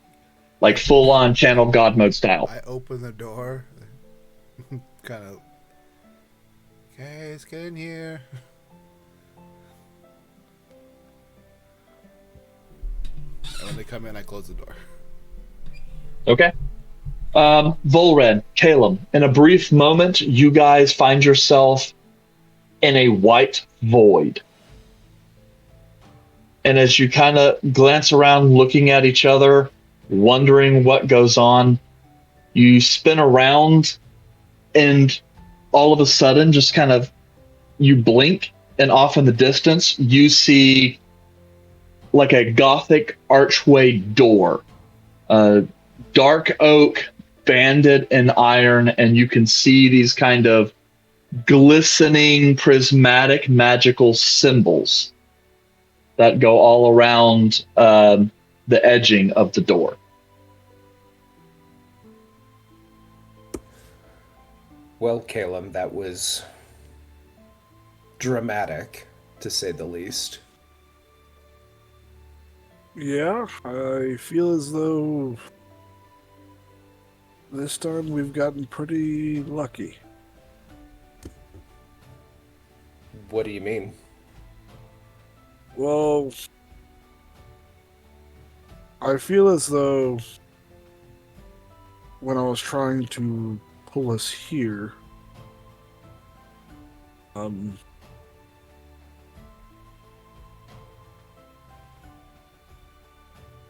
B: like full-on channeled God mode style.
D: I open the door, kind of. Guys, get in here. And when they come in, I close the door.
B: Okay. Volred, Caleb, in a brief moment, you guys find yourself in a white void. And as you kind of glance around, looking at each other, wondering what goes on, you spin around, and all of a sudden, just kind of you blink, and off in the distance, you see like a gothic archway door, dark oak, banded in iron, and you can see these kind of glistening, prismatic, magical symbols that go all around the edging of the door.
C: Well, Caleb, that was dramatic, to say the least.
F: Yeah, I feel as though this time we've gotten pretty lucky.
C: What do you mean?
F: Well, I feel as though when I was trying to pull us here,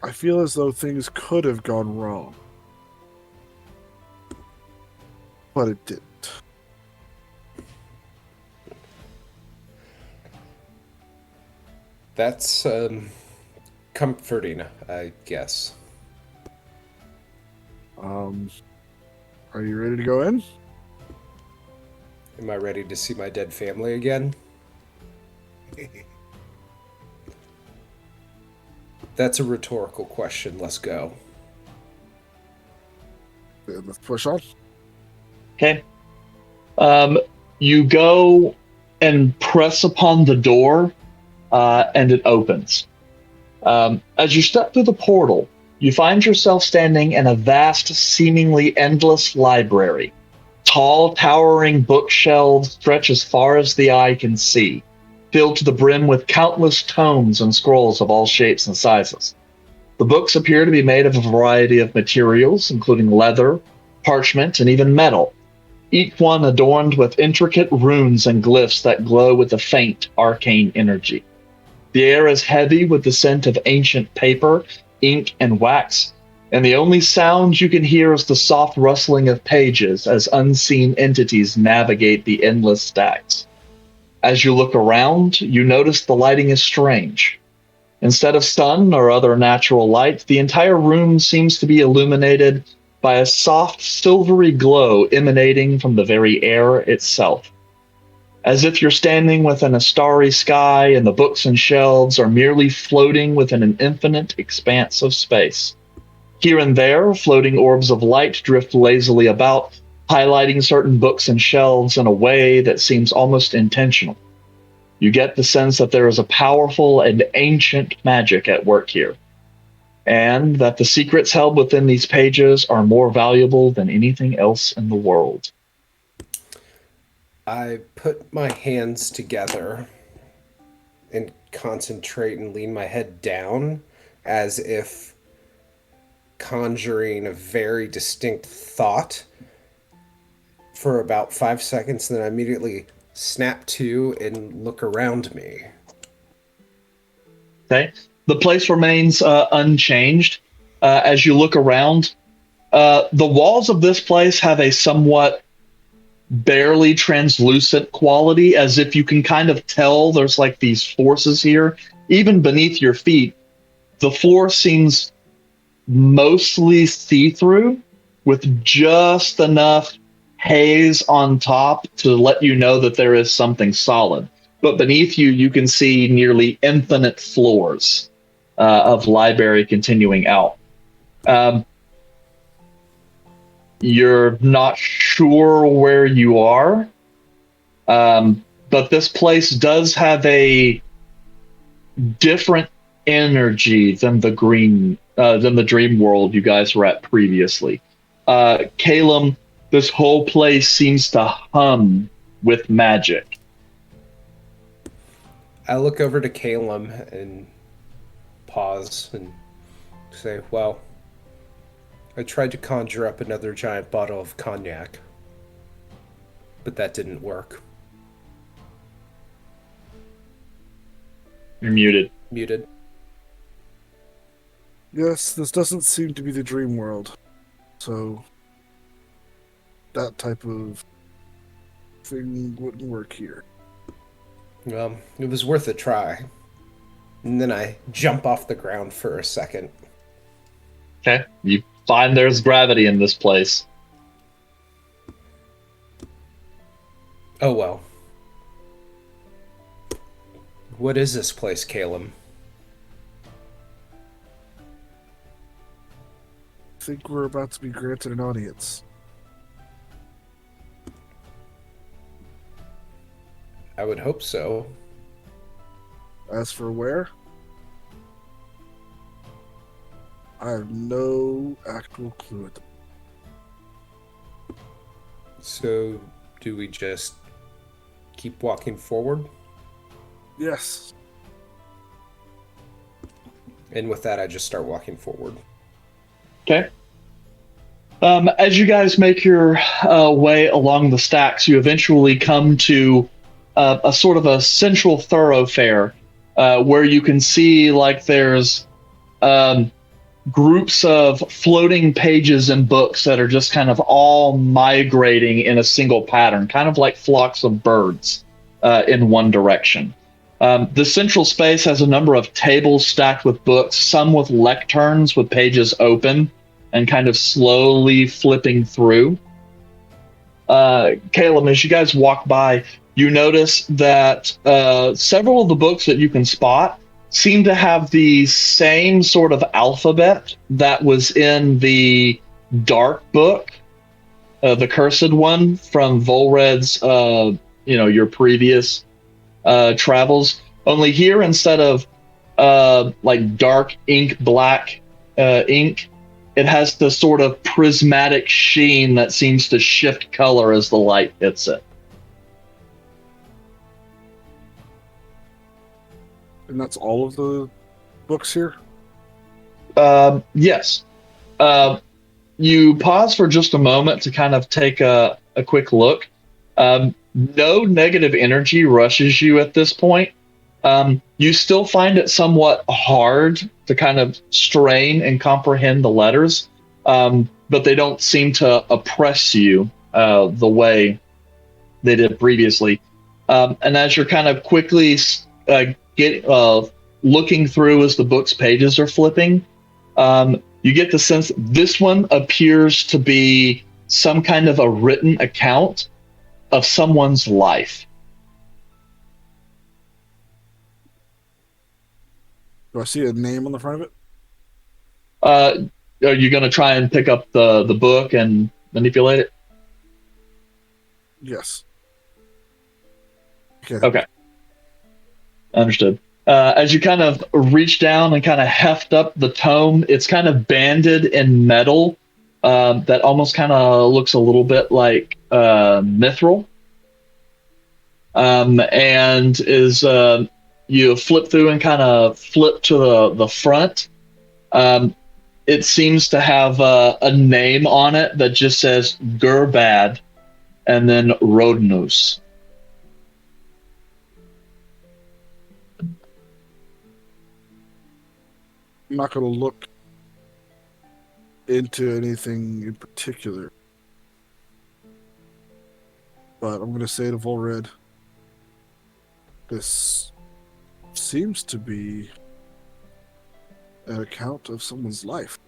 F: I feel as though things could have gone wrong. But it didn't.
C: That's comforting, I guess.
F: Are you ready to go in?
C: Am I ready to see my dead family again? That's a rhetorical question. Let's go.
F: Then let's push on.
B: Okay. You go and press upon the door, and it opens. As you step through the portal, you find yourself standing in a vast, seemingly endless library. Tall, towering bookshelves stretch as far as the eye can see, filled to the brim with countless tomes and scrolls of all shapes and sizes. The books appear to be made of a variety of materials, including leather, parchment, and even metal, each one adorned with intricate runes and glyphs that glow with a faint, arcane energy. The air is heavy with the scent of ancient paper, ink, and wax, and the only sound you can hear is the soft rustling of pages as unseen entities navigate the endless stacks. As you look around, you notice the lighting is strange. Instead of sun or other natural light, the entire room seems to be illuminated by a soft, silvery glow emanating from the very air itself. As if you're standing within a starry sky and the books and shelves are merely floating within an infinite expanse of space. Here and there, floating orbs of light drift lazily about, highlighting certain books and shelves in a way that seems almost intentional. You get the sense that there is a powerful and ancient magic at work here, and that the secrets held within these pages are more valuable than anything else in the world.
C: I put my hands together and concentrate and lean my head down as if conjuring a very distinct thought for about 5 seconds, and then I immediately snap to and look around me.
B: Okay? The place remains unchanged. As you look around, the walls of this place have a somewhat barely translucent quality, as if you can kind of tell there's like these forces here. Even beneath your feet, the floor seems mostly see-through, with just enough haze on top to let you know that there is something solid. But beneath you, you can see nearly infinite floors of library continuing out. You're not sure where you are, but this place does have a different energy than the dream world you guys were at previously. Caleb, this whole place seems to hum with magic.
C: I look over to Caleb and pause and say, well, I tried to conjure up another giant bottle of cognac, but that didn't work.
B: You're muted.
C: Muted.
F: Yes, this doesn't seem to be the dream world. So that type of thing wouldn't work here.
C: Well, it was worth a try. And then I jump off the ground for a second.
B: Okay. You find there's gravity in this place.
C: Oh well. What is this place, Caleb?
F: I think we're about to be granted an audience.
C: I would hope so.
F: As for where, I have no actual clue.
C: So, do we just keep walking forward?
F: Yes.
C: And with that, I just start walking forward.
B: Okay. As you guys make your way along the stacks, you eventually come to a sort of a central thoroughfare where you can see like there's groups of floating pages and books that are just kind of all migrating in a single pattern, kind of like flocks of birds in one direction. The central space has a number of tables stacked with books, some with lecterns with pages open and kind of slowly flipping through. Caleb, as you guys walk by, you notice that several of the books that you can spot seem to have the same sort of alphabet that was in the dark book, the cursed one from Volred's, your previous travels. Only here, instead of like dark ink, black ink, it has the sort of prismatic sheen that seems to shift color as the light hits it.
F: And that's all of the books here?
B: Yes. You pause for just a moment to kind of take a quick look. No negative energy rushes you at this point. You still find it somewhat hard to kind of strain and comprehend the letters, but they don't seem to oppress you the way they did previously. And as you're kind of quickly looking through as the book's pages are flipping, you get the sense this one appears to be some kind of a written account of someone's life.
F: Do I see a name on the front of it?
B: Are you going to try and pick up the book and manipulate it?
F: Yes.
B: Okay. Understood. As you kind of reach down and kind of heft up the tome, it's kind of banded in metal that almost kind of looks a little bit like mithril. And is you flip through and kind of flip to the front. It seems to have a name on it that just says Gurbad and then Rodnus.
F: I'm not going to look into anything in particular. But I'm going to say to Volred, this seems to be an account of someone's life.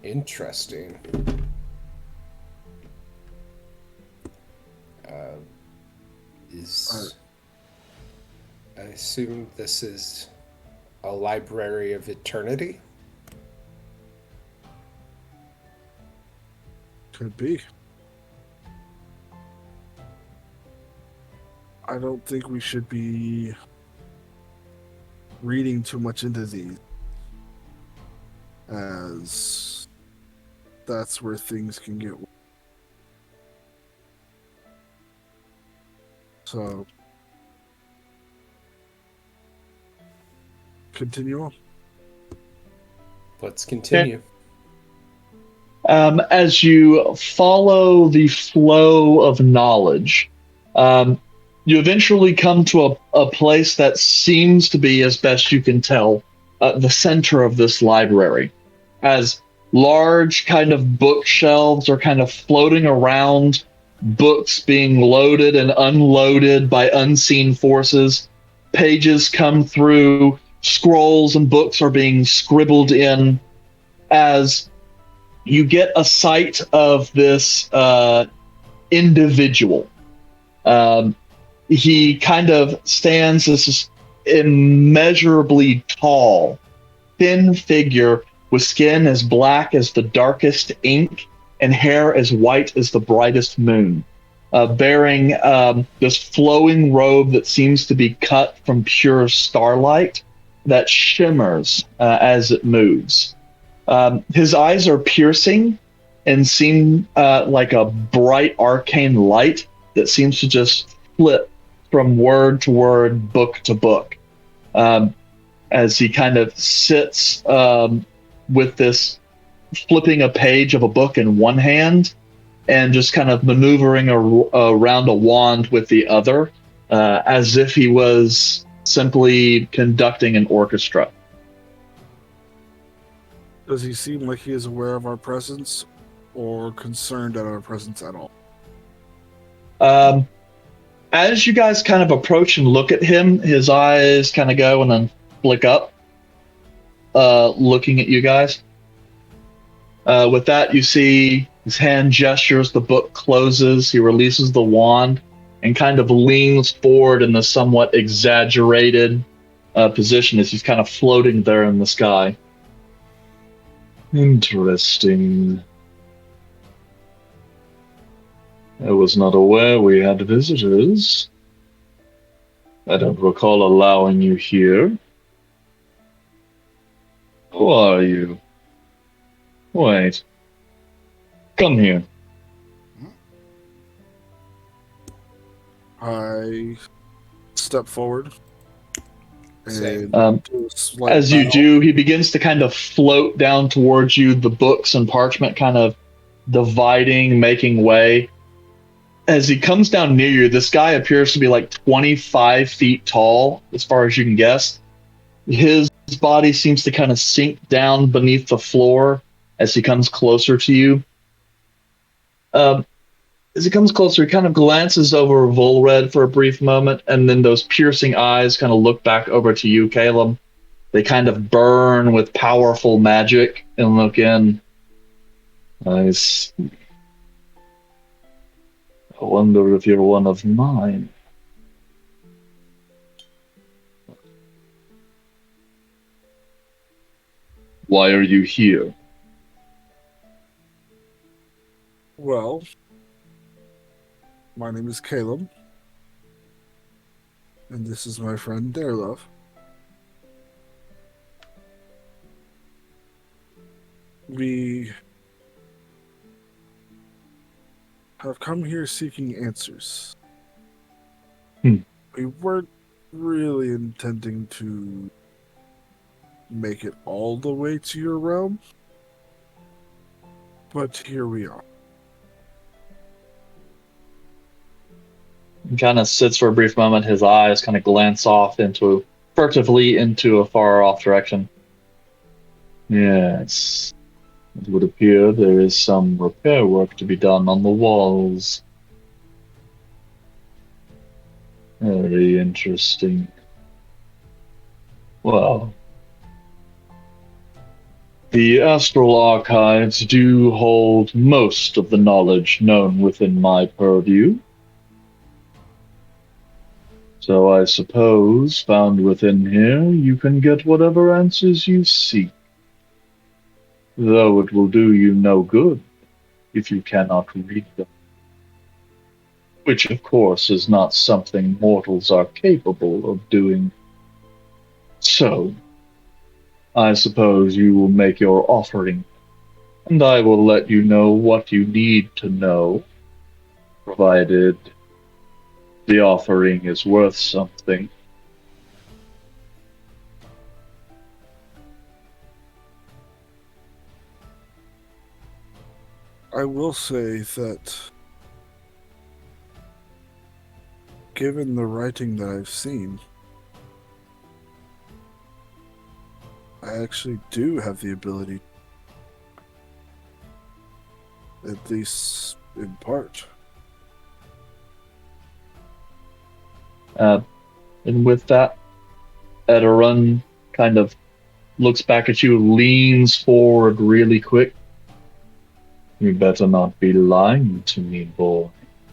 C: Interesting. I assume this is a library of eternity?
F: Could be. I don't think we should be reading too much into these, as that's where things can get. So, continue on.
C: Let's continue.
B: As you follow the flow of knowledge, you eventually come to a place that seems to be, as best you can tell, the center of this library, as large kind of bookshelves are kind of floating around, books being loaded and unloaded by unseen forces. Pages come through, scrolls and books are being scribbled in as you get a sight of this individual. He kind of stands as this immeasurably tall, thin figure with skin as black as the darkest ink and hair as white as the brightest moon, bearing this flowing robe that seems to be cut from pure starlight that shimmers as it moves. His eyes are piercing and seem like a bright arcane light that seems to just flip from word to word, book to book, as he kind of sits with this, flipping a page of a book in one hand and just kind of maneuvering around a wand with the other, as if he was simply conducting an orchestra.
F: Does he seem like he is aware of our presence or concerned at our presence at all?
B: As you guys kind of approach and look at him, his eyes kind of go and then flick up, looking at you guys. With that, you see his hand gestures, the book closes, he releases the wand, and kind of leans forward in a somewhat exaggerated position as he's kind of floating there in the sky. Interesting. I was not aware we had visitors. I don't recall allowing you here. Who are you? Wait. Come here.
F: I step forward.
C: Same.
F: Do a slight
B: As you
F: bow.
B: do, he begins to kind of float down towards you, the books and parchment kind of dividing, making way. As he comes down near you, this guy appears to be like 25 feet tall, as far as you can guess. His body seems to kind of sink down beneath the floor as he comes closer to you. As he comes closer, he kind of glances over Volred for a brief moment, and then those piercing eyes kind of look back over to you, Caleb. They kind of burn with powerful magic and look in. I wonder if you're one of mine. Why are you here?
F: Well, my name is Caleb, and this is my friend Darelove. We have come here seeking answers. We weren't really intending to make it all the way to your realm, but here we are.
B: He kind of sits for a brief moment. His eyes kind of glance off furtively into a far off direction. Yes, it would appear there is some repair work to be done on the walls. Very interesting. Well, the astral archives do hold most of the knowledge known within my purview. So I suppose, found within here, you can get whatever answers you seek. Though it will do you no good if you cannot read them. Which, of course, is not something mortals are capable of doing. So, I suppose you will make your offering, and I will let you know what you need to know, provided the offering is worth something.
F: I will say that given the writing that I've seen, I actually do have the ability, at least in part.
B: And with that, Edarun kind of looks back at you, leans forward really quick. You better not be lying to me, boy.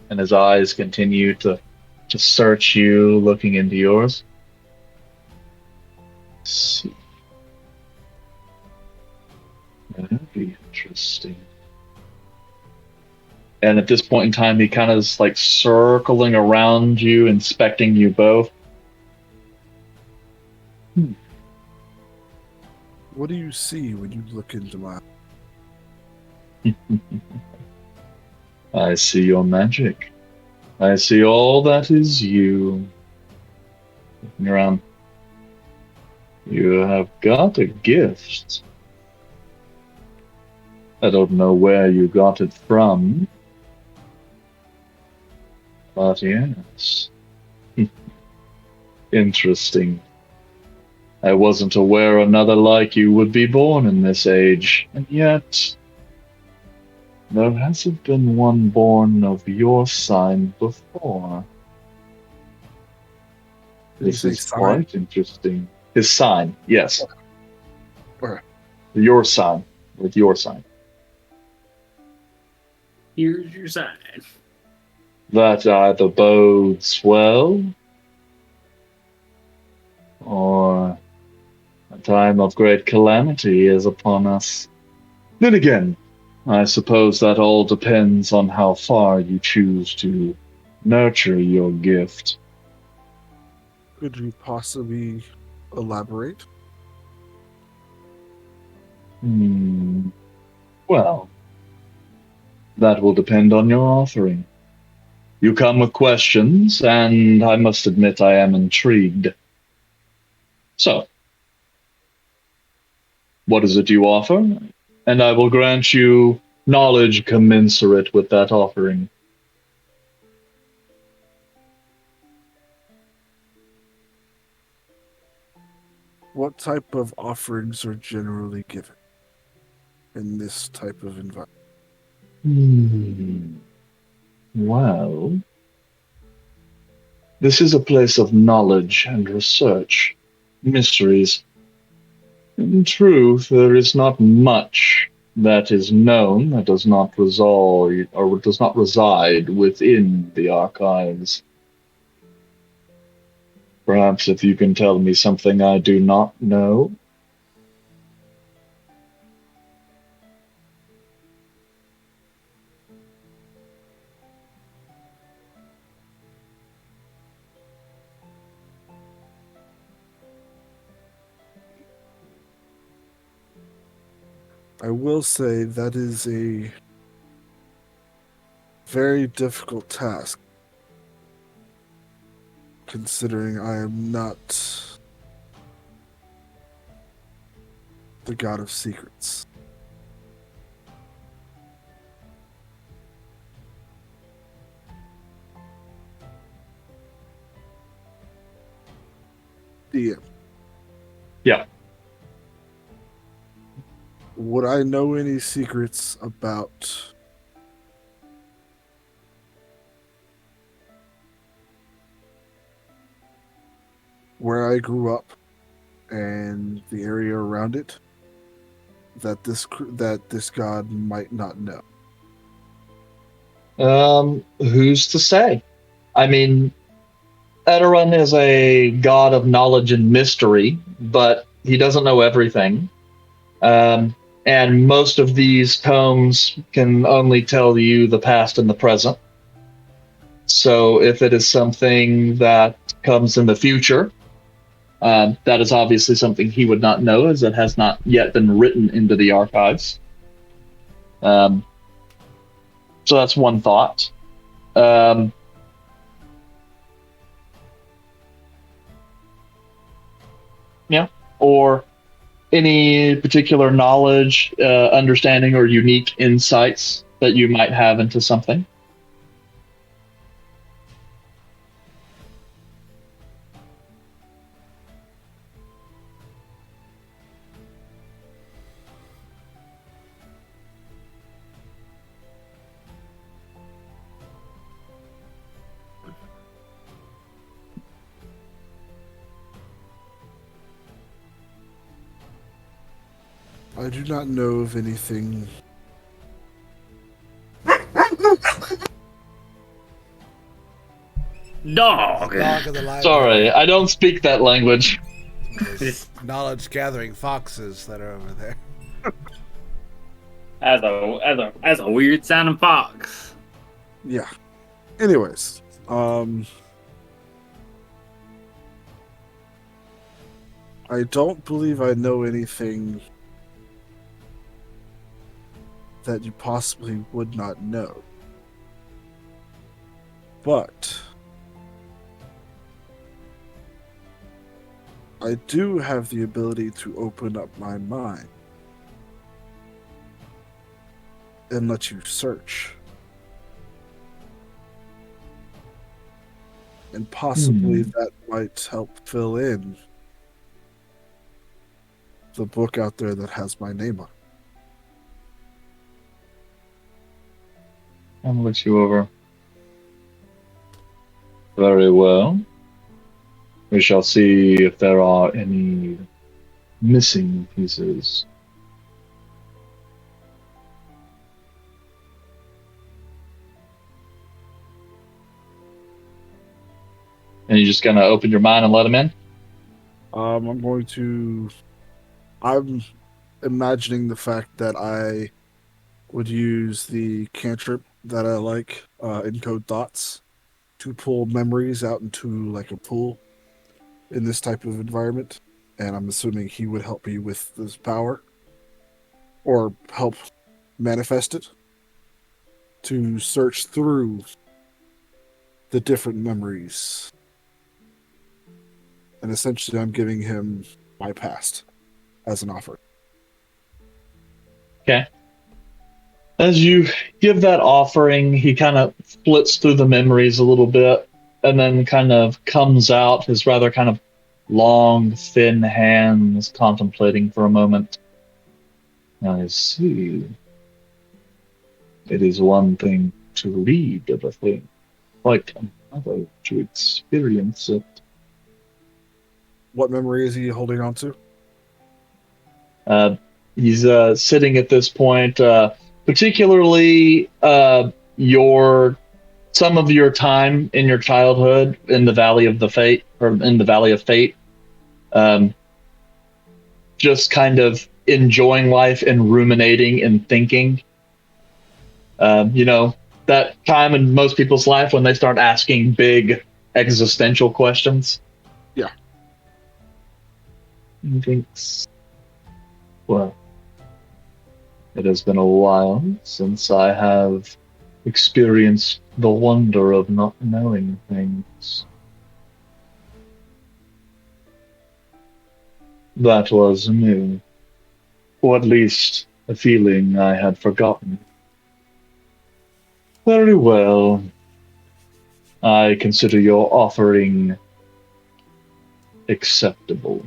B: And his eyes continue to search you, looking into yours. Let's see. That'd be interesting. And at this point in time, he kind of is like circling around you, inspecting you both.
F: What do you see when you look into my...
B: I see your magic. I see all that is you. Looking around. You have got a gift. I don't know where you got it from. But yes. Interesting. I wasn't aware another like you would be born in this age, and yet there hasn't been one born of your sign before.
F: Did you
B: This
F: say
B: is
F: sign?
B: quite interesting. His sign, yes.
F: Where?
B: Your sign, with your sign.
A: Here's your sign.
B: That either bodes well, or a time of great calamity is upon us. Then again, I suppose that all depends on how far you choose to nurture your gift.
F: Could you possibly elaborate?
B: Well, that will depend on your offering. You come with questions, and I must admit I am intrigued. So, what is it you offer? And I will grant you knowledge commensurate with that offering.
F: What type of offerings are generally given in this type of environment?
B: Well, this is a place of knowledge and research, mysteries. In truth, there is not much that is known that does not resolve or does not reside within the archives. Perhaps if you can tell me something I do not know.
F: I will say that is a very difficult task, considering I am not the god of secrets. DM.
B: Yeah.
F: Would I know any secrets about where I grew up and the area around it that this god might not know?
B: Who's to say? I mean, Edarun is a god of knowledge and mystery, but he doesn't know everything. And most of these tomes can only tell you the past and the present. So if it is something that comes in the future, that is obviously something he would not know, as it has not yet been written into the archives. So that's one thought. Yeah, or any particular knowledge, understanding, or unique insights that you might have into something.
F: I do not know of anything.
A: Dog.
D: Dog of the library.
B: Sorry, I don't speak that language.
D: Those knowledge-gathering foxes that are over there.
A: As a weird sounding fox.
F: Yeah. Anyways, I don't believe I know anything that you possibly would not know. But I do have the ability to open up my mind and let you search. And possibly that might help fill in the book out there that has my name on it.
B: I'll look you over. Very well. We shall see if there are any missing pieces. And you just gonna open your mind and let them in?
F: I'm imagining the fact that I would use the cantrip that I like, encode thoughts, to pull memories out into like a pool in this type of environment. And I'm assuming he would help me with this power or help manifest it to search through the different memories. And essentially, I'm giving him my past as an offer.
B: Okay. As you give that offering, he kind of flits through the memories a little bit and then kind of comes out, his rather kind of long, thin hands contemplating for a moment. I see. It is one thing to read of a thing, quite another to experience it.
F: What memory is he holding on to?
B: He's sitting at this point, particularly some of your time in your childhood in the Valley of the Fate, or in the Valley of Fate, just kind of enjoying life and ruminating and thinking. That time in most people's life when they start asking big existential questions.
F: Yeah.
B: He thinks, well, it has been a while since I have experienced the wonder of not knowing things. That was new, or at least a feeling I had forgotten. Very well. I consider your offering acceptable.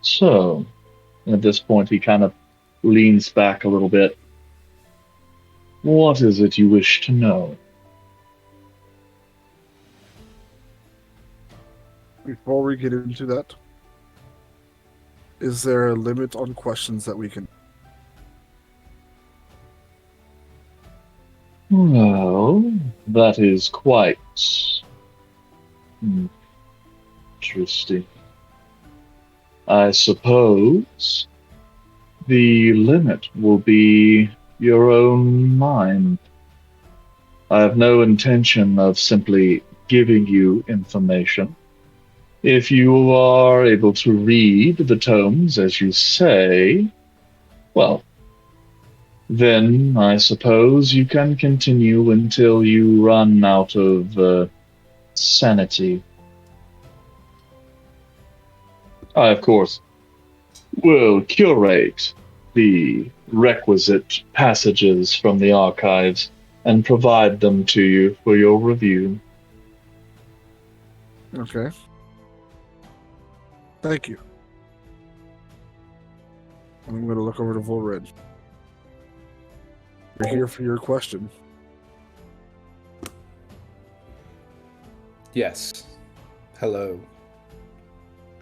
B: So, at this point, he kind of leans back a little bit. What is it you wish to know?
F: Before we get into that, is there a limit on questions that we can?
B: Well, that is quite interesting. I suppose the limit will be your own mind. I have no intention of simply giving you information. If you are able to read the tomes, as you say, well, then I suppose you can continue until you run out of sanity. I, of course, will curate the requisite passages from the archives and provide them to you for your review.
F: Okay. Thank you. I'm going to look over to Volred. We're here for your question.
C: Yes. Hello,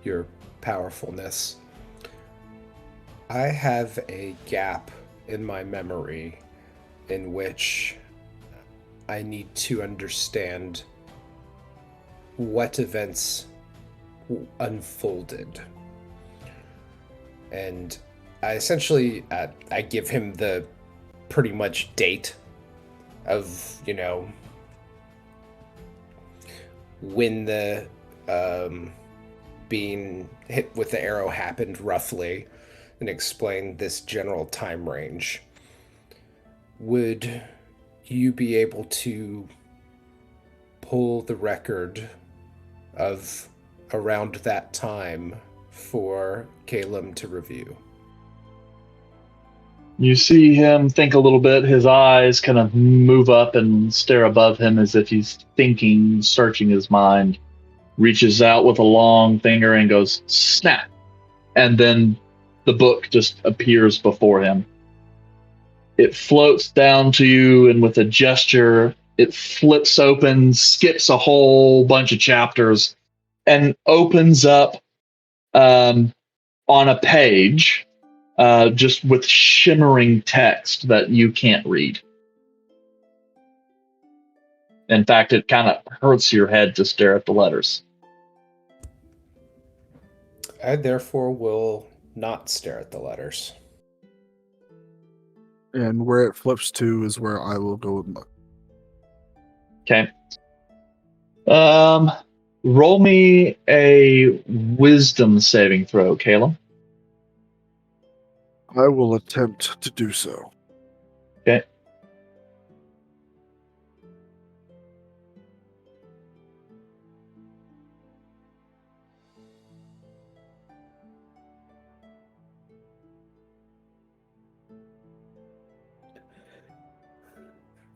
C: your powerfulness. I have a gap in my memory in which I need to understand what events unfolded. And I essentially, I give him the pretty much date of, when the being hit with the arrow happened roughly, and explain this general time range. Would you be able to pull the record of around that time for Caleb to review?
B: You see him think a little bit. His eyes kind of move up and stare above him as if he's thinking, searching his mind. Reaches out with a long finger and goes, snap. And then the book just appears before him. It floats down to you, and with a gesture, it flips open, skips a whole bunch of chapters, and opens up on a page just with shimmering text that you can't read. In fact, it kind of hurts your head to stare at the letters.
C: I therefore will not stare at the letters.
F: And where it flips to is where I will go and look.
B: Okay. Roll me a wisdom saving throw, Caleb.
F: I will attempt to do so.
B: Okay.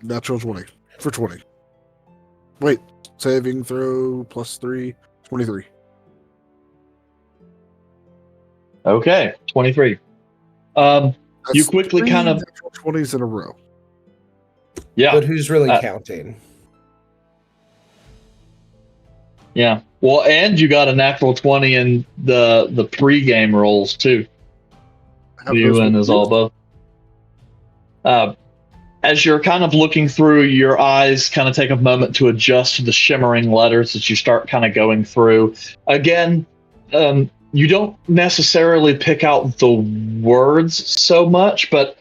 F: Natural 20 for 20. Wait, saving throw plus 3, 23.
B: Okay, 23. You
F: That's
B: quickly
F: 3
B: kind of...
F: natural 20s in a row.
B: Yeah.
C: But who's really counting?
B: Yeah. Well, and you got a natural 20 in the pre-game rolls, too. You and us all both. As you're kind of looking through, your eyes kind of take a moment to adjust to the shimmering letters that you start kind of going through. Again, you don't necessarily pick out the words so much, but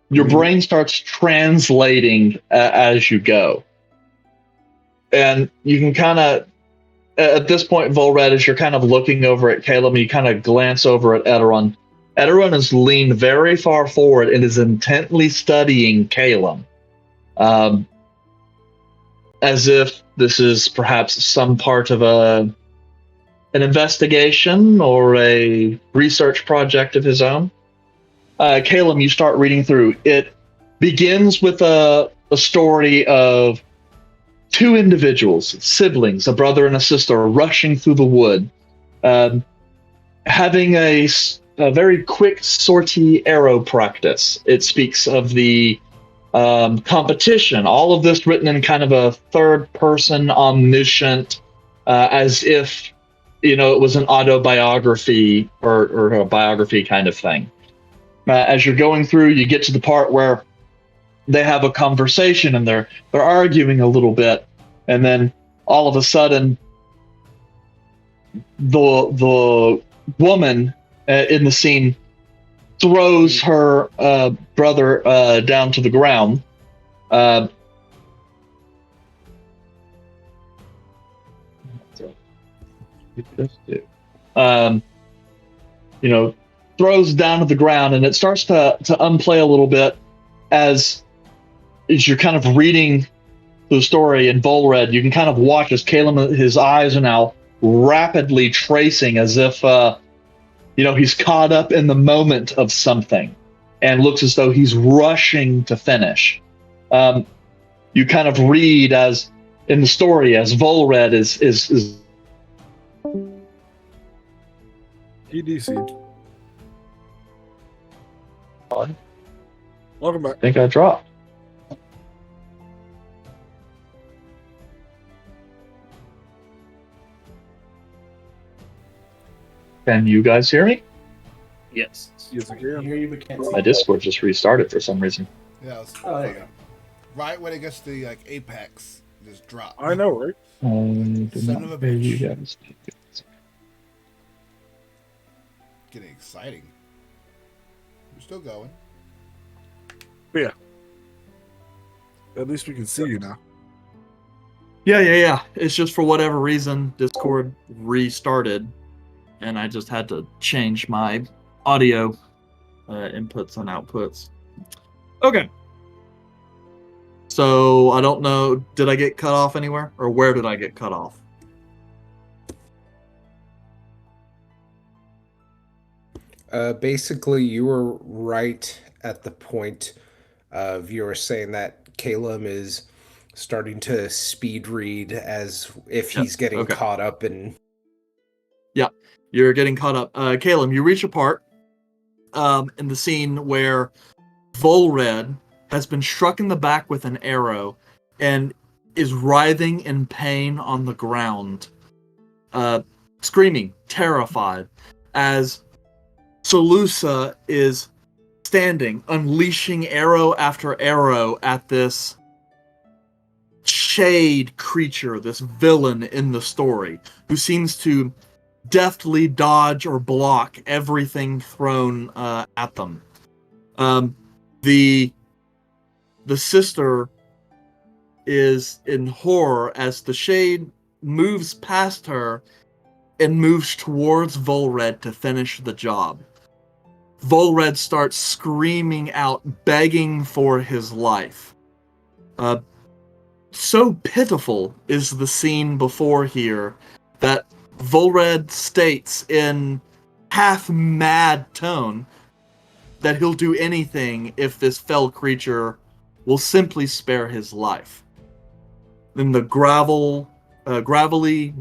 B: your brain starts translating as you go. And you can kind of, at this point, Volred, as you're kind of looking over at Caleb, and you kind of glance over at Eteron. Eteron is leaned very far forward and is intently studying Caleb, as if this is perhaps some part of an investigation or a research project of his own. Caleb, you start reading through. It begins with a story of two individuals, siblings, a brother and a sister, rushing through the wood, having a very quick sortie arrow practice. It speaks of the competition, all of this written in kind of a third-person, omniscient, as if, it was an autobiography or a biography kind of thing. As you're going through, you get to the part where they have a conversation and they're arguing a little bit, and then all of a sudden, the woman in the scene throws her brother down to the ground. Throws down to the ground, and it starts to unplay a little bit as you're kind of reading the story in Volred. You can kind of watch as Caleb, his eyes are now rapidly tracing as if He's caught up in the moment of something and looks as though he's rushing to finish. You kind of read as in the story as Volred is
F: EDC. Welcome back.
B: I think I dropped. Can you guys hear me?
A: Yes.
F: Yes, I
E: I
F: can.
E: hear you, but can't see.
B: My Discord just restarted for some reason.
D: Yeah, it's
E: Oh, there you go.
D: right when it gets to the apex, just drop.
F: I know, right?
B: I do
D: Son
B: not
D: of a
B: hear you
D: bitch.
B: guys.
D: Getting exciting. We're still going.
F: At least we can see you now.
G: Yeah. It's just for whatever reason, Discord restarted, and I just had to change my audio inputs and outputs. Okay. So I don't know, did I get cut off anywhere? Or where did I get cut off?
C: Basically, you were right at the point of you were saying that Caleb is starting to speed read as if he's
G: Yes,
C: getting
G: okay.
C: caught up in.
G: You're getting caught up. Caleb, you reach a part in the scene where Volred has been struck in the back with an arrow and is writhing in pain on the ground, screaming, terrified, as Solusa is standing, unleashing arrow after arrow at this shade creature, this villain in the story, who seems to deftly dodge or block everything thrown at them. The sister is in horror as the shade moves past her and moves towards Volred to finish the job. Volred starts screaming out, begging for his life. So pitiful is the scene before here that Volred states in half-mad tone that he'll do anything if this fell creature will simply spare his life. In the gravelly,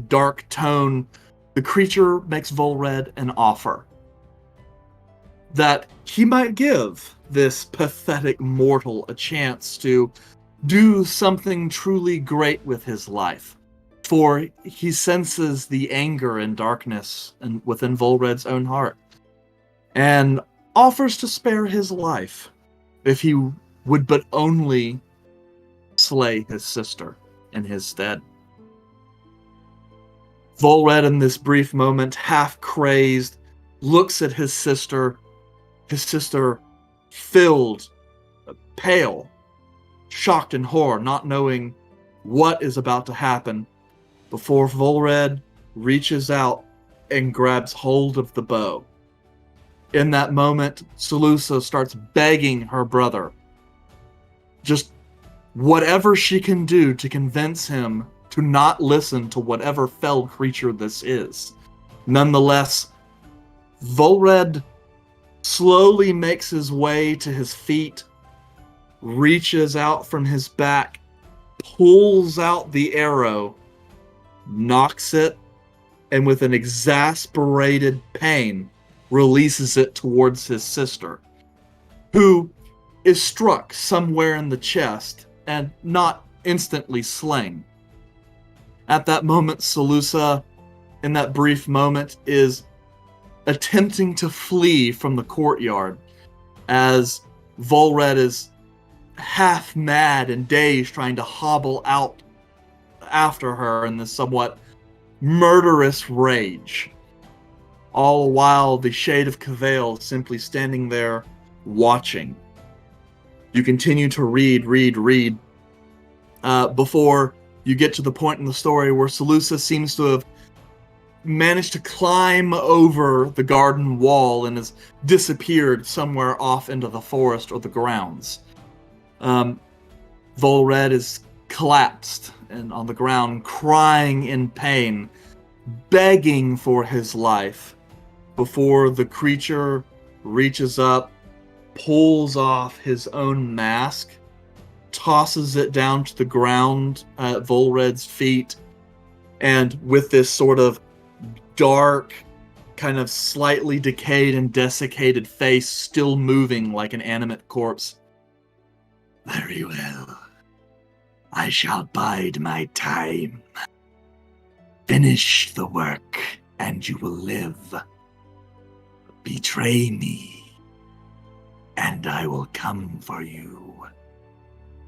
G: dark tone, the creature makes Volred an offer that he might give this pathetic mortal a chance to do something truly great with his life. For he senses the anger and darkness within Volred's own heart, and offers to spare his life if he would but only slay his sister in his stead. Volred, in this brief moment, half crazed, looks at his sister filled, pale, shocked in horror, not knowing what is about to happen, before Volred reaches out and grabs hold of the bow. In that moment, Solusa starts begging her brother, just whatever she can do to convince him to not listen to whatever fell creature this is. Nonetheless, Volred slowly makes his way to his feet, reaches out from his back, pulls out the arrow, knocks it, and with an exasperated pain, releases it towards his sister, who is struck somewhere in the chest and not instantly slain. At that moment, Solusa, in that brief moment, is attempting to flee from the courtyard as Volred is half mad and dazed, trying to hobble out after her in this somewhat murderous rage. All while the Shade of Cavail is simply standing there watching. You continue to read, before you get to the point in the story where Solusa seems to have managed to climb over the garden wall and has disappeared somewhere off into the forest or the grounds. Volred is collapsed and on the ground, crying in pain, begging for his life, before the creature reaches up, pulls off his own mask, tosses it down to the ground at Volred's feet, and with this sort of dark, kind of slightly decayed and desiccated face still moving like an animate corpse. Very well. I shall bide my time. Finish the work, and you will live. Betray me, and I will come for you.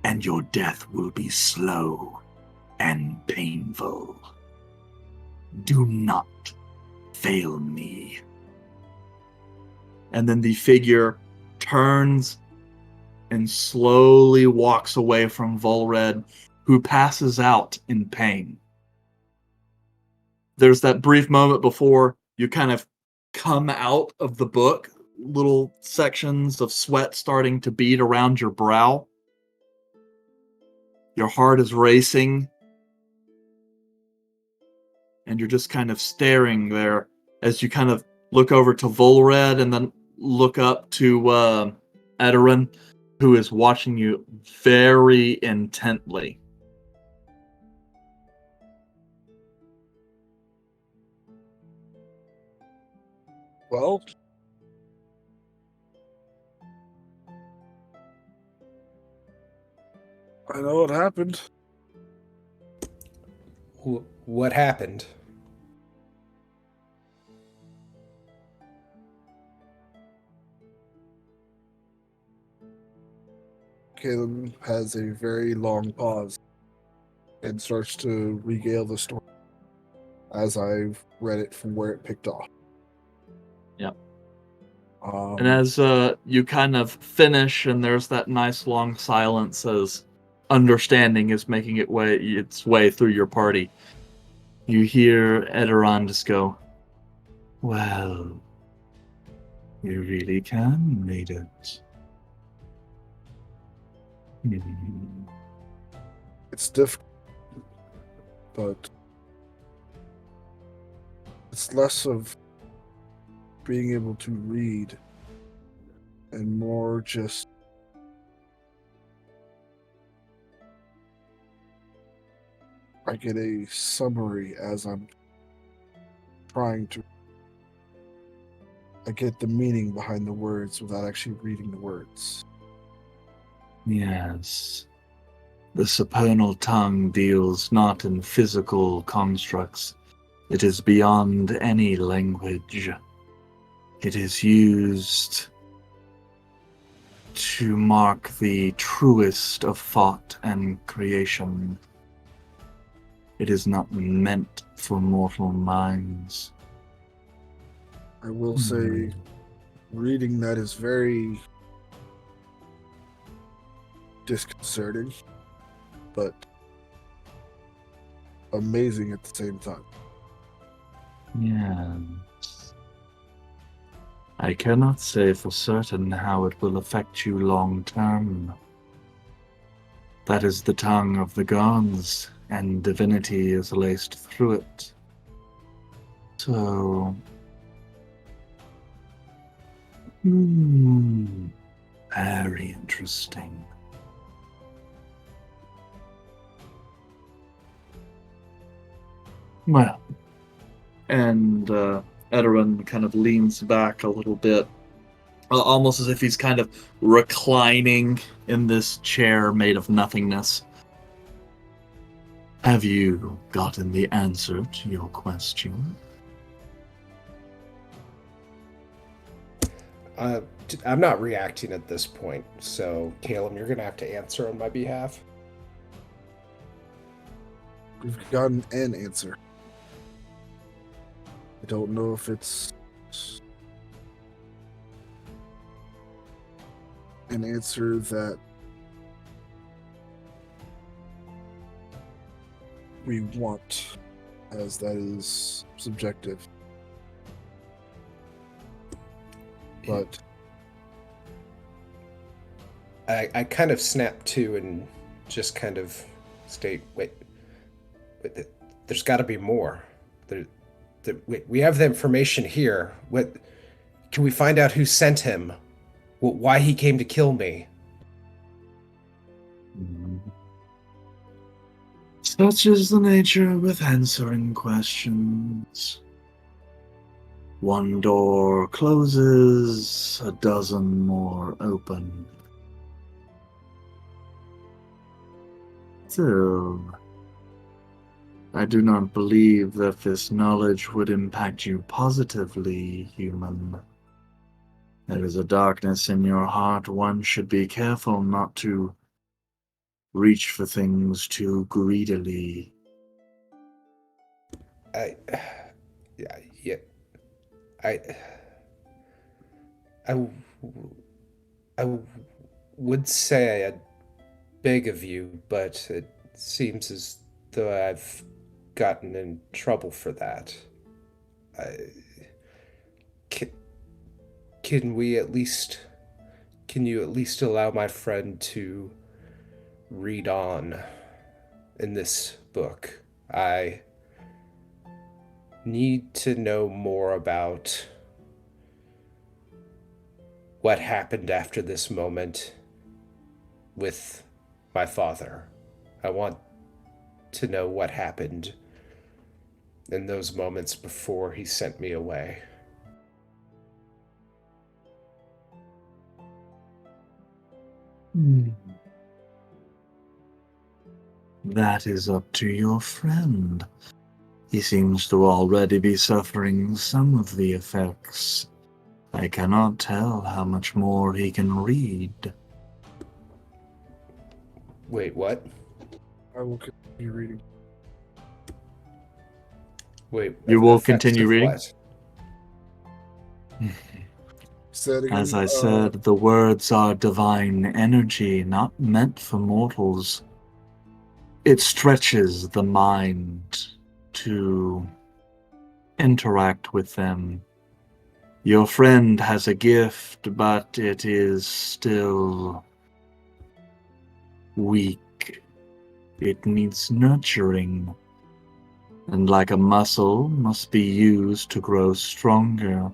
G: And your death will be slow and painful. Do not fail me. And then the figure turns and slowly walks away from Volred, who passes out in pain. There's that brief moment before you kind of come out of the book, little sections of sweat starting to bead around your brow. Your heart is racing, and you're just kind of staring there as you kind of look over to Volred and then look up to Edoran, who is watching you very intently.
F: Well, I know what happened.
C: What happened?
F: Caleb has a very long pause and starts to regale the story as I've read it from where it picked off.
G: Yep.
F: Um,
G: And as you kind of finish, and there's that nice long silence as understanding is making its way through your party, you hear Edoran just go, "Well, you really can read it."
F: it's difficult, but it's less of being able to read and more just I get a summary as I'm trying to. I get the meaning behind the words without actually reading the words.
G: Yes. The supernal tongue deals not in physical constructs. It is beyond any language. It is used to mark the truest of thought and creation. It is not meant for mortal minds.
F: I will say, reading that is very disconcerting, but amazing at the same time.
G: Yes. I cannot say for certain how it will affect you long term. That is the tongue of the gods, and divinity is laced through it. So... very interesting. Well, and Edoran kind of leans back a little bit, almost as if he's kind of reclining in this chair made of nothingness. Have you gotten the answer to your question?
C: I'm not reacting at this point, so Caleb, you're gonna have to answer on my behalf.
F: We've gotten an answer. I don't know if it's an answer that we want, as that is subjective. But
C: I kind of snap to and just kind of state, wait, there's got to be more. We have the information here. What can we find out who sent him? Why he came to kill me?
G: Such is the nature with answering questions. One door closes, a dozen more open. Still, I do not believe that this knowledge would impact you positively, human. There is a darkness in your heart. One should be careful not to reach for things too greedily.
C: Yeah. I would say I beg of you, but it seems as though I've gotten in trouble for that. Can, can you at least allow my friend to read on in this book? I need to know more about what happened after this moment with my father. I want to know what happened in those moments before he sent me away.
G: That is up to your friend. He seems to already be suffering some of the effects. I cannot tell how much more he can read.
C: Wait, what?
F: I will continue reading.
C: Wait,
G: You will
C: effects
G: continue
C: of
G: reading?
C: what?
F: Say it again.
G: As I said, the words are divine energy, not meant for mortals. It stretches the mind to interact with them. Your friend has a gift, but it is still weak. It needs nurturing, and like a muscle, must be used to grow stronger.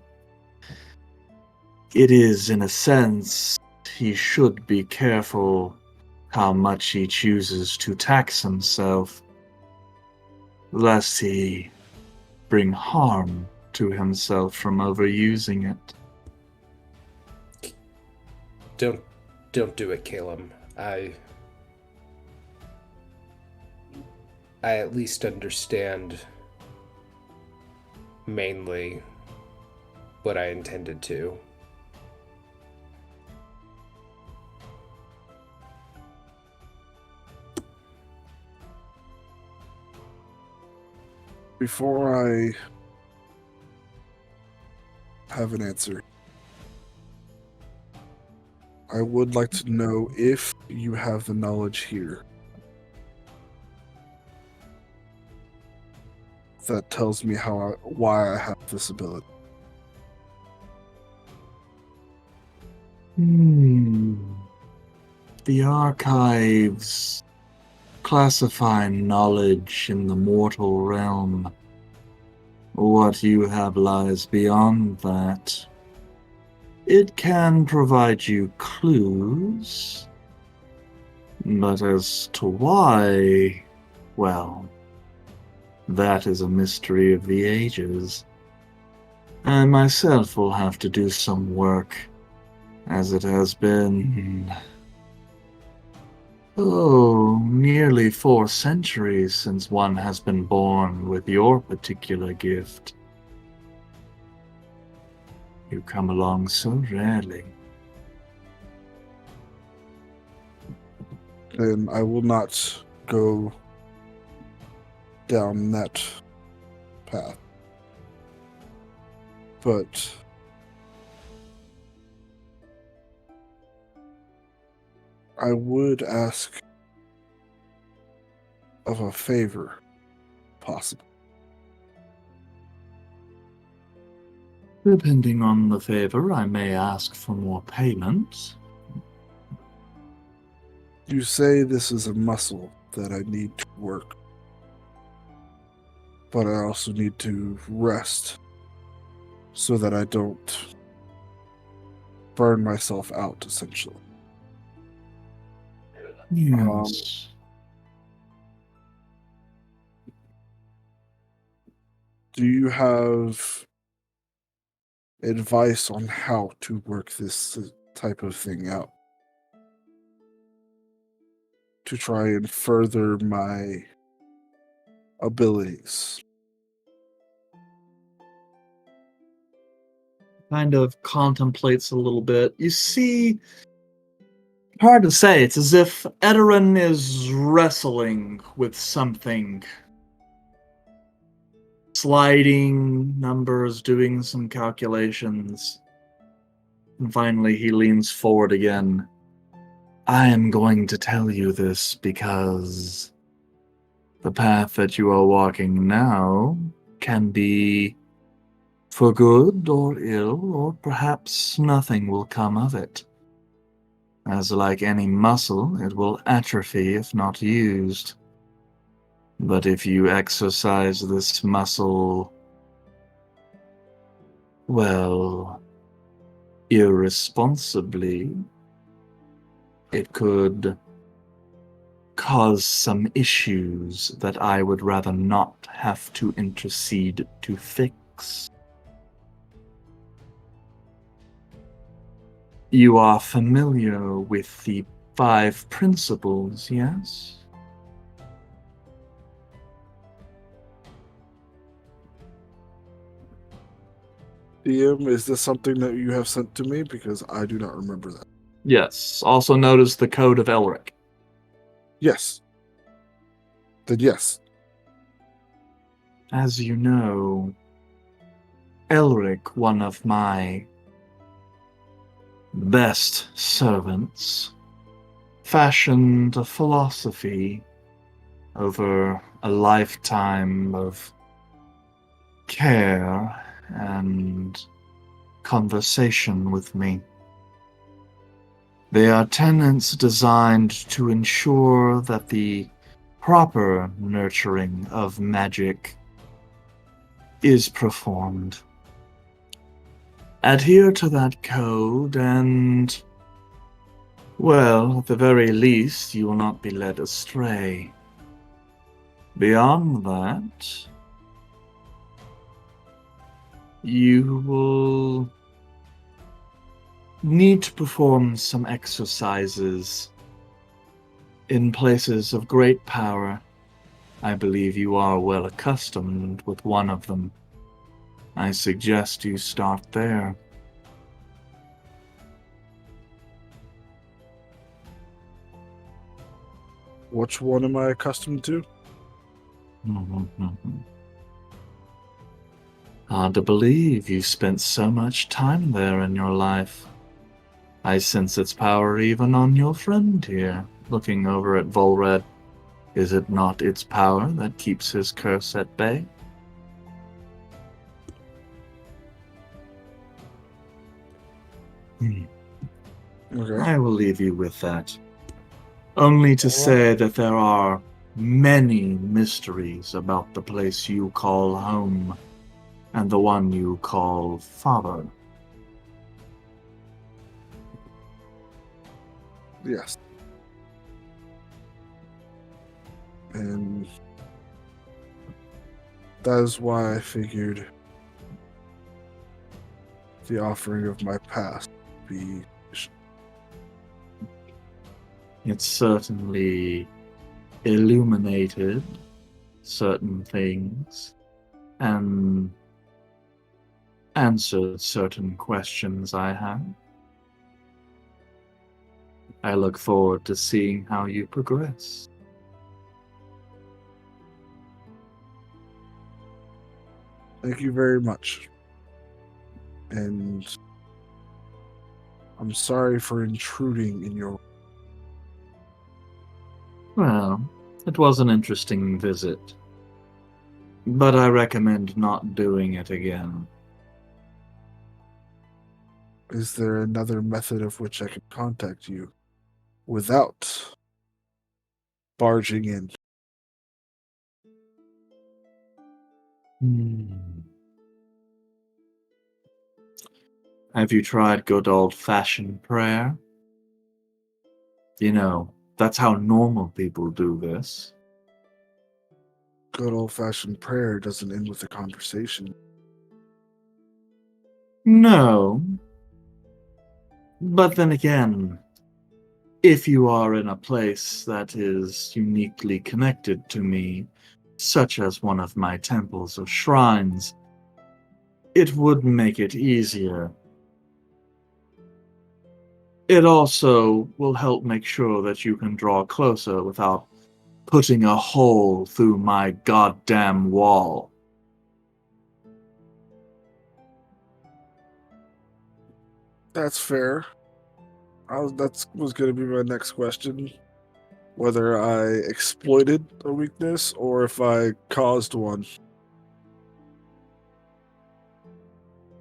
G: It is, in a sense, he should be careful how much he chooses to tax himself, lest he bring harm to himself from overusing it.
C: Don't do it, Caleb. I at least understand mainly what I intended to.
F: Before I have an answer, I would like to know if you have the knowledge here that tells me why I have this ability.
G: The archives classify knowledge in the mortal realm. What you have lies beyond that. It can provide you clues, but as to why, well, that is a mystery of the ages. I myself will have to do some work, as it has been, nearly 4 centuries since one has been born with your particular gift. You come along so rarely.
F: Then I will not go down that path. But I would ask of a favor, possible.
G: Depending on the favor, I may ask for more payment.
F: You say this is a muscle that I need to work. but I also need to rest so that I don't burn myself out, essentially.
G: Yes.
F: Do you have advice on how to work this type of thing out? To try and further my abilities.
G: Kind of contemplates a little bit. You see, hard to say. It's as if Edoran is wrestling with something. Sliding numbers, doing some calculations. And finally, he leans forward again. I am going to tell you this because the path that you are walking now can be for good or ill, or perhaps nothing will come of it. As like any muscle, it will atrophy if not used. But if you exercise this muscle, well, irresponsibly, it could cause some issues that I would rather not have to intercede to fix. You are familiar with the 5 principles, yes?
F: DM, is this something that you have sent to me? Because I do not remember that.
G: Yes. Also notice the Code of Elric.
F: Yes. Then yes.
G: As you know, Elric, one of my best servants, fashioned a philosophy over a lifetime of care and conversation with me. They are tenets designed to ensure that the proper nurturing of magic is performed. Adhere to that code and, well, at the very least, you will not be led astray. Beyond that, you will need to perform some exercises in places of great power. I believe you are well accustomed with one of them. I suggest you start there.
F: Which one am I accustomed to?
G: Hard to believe you spent so much time there in your life. I sense its power even on your friend here, looking over at Volred. Is it not its power that keeps his curse at bay?
F: Okay.
G: I will leave you with that. Only to say that there are many mysteries about the place you call home and the one you call father.
F: Yes. And that is why I figured the offering of my past would be.
G: It certainly illuminated certain things and answered certain questions I had. I look forward to seeing how you progress.
F: Thank you very much. And I'm sorry for intruding in your.
G: Well, it was an interesting visit, but I recommend not doing it again.
F: Is there another method of which I can contact you without barging in?
G: Have you tried good old-fashioned prayer? You know, that's how normal people do this.
F: Good old-fashioned prayer doesn't end with a conversation.
G: No. But then again, if you are in a place that is uniquely connected to me, such as one of my temples or shrines, it would make it easier. It also will help make sure that you can draw closer without putting a hole through my goddamn wall.
F: That's fair. That was going to be my next question. Whether I exploited a weakness or if I caused one.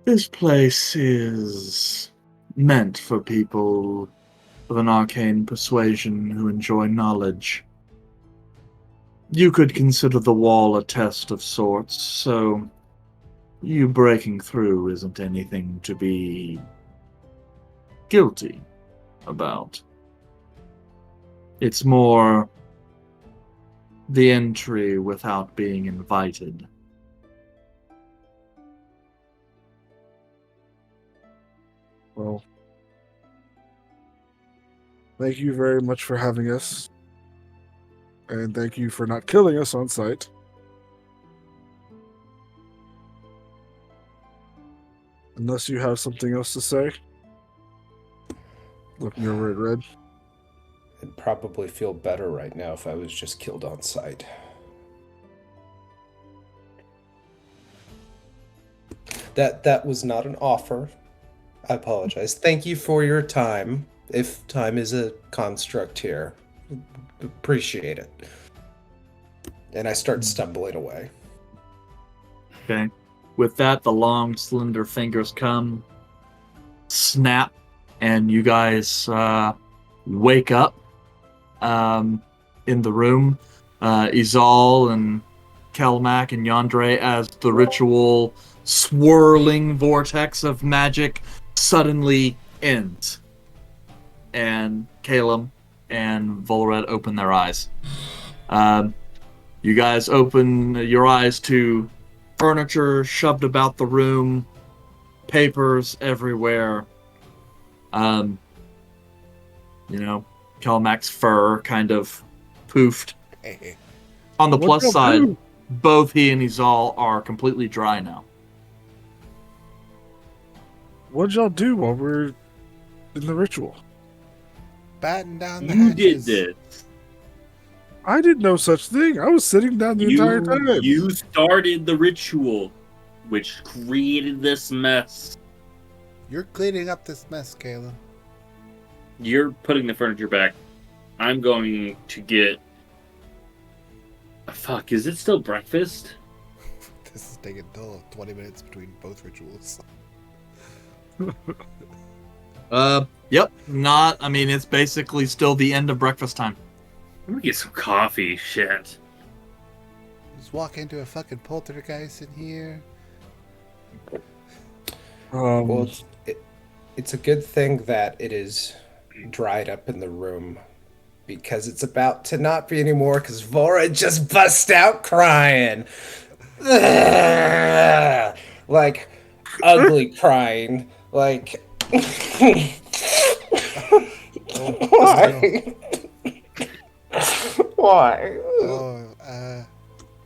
G: This place is meant for people of an arcane persuasion who enjoy knowledge. You could consider the wall a test of sorts, so you breaking through isn't anything to be guilty about. It's more the entry without being invited.
F: Well, thank you very much for having us. And thank you for not killing us on sight. Unless you have something else to say. Looking over at Red.
C: I'd probably feel better right now if I was just killed on sight. That was not an offer. I apologize. Thank you for your time. If time is a construct here. Appreciate it. And I start stumbling away.
G: Okay. With that, the long, slender fingers come, snap, and you guys wake up in the room. Izal and Kelmac and Yandere, as the ritual swirling vortex of magic suddenly ends. And Calum and Volred open their eyes. You guys open your eyes to furniture shoved about the room, papers everywhere. Kelmac's fur kind of poofed. On the plus side, both he and Izal are completely dry now.
F: What'd y'all do while we're in the ritual?
D: Batten down the
A: You
D: hatches.
A: did this.
F: I did no such thing. I was sitting down the entire time.
A: You started the ritual, which created this mess.
D: You're cleaning up this mess, Caleb.
A: You're putting the furniture back. I'm going to get... Fuck, is it still breakfast?
D: This is taking till 20 minutes between both rituals.
G: Yep. It's basically still the end of breakfast time.
A: I'm gonna get some coffee, shit.
D: Just walk into a fucking poltergeist in here.
C: Well, it's a good thing that it is dried up in the room because it's about to not be anymore because Vora just bust out crying. Like, ugly crying. Like, why? Why?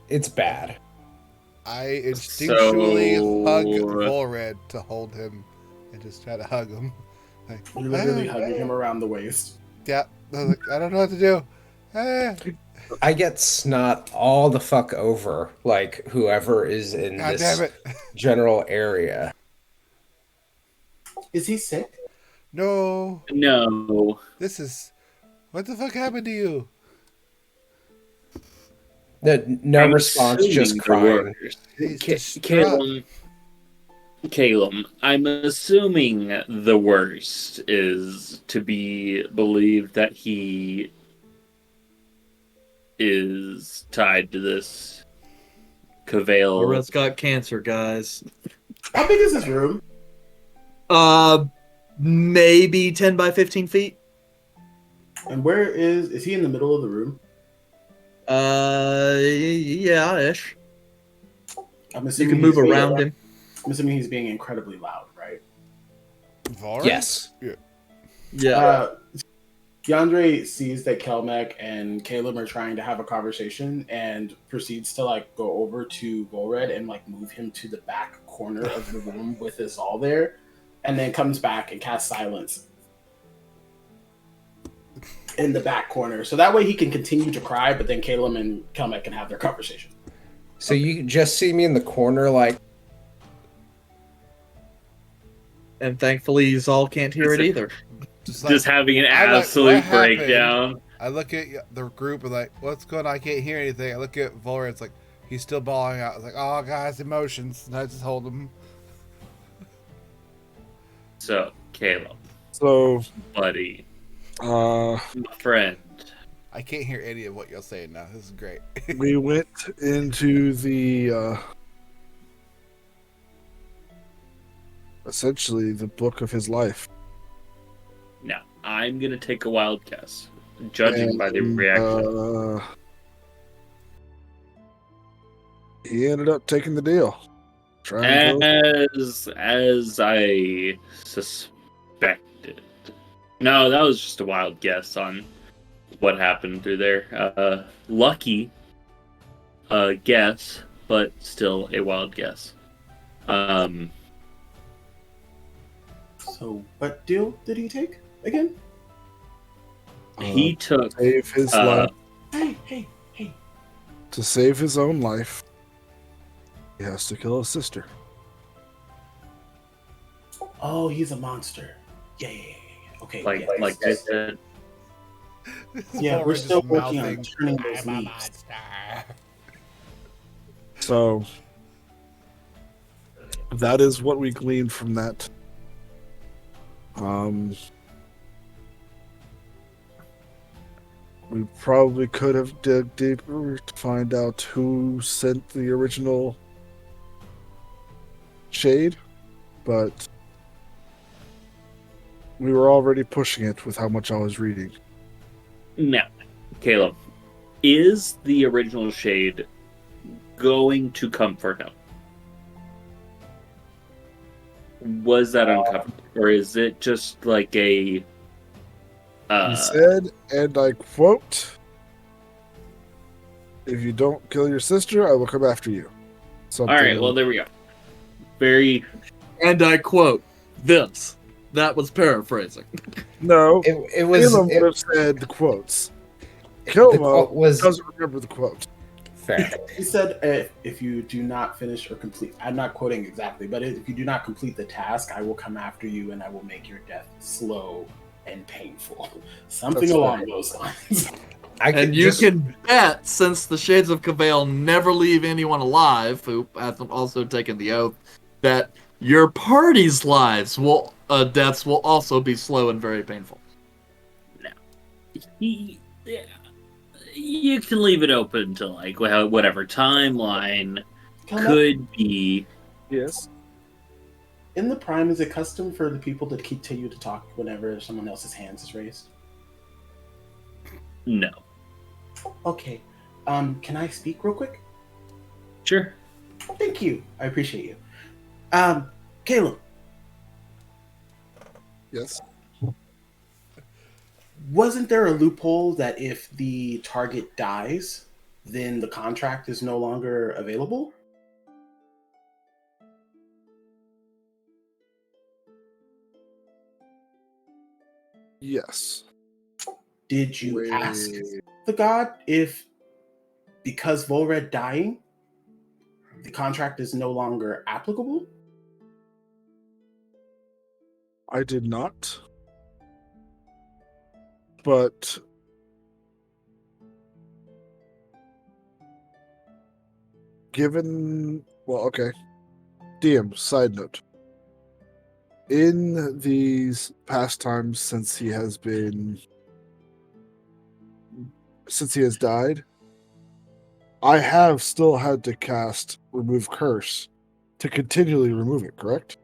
C: It's bad.
D: I instinctually hug
A: So-
D: Volred to hold him and just try to hug him. Like,
E: You're literally hugging him around the waist.
D: Yeah, I was like, I don't know what to do.
C: I get snot all the fuck over, like, whoever is in
D: God
C: this
D: damn it.
C: general area.
E: Is he sick?
D: No,
A: No.
D: this is... What the fuck happened to you?
C: No
A: I'm
C: response,
A: assuming
C: just
A: the
C: crying.
A: worst.
D: He's distraught.
A: Caleb, I'm assuming the worst is to be believed that he is tied to this Cavale.
G: Volred's got cancer, guys.
E: How big is this room?
G: Maybe 10 by 15 feet.
E: And where is he in the middle of the room?
G: Yeah, ish.
E: I'm
G: You
E: assuming
G: can move
E: he's being-
G: around him.
E: I'm assuming he's being incredibly loud, right?
D: Valren?
C: Yes.
G: Yeah.
E: DeAndre sees that Kelmec and Caleb are trying to have a conversation and proceeds to like go over to Volred and like move him to the back corner of the room with us all there, and then comes back and casts silence in the back corner. So that way he can continue to cry, but then Caleb and Kelmec can have their conversation.
C: So you just see me in the corner, like,
G: And thankfully, you all can't hear it either.
A: Just having an
D: I'm like,
A: absolute
D: what happened?
A: breakdown.
D: I look at the group and like, what's going on? I can't hear anything. I look at Volren. It's like he's still bawling out. I was like, oh, guys, emotions. And I just hold him.
A: So, Caleb,
F: So,
A: buddy,
F: uh,
A: my friend.
D: I can't hear any of what you're saying now. This is great.
F: we went into the essentially the book of his life.
A: Now, I'm going to take a wild guess, judging by the reaction.
F: He ended up taking the deal. Trying to kill
A: As I suspected. No, that was just a wild guess on what happened through there. Lucky guess, but still a wild guess.
E: So what deal did he take again?
A: He took
F: save his life.
E: Hey.
F: To save his own life, he has to kill his sister.
E: Oh, he's a monster. Yeah. Okay.
A: like
E: yes.
A: like I said.
E: Yeah, we're
D: Volren's
E: still
D: just
E: working on
D: mouthing,
E: turning those
D: "I'm a
E: leaves.
D: monster."
F: So that is what we gleaned from that. We probably could have dug deeper to find out who sent the original shade, but we were already pushing it with how much I was reading.
A: Now, Caleb, is the original shade going to comfort him? Was that uncovered, or is it just like a?
F: He said, and I quote, "If you don't kill your sister, I will come after you."
A: All right, well, there we go. Very.
G: And I quote, this. That was paraphrasing.
F: No,
C: it was.
F: Caleb would have said the quotes. Kilmo
C: quote was-
F: doesn't remember the quote.
C: Fair.
E: He said, if you do not finish or complete, I'm not quoting exactly, but if you do not complete the task, I will come after you and I will make your death slow and painful. Something
F: That's
E: along
F: right.
E: those lines.
G: And you can bet, since the Shades of Cavale never leave anyone alive, who has also taken the oath, that your party's lives will deaths will also be slow and very painful.
A: You can leave it open to like whatever timeline
E: Come
A: could be.
F: Yes.
E: In the Prime, is it custom for the people to continue to talk whenever someone else's hands is raised?
A: No.
E: Okay. Can I speak real quick?
A: Sure.
E: Thank you. I appreciate you. Caleb,
F: Yes.
E: wasn't there a loophole that if the target dies, then the contract is no longer available?
F: Yes.
E: Did you
F: Wait.
E: ask the god if, because Volred dying, the contract is no longer applicable?
F: I did not. But given, well, okay. DM, side note. In these past times since he has died, I have still had to cast Remove Curse to continually remove it, correct?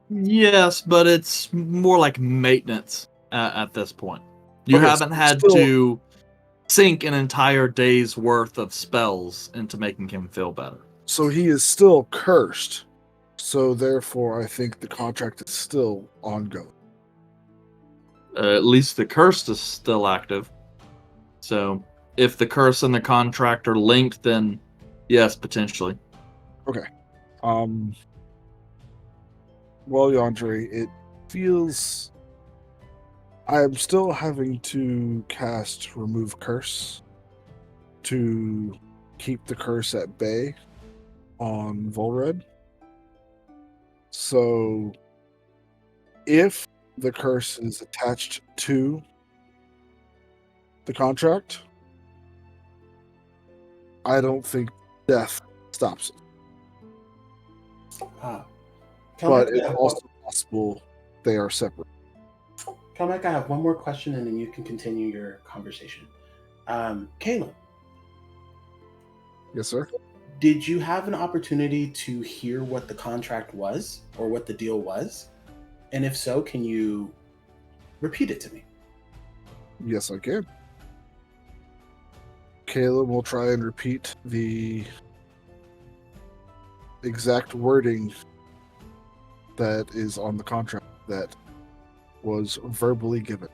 G: Yes, but it's more like maintenance at this point. You
F: Okay,
G: haven't
F: so
G: had
F: still-
G: to sink an entire day's worth of spells into making him feel better.
F: So he is still cursed. So therefore, I think the contract is still ongoing.
G: At least the curse is still active. So if the curse and the contract are linked, then yes, potentially.
F: Okay. Well, Yandere, it feels I am still having to cast Remove Curse to keep the curse at bay on Volred. So if the curse is attached to the contract, I don't think death stops it. But it's also possible they are separate.
E: Calmac, I have one more question, and then you can continue your conversation. Caleb,
F: Yes, sir.
E: did you have an opportunity to hear what the contract was or what the deal was? And if so, can you repeat it to me?
F: Yes, I can. Caleb will try and repeat the exact wording that is on the contract that was verbally given.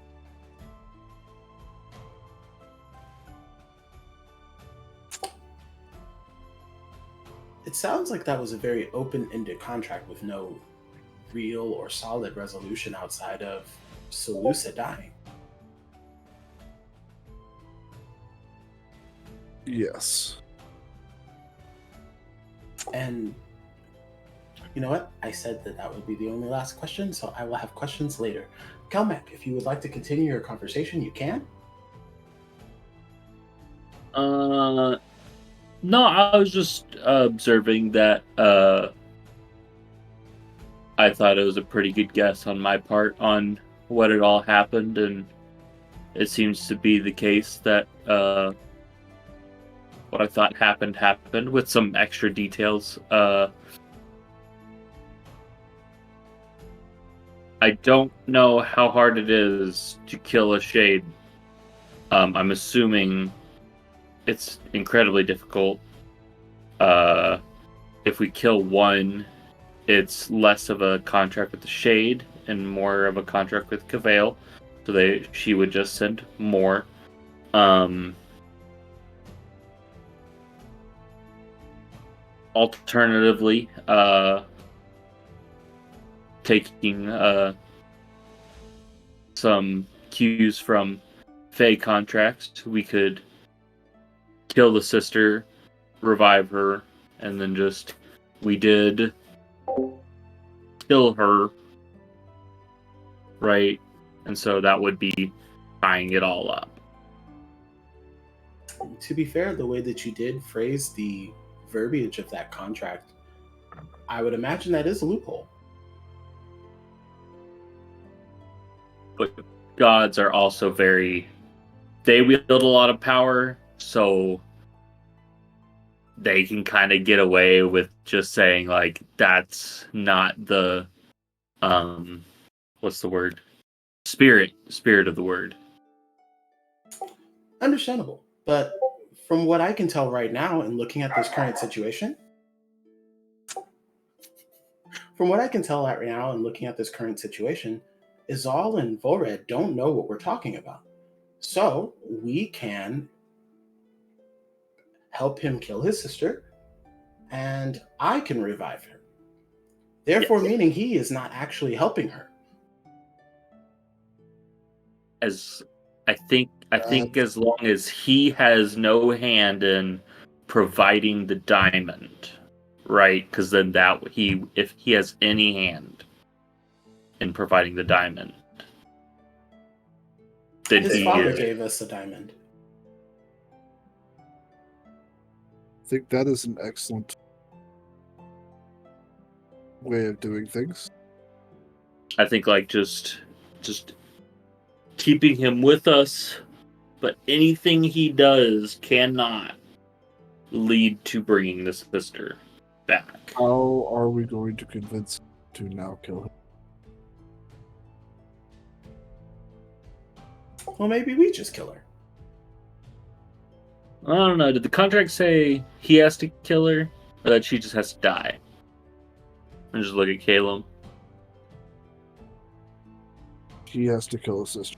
E: It sounds like that was a very open-ended contract with no real or solid resolution outside of Seleucia dying.
F: Yes.
E: And you know what? I said that that would be the only last question, so I will have questions later. Calmac, if you would like to continue your conversation, you can.
A: No, I was just observing that. I thought it was a pretty good guess on my part on what had all happened, and it seems to be the case that what I thought happened with some extra details. I don't know how hard it is to kill a shade. I'm assuming it's incredibly difficult. If we kill one, it's less of a contract with the shade and more of a contract with Cavail. So she would just send more. Alternatively, taking some cues from Fey contracts, we could kill the sister, revive her, and then we did kill her, right? And so that would be tying it all up.
E: To be fair, the way that you did phrase the verbiage of that contract, I would imagine that is a loophole.
A: But gods are also they wield a lot of power, so they can kind of get away with just saying, like, that's not the, what's the word? Spirit of the word.
E: Understandable. But from what I can tell right now and looking at this current situation, Izal and Volred don't know what we're talking about. So we can help him kill his sister, and I can revive her. Therefore,
A: Yes.
E: meaning he is not actually helping her.
A: As I think as long as he has no hand in providing the diamond, right? Because then if he has any hand in providing the diamond, then
E: His
A: he
E: father
A: is.
E: gave us a diamond.
F: I think that is an excellent way of doing things.
A: I think like just keeping him with us, but anything he does cannot lead to bringing the sister back.
F: How are we going to convince him to now kill him?
E: Well, maybe we just kill her.
A: I don't know. Did the contract say he has to kill her, or that she just has to die? And just look at Caleb.
F: He has to kill his sister.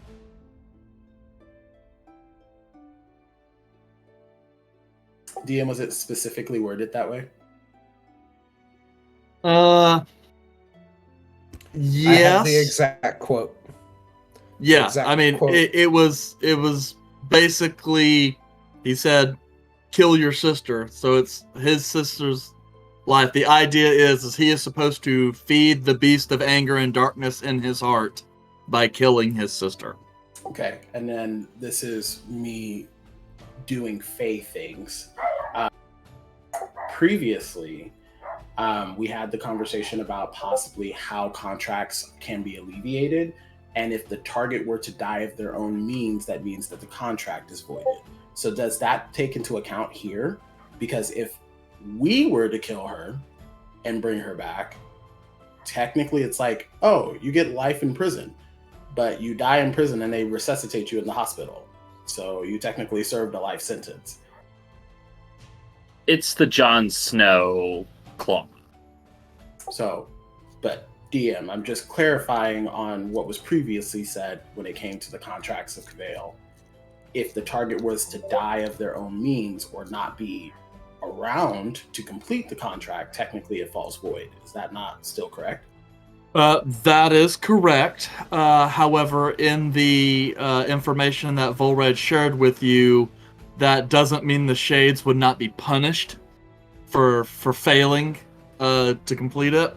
E: DM, was it specifically worded that way?
C: I have the
G: Yes.
C: exact quote.
G: Yeah,
C: exact
G: I mean,
C: quote.
G: it was basically, he said, kill your sister. So it's his sister's life. The idea is he is supposed to feed the beast of anger and darkness in his heart by killing his sister.
E: Okay, and then this is me doing Fae things. Previously, we had the conversation about possibly how contracts can be alleviated, and if the target were to die of their own means, that means that the contract is voided. So does that take into account here? Because if we were to kill her and bring her back, technically it's like, oh, you get life in prison, but you die in prison and they resuscitate you in the hospital. So you technically served a life sentence.
A: It's the Jon Snow claw.
E: So, but DM, I'm just clarifying on what was previously said when it came to the contracts of Cavail. If the target was to die of their own means or not be around to complete the contract, technically it falls void. Is that not still correct?
G: That is correct. However, in the information that Volred shared with you, that doesn't mean the Shades would not be punished for failing to complete it.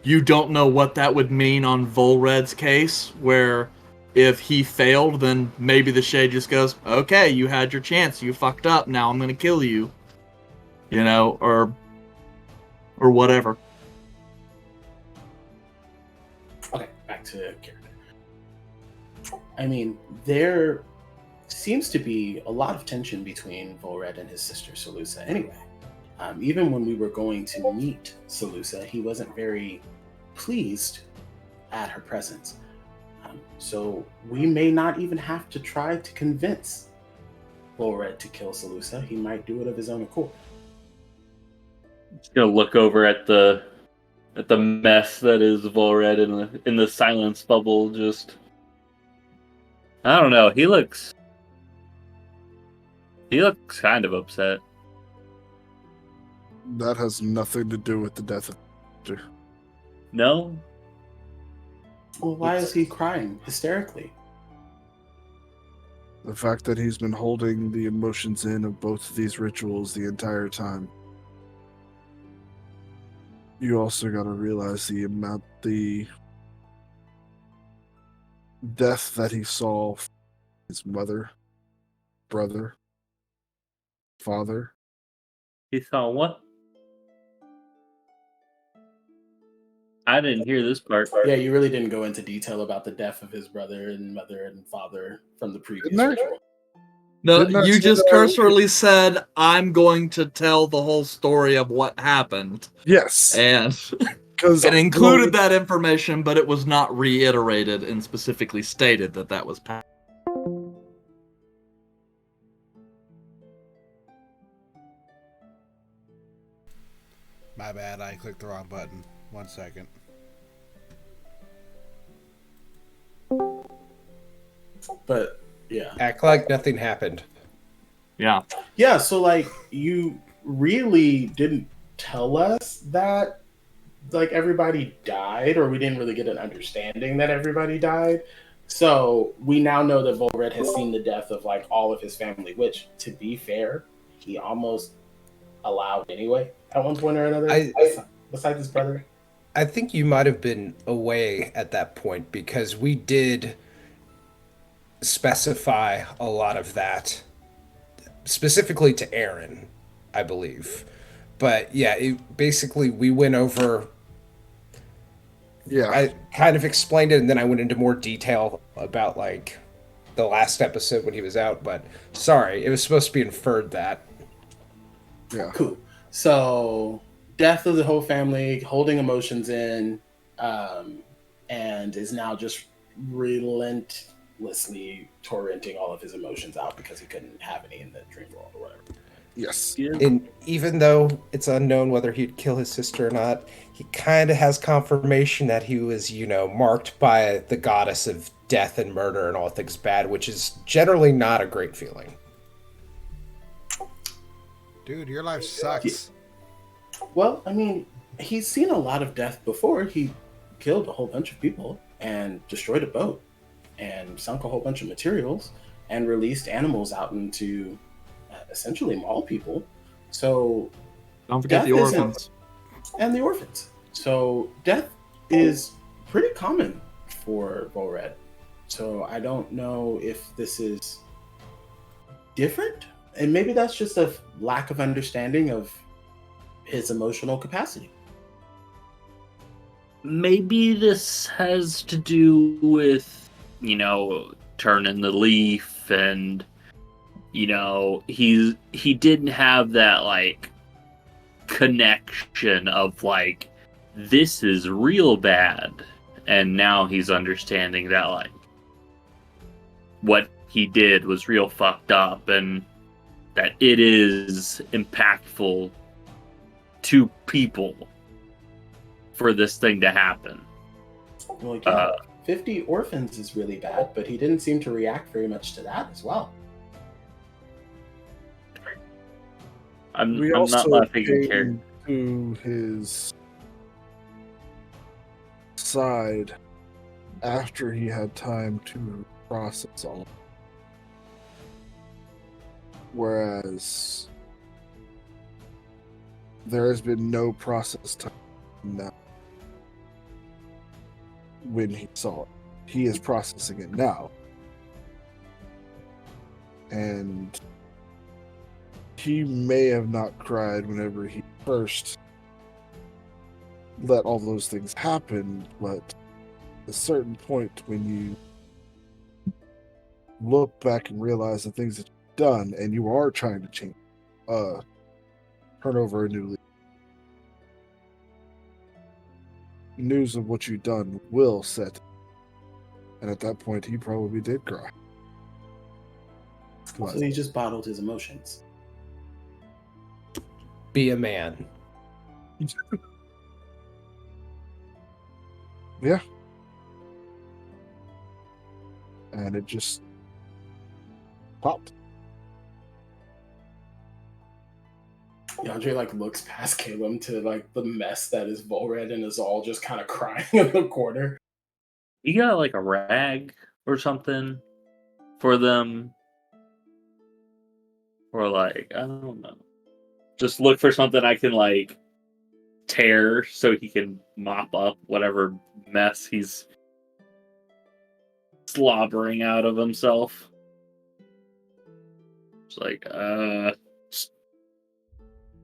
G: You don't know what that would mean on Volred's case, where if he failed, then maybe the Shade just goes, okay, you had your chance, you fucked up, now I'm gonna kill you. You know, or whatever.
E: Okay, back to character. I mean, there seems to be a lot of tension between Volred and his sister Salusa anyway. Even when we were going to meet Salusa, he wasn't very pleased at her presence. So we may not even have to try to convince Volred to kill Salusa. He might do it of his own accord.
A: Just gonna look over at the mess that is Volred in the silence bubble. Just, I don't know. He looks kind of upset.
F: That has nothing to do with the death of sister.
A: No,
E: Well, why is he crying hysterically?
F: The fact that he's been holding the emotions in of both of these rituals the entire time. You also got to realize the death that he saw from his mother, brother, father.
A: he saw what? I didn't hear this part.
E: Yeah, you really didn't go into detail about the death of his brother and mother and father from the previous
F: Didn't I?
E: ritual.
G: No,
F: Didn't I
G: you
F: say
G: just
F: that?
G: cursorily said, I'm going to tell the whole story of what happened.
F: Yes,
G: And
F: because
G: it included that information, but it was not reiterated and specifically stated that that was passed.
D: My bad, I clicked the wrong button. 1 second.
E: But yeah.
C: Act like nothing happened.
G: Yeah.
E: Yeah, so like you really didn't tell us that like everybody died, or we didn't really get an understanding that everybody died. So we now know that Volred has seen the death of like all of his family, which to be fair, he almost allowed anyway at one point or another. Besides his brother.
C: I think you might have been away at that point because we did specify a lot of that specifically to Aaron, I believe. But yeah, basically we went over.
F: yeah,
C: I kind of explained it, and then I went into more detail about like the last episode when he was out. But sorry, it was supposed to be inferred that.
F: Yeah.
E: Cool. So, death of the whole family, holding emotions in, and is now just relentlessly torrenting all of his emotions out because he couldn't have any in the dream world or whatever.
F: Yes.
C: And even though it's unknown whether he'd kill his sister or not, he kind of has confirmation that he was, marked by the goddess of death and murder and all things bad, which is generally not a great feeling.
D: Dude, your life sucks.
E: Well, I mean, he's seen a lot of death before. He killed a whole bunch of people and destroyed a boat and sunk a whole bunch of materials and released animals out into essentially maul people. So
G: Don't forget the
E: death isn't-
G: orphans.
E: and the orphans. So death is pretty common for Volred. So I don't know if this is different, and maybe that's just a lack of understanding of his emotional capacity.
A: Maybe this has to do with, turning the leaf and, he didn't have that, like, connection of, like, this is real bad. And now he's understanding that, like, what he did was real fucked up and that it is impactful to people for this thing to happen.
E: Well, yeah, 50 orphans is really bad, but he didn't seem to react very much to that as well.
A: I'm
F: also
A: not laughing in
F: came
A: character.
F: to his side after he had time to process all of it. Whereas there has been no process time now when he saw it. He is processing it now. And he may have not cried whenever he first let all those things happen, but at a certain point when you look back and realize the things that you've done and you are trying to change, turn over a new leaf, news of what you've done will set. And at that point, he probably did cry.
E: So he just bottled his emotions.
C: Be a man.
F: Yeah. And it just popped.
E: Yandre like looks past Caleb to like the mess that is Volred and is all just kind of crying in the corner.
A: You got like a rag or something for them? Or like, I don't know. Just look for something I can like tear so he can mop up whatever mess he's slobbering out of himself. It's like,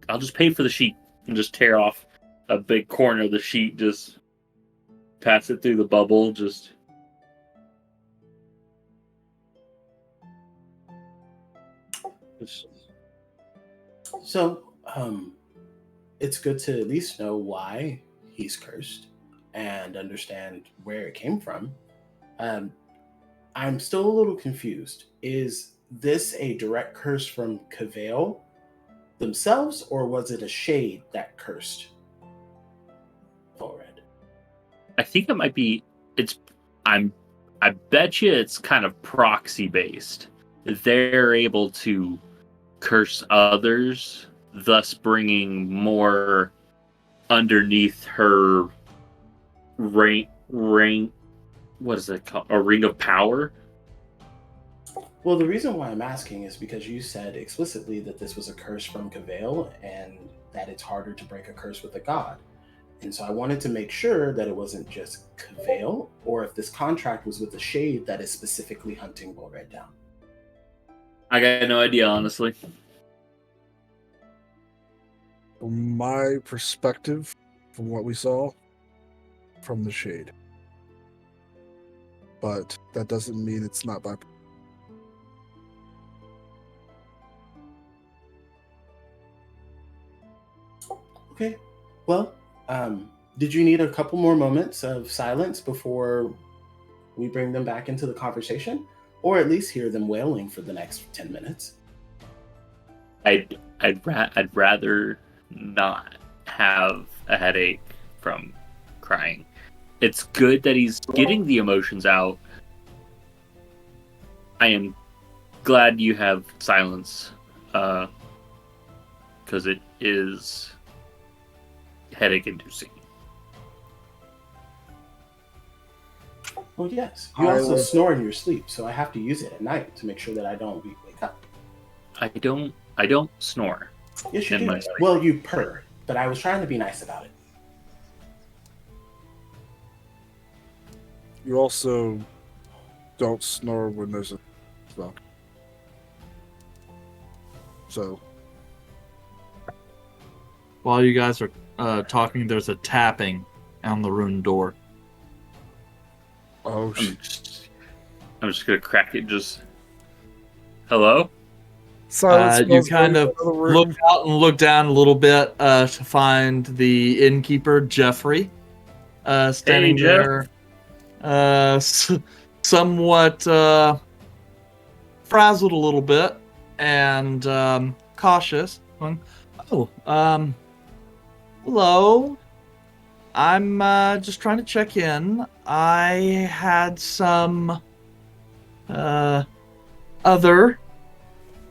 A: I'll just pay for the sheet and just tear off a big corner of the sheet, just pass it through the bubble, just.
E: So, it's good to at least know why he's cursed and understand where it came from. I'm still a little confused. Is this a direct curse from Cavail themselves, or was it a shade that cursed Volred?
A: I think it might be. I bet you it's kind of proxy based. They're able to curse others, thus bringing more underneath her ring. What is it called? A ring of power.
E: Well, the reason why I'm asking is because you said explicitly that this was a curse from Cavail and that it's harder to break a curse with a god. And so I wanted to make sure that it wasn't just Cavail, or if this contract was with a shade that is specifically hunting Volred down.
A: I got no idea, honestly.
F: From my perspective, from what we saw, from the shade. But that doesn't mean it's not by.
E: Okay. Well, did you need a couple more moments of silence before we bring them back into the conversation? Or at least hear them wailing for the next 10 minutes?
A: I'd rather not have a headache from crying. It's good that he's getting the emotions out. I am glad you have silence, because it is headache inducing.
E: Well, yes. You also snore in your sleep, so I have to use it at night to make sure that I don't wake up.
A: I don't snore.
E: Yes, you
A: In
E: do.
A: my sleep.
E: Well, you purr, but I was trying to be nice about it.
F: You also don't snore when there's a spell. So,
G: While you guys are talking, there's a tapping on the room door.
F: oh,
A: I'm just gonna crack it. Just hello.
F: silence.
G: You
F: smells
G: kind
F: going
G: of
F: out the room.
G: look out and look down a little bit to find the innkeeper, Jeffrey, standing
A: Hey, Jeff.
G: there, somewhat frazzled a little bit and cautious. Going, oh, hello. I'm just trying to check in. I had some other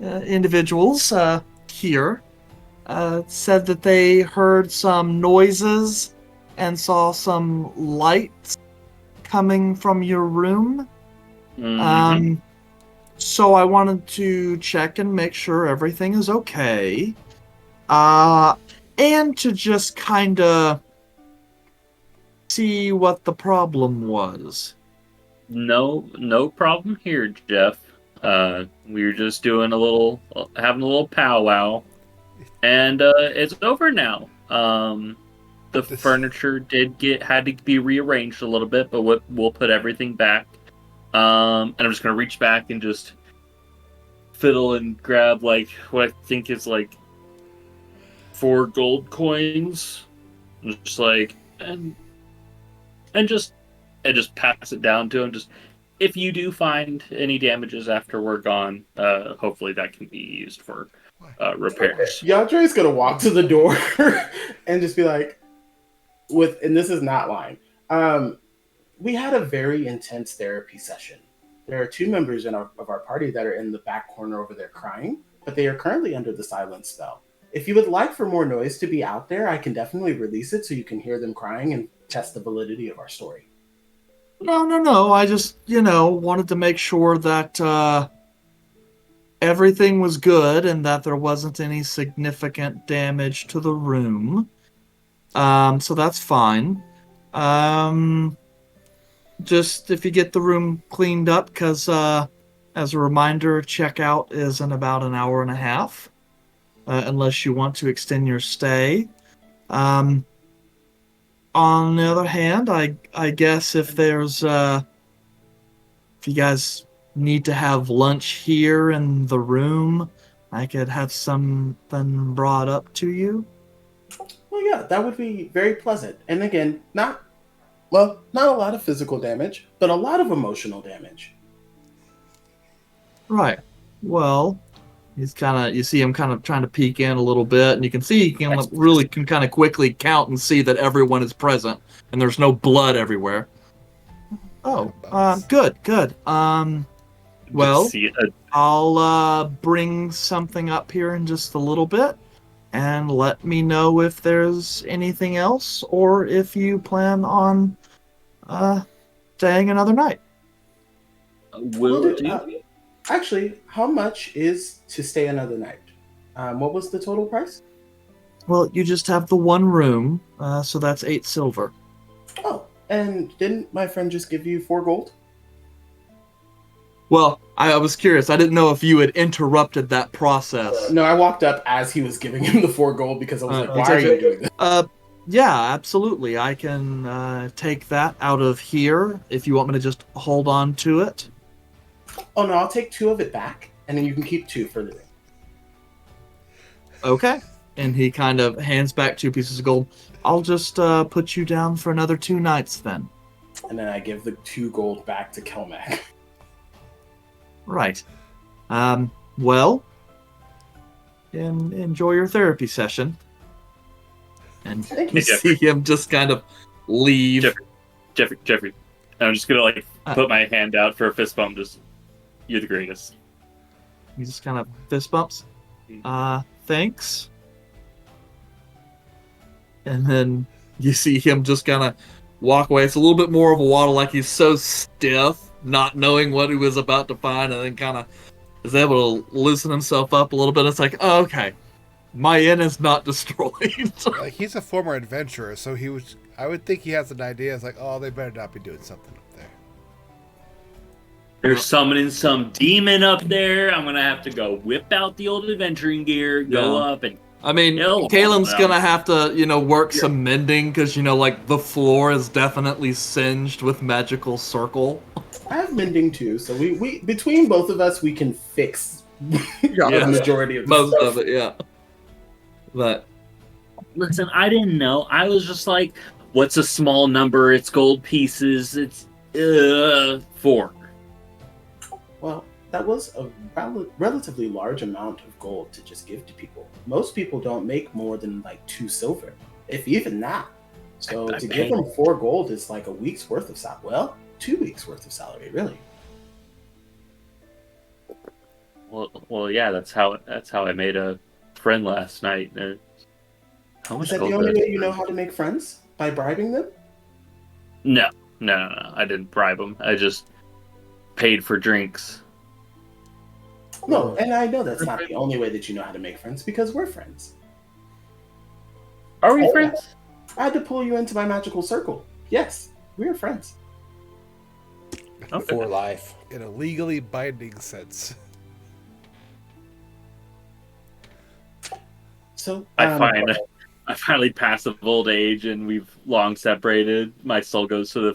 G: individuals here said that they heard some noises and saw some lights coming from your room.
A: Mhm.
G: So I wanted to check and make sure everything is okay. And to just kind of see what the problem was.
A: No problem here, Jeff. We were just doing having a little powwow, and it's over now. The
D: This-
A: furniture had to be rearranged a little bit, but we'll put everything back. And I'm just gonna reach back and just fiddle and grab like what I think is like 4 gold coins, just like and just pass it down to him. Just if you do find any damages after we're gone, hopefully that can be used for repairs.
E: Yandre's gonna walk to the door and just be like, and this is not lying. We had a very intense therapy session. There are 2 members of our party that are in the back corner over there crying, but they are currently under the silence spell. If you would like for more noise to be out there, I can definitely release it so you can hear them crying and test the validity of our story.
G: No. I just, wanted to make sure that everything was good and that there wasn't any significant damage to the room. So that's fine. Just if you get the room cleaned up, because as a reminder, checkout is in about an hour and a half, unless you want to extend your stay. On the other hand, I guess if there's if you guys need to have lunch here in the room, I could have something brought up to you.
E: Well, yeah, that would be very pleasant. And again, not a lot of physical damage, but a lot of emotional damage.
G: Right. Well, you see him kind of trying to peek in a little bit, and you can see he can kind of quickly count and see that everyone is present, and there's no blood everywhere. Oh, good. Well,
A: See,
G: I'll bring something up here in just a little bit, and let me know if there's anything else, or if you plan on staying another night.
A: will do.
E: Actually, how much is to stay another night? What was the total price?
G: Well, you just have the one room, so that's 8 silver.
E: Oh, and didn't my friend just give you 4 gold?
G: Well, I was curious. I didn't know if you had interrupted that process.
E: No, I walked up as he was giving him the 4 gold because I was like, why are you doing this?
G: Yeah, absolutely. I can take that out of here if you want me to just hold on to it.
E: Oh, no, I'll take 2 of it back, and then you can keep 2 for the ring.
G: Okay. And he kind of hands back 2 pieces of gold. I'll just put you down for another 2 nights then.
E: And then I give the 2 gold back to Kelmac.
G: Right. Well, enjoy your therapy session. And
E: Thank
G: you
E: you.
G: see him just kind of leave.
A: Jeffrey. I'm just gonna put my hand out for a fist bump. Just, you're the greatest.
G: He just kind of fist bumps. Thanks. And then you see him just kind of walk away. It's a little bit more of a waddle, like he's so stiff, not knowing what he was about to find, and then kind of is able to loosen himself up a little bit. It's like, oh, okay, my inn is not destroyed.
D: Like, he's a former adventurer, so I would think he has an idea. It's like, oh, they better not be doing something up there.
A: They're summoning some demon up there. I'm gonna have to go whip out the old adventuring gear, go up and.
G: I mean, Caelim's gonna have to, work some mending because, the floor is definitely singed with magical circle.
E: I have mending too, so we between both of us, we can fix the majority of the
G: most
E: stuff.
G: of it, yeah. But
A: listen, I didn't know. I was just like, what's a small number? It's gold pieces. It's 4.
E: Well, that was a relatively large amount of gold to just give to people. Most people don't make more than 2 silver, if even that. So to give them 4 gold is like a week's worth of salary. Well, 2 weeks worth of salary, really.
A: Well, yeah. That's how I made a friend last night. How much
E: Is that
A: gold
E: the only
A: did I
E: way you know how to make friends? By bribing them?
A: No. I didn't bribe them. I just paid for drinks.
E: No, and I know that's not the only way that you know how to make friends, because we're friends.
A: Are we
E: Oh,
A: friends?
E: I had to pull you into my magical circle. Yes, we're friends.
A: Okay.
C: For life.
D: In a legally binding sense.
E: So
A: I finally pass of old age, and we've long separated. My soul goes to the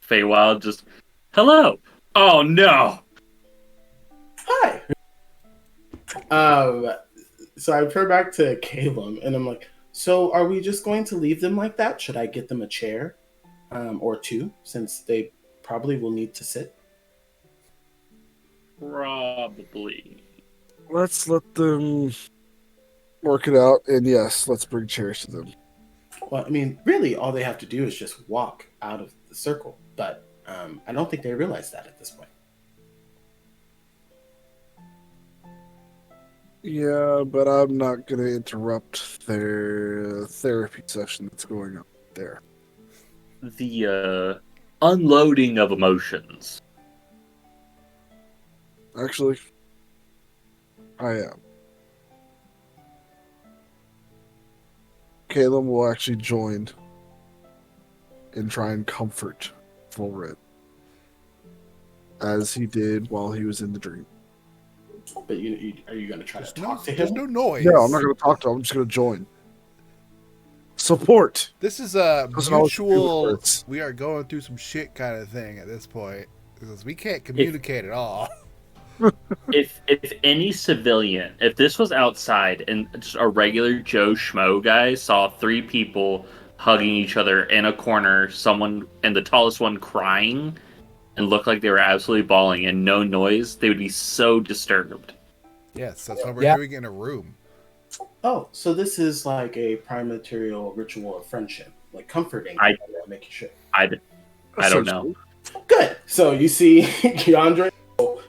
A: Feywild. Just, hello. Oh no.
E: Hi. So I turn back to Caleb, and I'm like, so are we just going to leave them like that? Should I get them a chair, or 2, since they probably will need to sit?
A: Probably.
F: Let's let them work it out, and yes, let's bring chairs to them.
E: Well, I mean, really, all they have to do is just walk out of the circle, but I don't think they realize that at this point.
F: Yeah, but I'm not going to interrupt their therapy session that's going on there.
A: The unloading of emotions.
F: Actually, I am. Caleb will actually join and try and comfort Volred, as he did while he was in the dream.
E: But are you going to try to talk to
D: There's
E: him?
D: no noise.
F: No, I'm not going to talk to him. I'm just going to join. Support.
D: This is a
F: Doesn't always feel
D: mutual.
F: words.
D: We are going through some shit kind of thing at this point because we can't communicate at all.
A: If any civilian, if this was outside and just a regular Joe Schmo guy saw 3 people hugging each other in a corner, someone and the tallest one crying and looked like they were absolutely bawling and no noise, they would be so disturbed.
D: Yes, that's what we're doing in a room.
E: Oh, so this is like a prime-material ritual of friendship, like comforting, making sure.
A: I don't know.
E: Good. So you see Keandre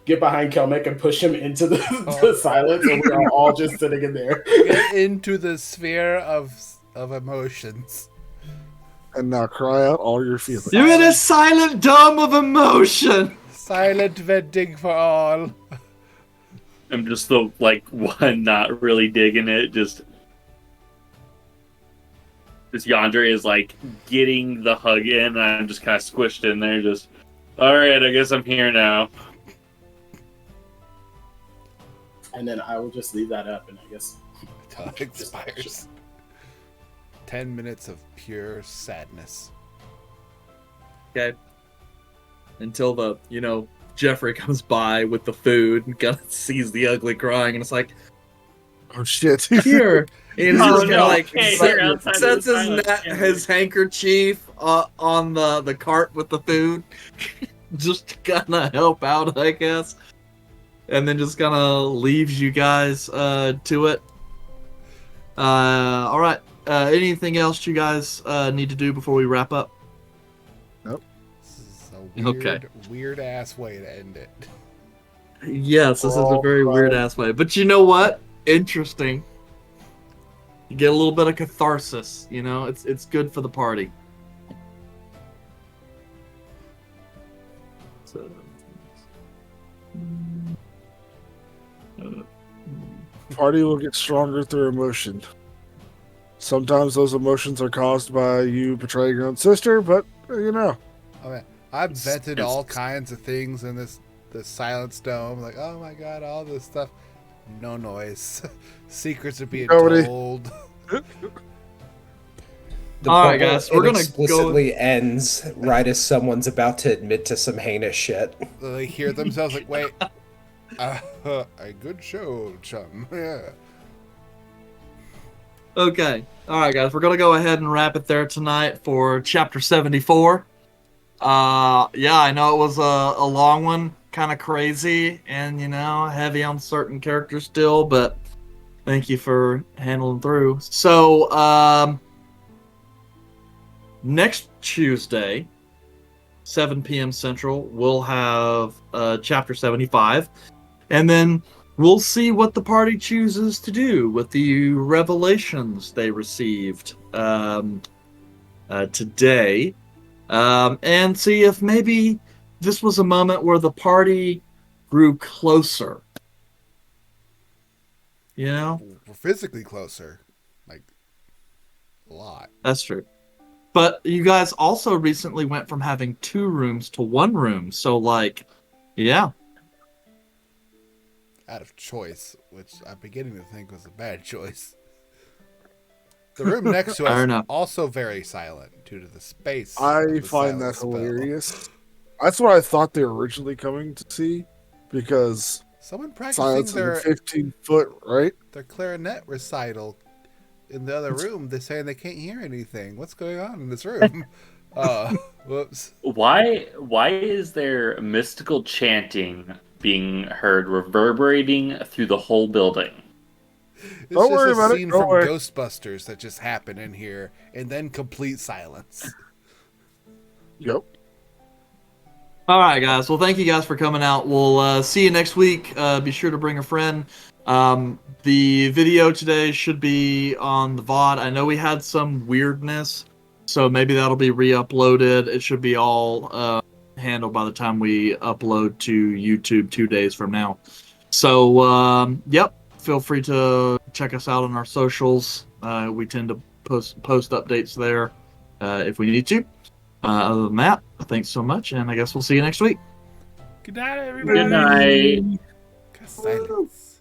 E: get behind Kelmick and push him into the silence, and we're all just sitting in there.
D: Get into the sphere of emotions.
F: And now cry out all your feelings.
G: you're in a silent dome of emotion.
D: Silent venting for all.
A: I'm just the one not really digging it. Just Yandere is getting the hug in, and I'm just kind of squished in there. Just, all right, I guess I'm here now.
E: And then I will just leave that up, and I guess
D: Until it expires. 10 minutes of pure sadness.
G: Okay. Until the, Jeffrey comes by with the food and kind of sees the ugly crying, and it's like,
F: Oh shit!
G: Here. And he's
A: Oh,
G: just gonna
A: no.
G: like
A: Hey,
G: set-
A: you're outside of
G: sets
A: the
G: his
A: silent camera.
G: his handkerchief on the cart with the food, just to kind of help out, I guess. And then just kind of leaves you guys to it. All right. Anything else you guys need to do before we wrap up?
D: This is a
G: Okay.
D: weird ass way to end it.
G: Yes, this is a
F: Oh,
G: very
F: right.
G: weird ass way. But you know what? Interesting. You get a little bit of catharsis, you know? It's good for the party. So,
F: Party will get stronger through emotion. Sometimes those emotions are caused by you betraying your own sister, but you know.
D: Oh man, I've vented
A: it's-
D: all kinds of things in this silence dome. Like, oh my god, all this stuff. No noise. Secrets are being
F: Nobody.
D: told.
C: The
G: All right,
C: bubble
G: guys, we're gonna
C: explicitly ends right as someone's about to admit to some heinous shit.
D: They hear themselves like, wait, a good show, chum. Yeah.
G: Okay. All right, guys. We're going to go ahead and wrap it there tonight for chapter 74. Yeah, I know it was a long one, kind of crazy, and, you know, heavy on certain characters still, but thank you for handling through. So, next Tuesday, 7 p.m. Central, we'll have chapter 75, and then we'll see what the party chooses to do with the revelations they received today, and see if maybe this was a moment where the party grew closer. You know?
D: We're physically closer. Like, a lot.
G: That's true. But you guys also recently went from having 2 rooms to 1 room, so, like, yeah.
D: Out of choice, which I'm beginning to think was a bad choice. The room next to
G: I don't
D: us
G: know.
D: also very silent due to the space.
F: I
D: of the
F: find that
D: silent spell.
F: hilarious. That's what I thought they were originally coming to see, because
D: Someone practicing
F: silence is a
D: their
F: 15-foot, right?
D: clarinet recital in the other room. They're saying they can't hear anything. What's going on in this room? Whoops.
A: Why is there mystical chanting being heard reverberating through the whole building?
D: It's
F: Don't
D: just
F: worry
D: a
F: about it,
D: scene
F: don't
D: from
F: worry.
D: Ghostbusters that just happened in here, and then complete silence.
F: Yep.
G: All right, guys. Well, thank you guys for coming out. We'll see you next week. Be sure to bring a friend. The video today should be on the VOD. I know we had some weirdness, so maybe that'll be re-uploaded. It should be all handled by the time we upload to YouTube 2 days from now. So, yep. Feel free to check us out on our socials. We tend to post updates there if we need to. Other than that, thanks so much, and I guess we'll see you next week.
D: Good night, everybody.
A: Good night.
D: Silence.